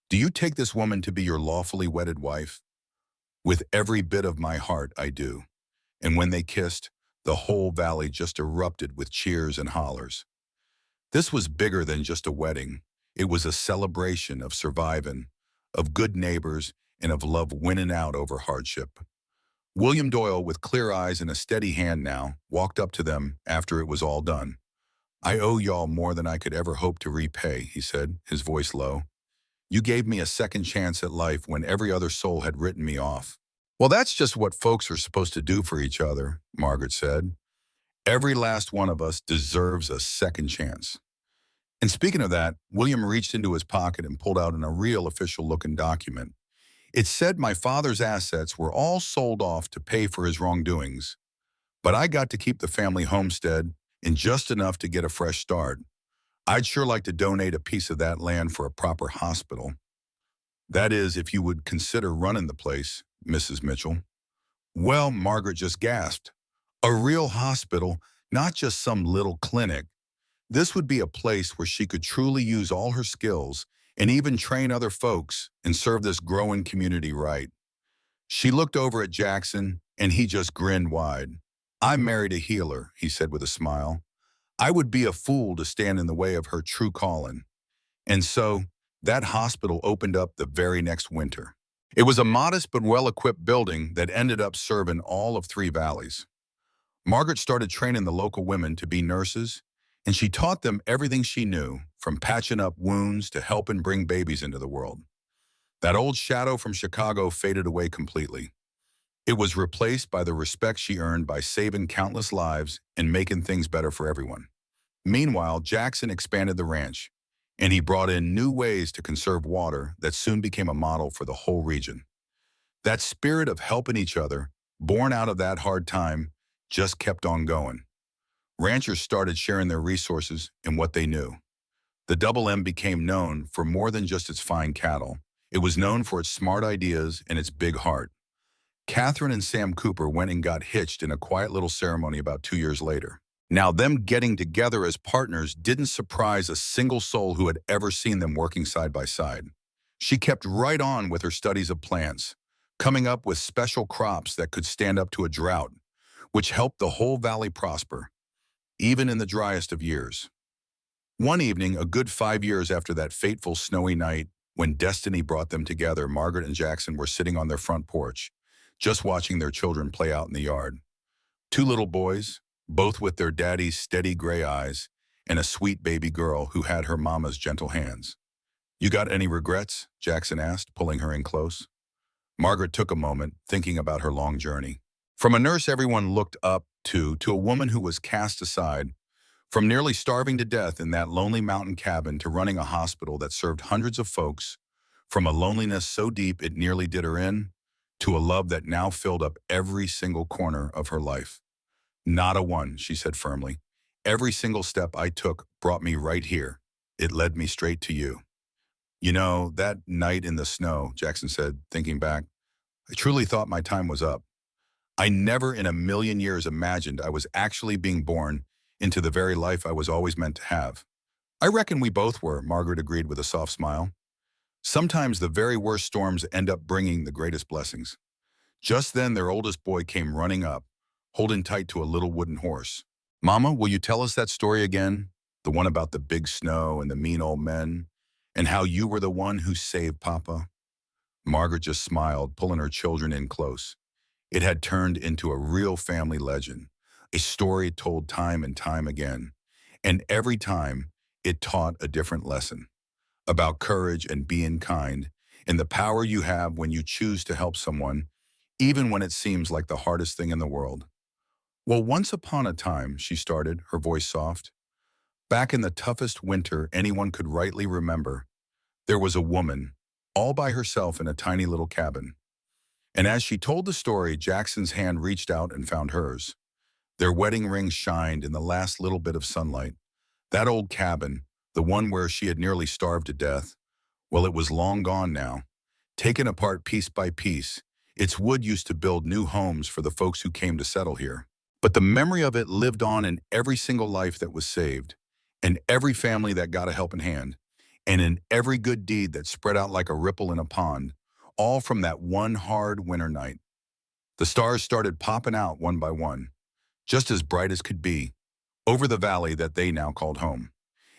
do you take this woman to be your lawfully wedded wife?" "With every bit of my heart, I do." And when they kissed, the whole valley just erupted with cheers and hollers. This was bigger than just a wedding. It was a celebration of surviving, of good neighbors, and of love winning out over hardship. William Doyle, with clear eyes and a steady hand now, walked up to them after it was all done. "I owe y'all more than I could ever hope to repay," he said, his voice low. "You gave me a second chance at life when every other soul had written me off." "Well, that's just what folks are supposed to do for each other," Margaret said. "Every last one of us deserves a second chance." And speaking of that, William reached into his pocket and pulled out a real official-looking document. It said my father's assets were all sold off to pay for his wrongdoings, but I got to keep the family homestead and just enough to get a fresh start. I'd sure like to donate a piece of that land for a proper hospital. That is, if you would consider running the place, Mrs. Mitchell. Well, Margaret just gasped. A real hospital, not just some little clinic. This would be a place where she could truly use all her skills and even train other folks and serve this growing community right. She looked over at Jackson, and he just grinned wide. "I married a healer," he said with a smile. "I would be a fool to stand in the way of her true calling." And so, that hospital opened up the very next winter. It was a modest but well-equipped building that ended up serving all of Three Valleys. Margaret started training the local women to be nurses, and she taught them everything she knew, from patching up wounds to helping bring babies into the world. That old shadow from Chicago faded away completely. It was replaced by the respect she earned by saving countless lives and making things better for everyone. Meanwhile, Jackson expanded the ranch, and he brought in new ways to conserve water that soon became a model for the whole region. That spirit of helping each other, born out of that hard time, just kept on going. Ranchers started sharing their resources and what they knew. The Double M became known for more than just its fine cattle. It was known for its smart ideas and its big heart. Catherine and Sam Cooper went and got hitched in a quiet little ceremony about 2 years later. Now, them getting together as partners didn't surprise a single soul who had ever seen them working side by side. She kept right on with her studies of plants, coming up with special crops that could stand up to a drought, which helped the whole valley prosper, even in the driest of years. One evening, a good 5 years after that fateful snowy night, when destiny brought them together, Margaret and Jackson were sitting on their front porch, just watching their children play out in the yard. Two little boys, both with their daddy's steady gray eyes, and a sweet baby girl who had her mama's gentle hands. "You got any regrets?" Jackson asked, pulling her in close. Margaret took a moment, thinking about her long journey. From a nurse everyone looked up to a woman who was cast aside, from nearly starving to death in that lonely mountain cabin to running a hospital that served hundreds of folks, from a loneliness so deep it nearly did her in, to a love that now filled up every single corner of her life. "Not a one," she said firmly. "Every single step I took brought me right here. It led me straight to you." "You know, that night in the snow," Jackson said, thinking back, "I truly thought my time was up. I never in a million years imagined I was actually being born into the very life I was always meant to have." "I reckon we both were," Margaret agreed with a soft smile. "Sometimes the very worst storms end up bringing the greatest blessings." Just then, their oldest boy came running up, holding tight to a little wooden horse. Mama, will you tell us that story again? The one about the big snow and the mean old men, and how you were the one who saved Papa? Margaret just smiled, pulling her children in close. It had turned into a real family legend, a story told time and time again. And every time, it taught a different lesson about courage and being kind, and the power you have when you choose to help someone, even when it seems like the hardest thing in the world. Well, once upon a time, she started, her voice soft, back in the toughest winter anyone could rightly remember, there was a woman, all by herself in a tiny little cabin. And as she told the story, Jackson's hand reached out and found hers. Their wedding ring shined in the last little bit of sunlight. That old cabin, the one where she had nearly starved to death, well, it was long gone now, taken apart piece by piece. Its wood used to build new homes for the folks who came to settle here. But the memory of it lived on in every single life that was saved, in every family that got a helping hand, and in every good deed that spread out like a ripple in a pond, all from that one hard winter night. The stars started popping out one by one, just as bright as could be, over the valley that they now called home.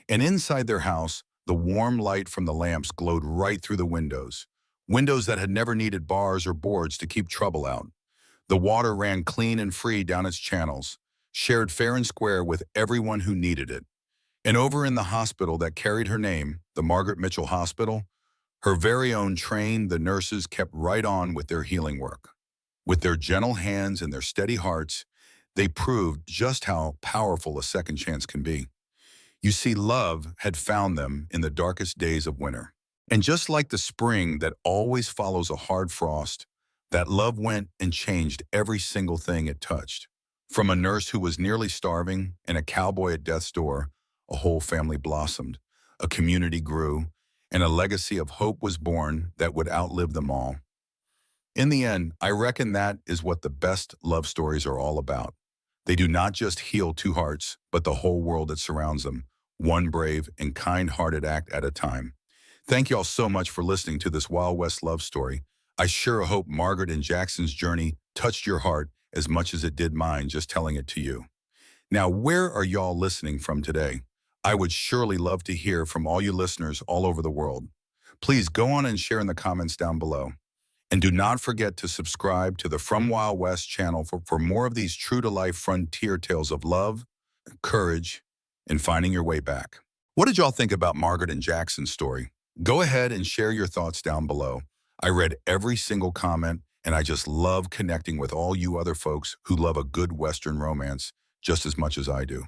And inside their house, the warm light from the lamps glowed right through the windows, windows that had never needed bars or boards to keep trouble out. The water ran clean and free down its channels, shared fair and square with everyone who needed it. And over in the hospital that carried her name, the Margaret Mitchell Hospital, her very own train, the nurses kept right on with their healing work. With their gentle hands and their steady hearts, they proved just how powerful a second chance can be. You see, love had found them in the darkest days of winter. And just like the spring that always follows a hard frost, that love went and changed every single thing it touched. From a nurse who was nearly starving and a cowboy at death's door, a whole family blossomed, a community grew, and a legacy of hope was born that would outlive them all. In the end, I reckon that is what the best love stories are all about. They do not just heal two hearts, but the whole world that surrounds them, one brave and kind-hearted act at a time. Thank you all so much for listening to this Wild West love story. I sure hope Margaret and Jackson's journey touched your heart as much as it did mine just telling it to you. Now, where are y'all listening from today? I would surely love to hear from all you listeners all over the world. Please go on and share in the comments down below. And do not forget to subscribe to the From Wild West channel for more of these true-to-life frontier tales of love, courage, and finding your way back. What did y'all think about Margaret and Jackson's story? Go ahead and share your thoughts down below. I read every single comment, and I just love connecting with all you other folks who love a good Western romance just as much as I do.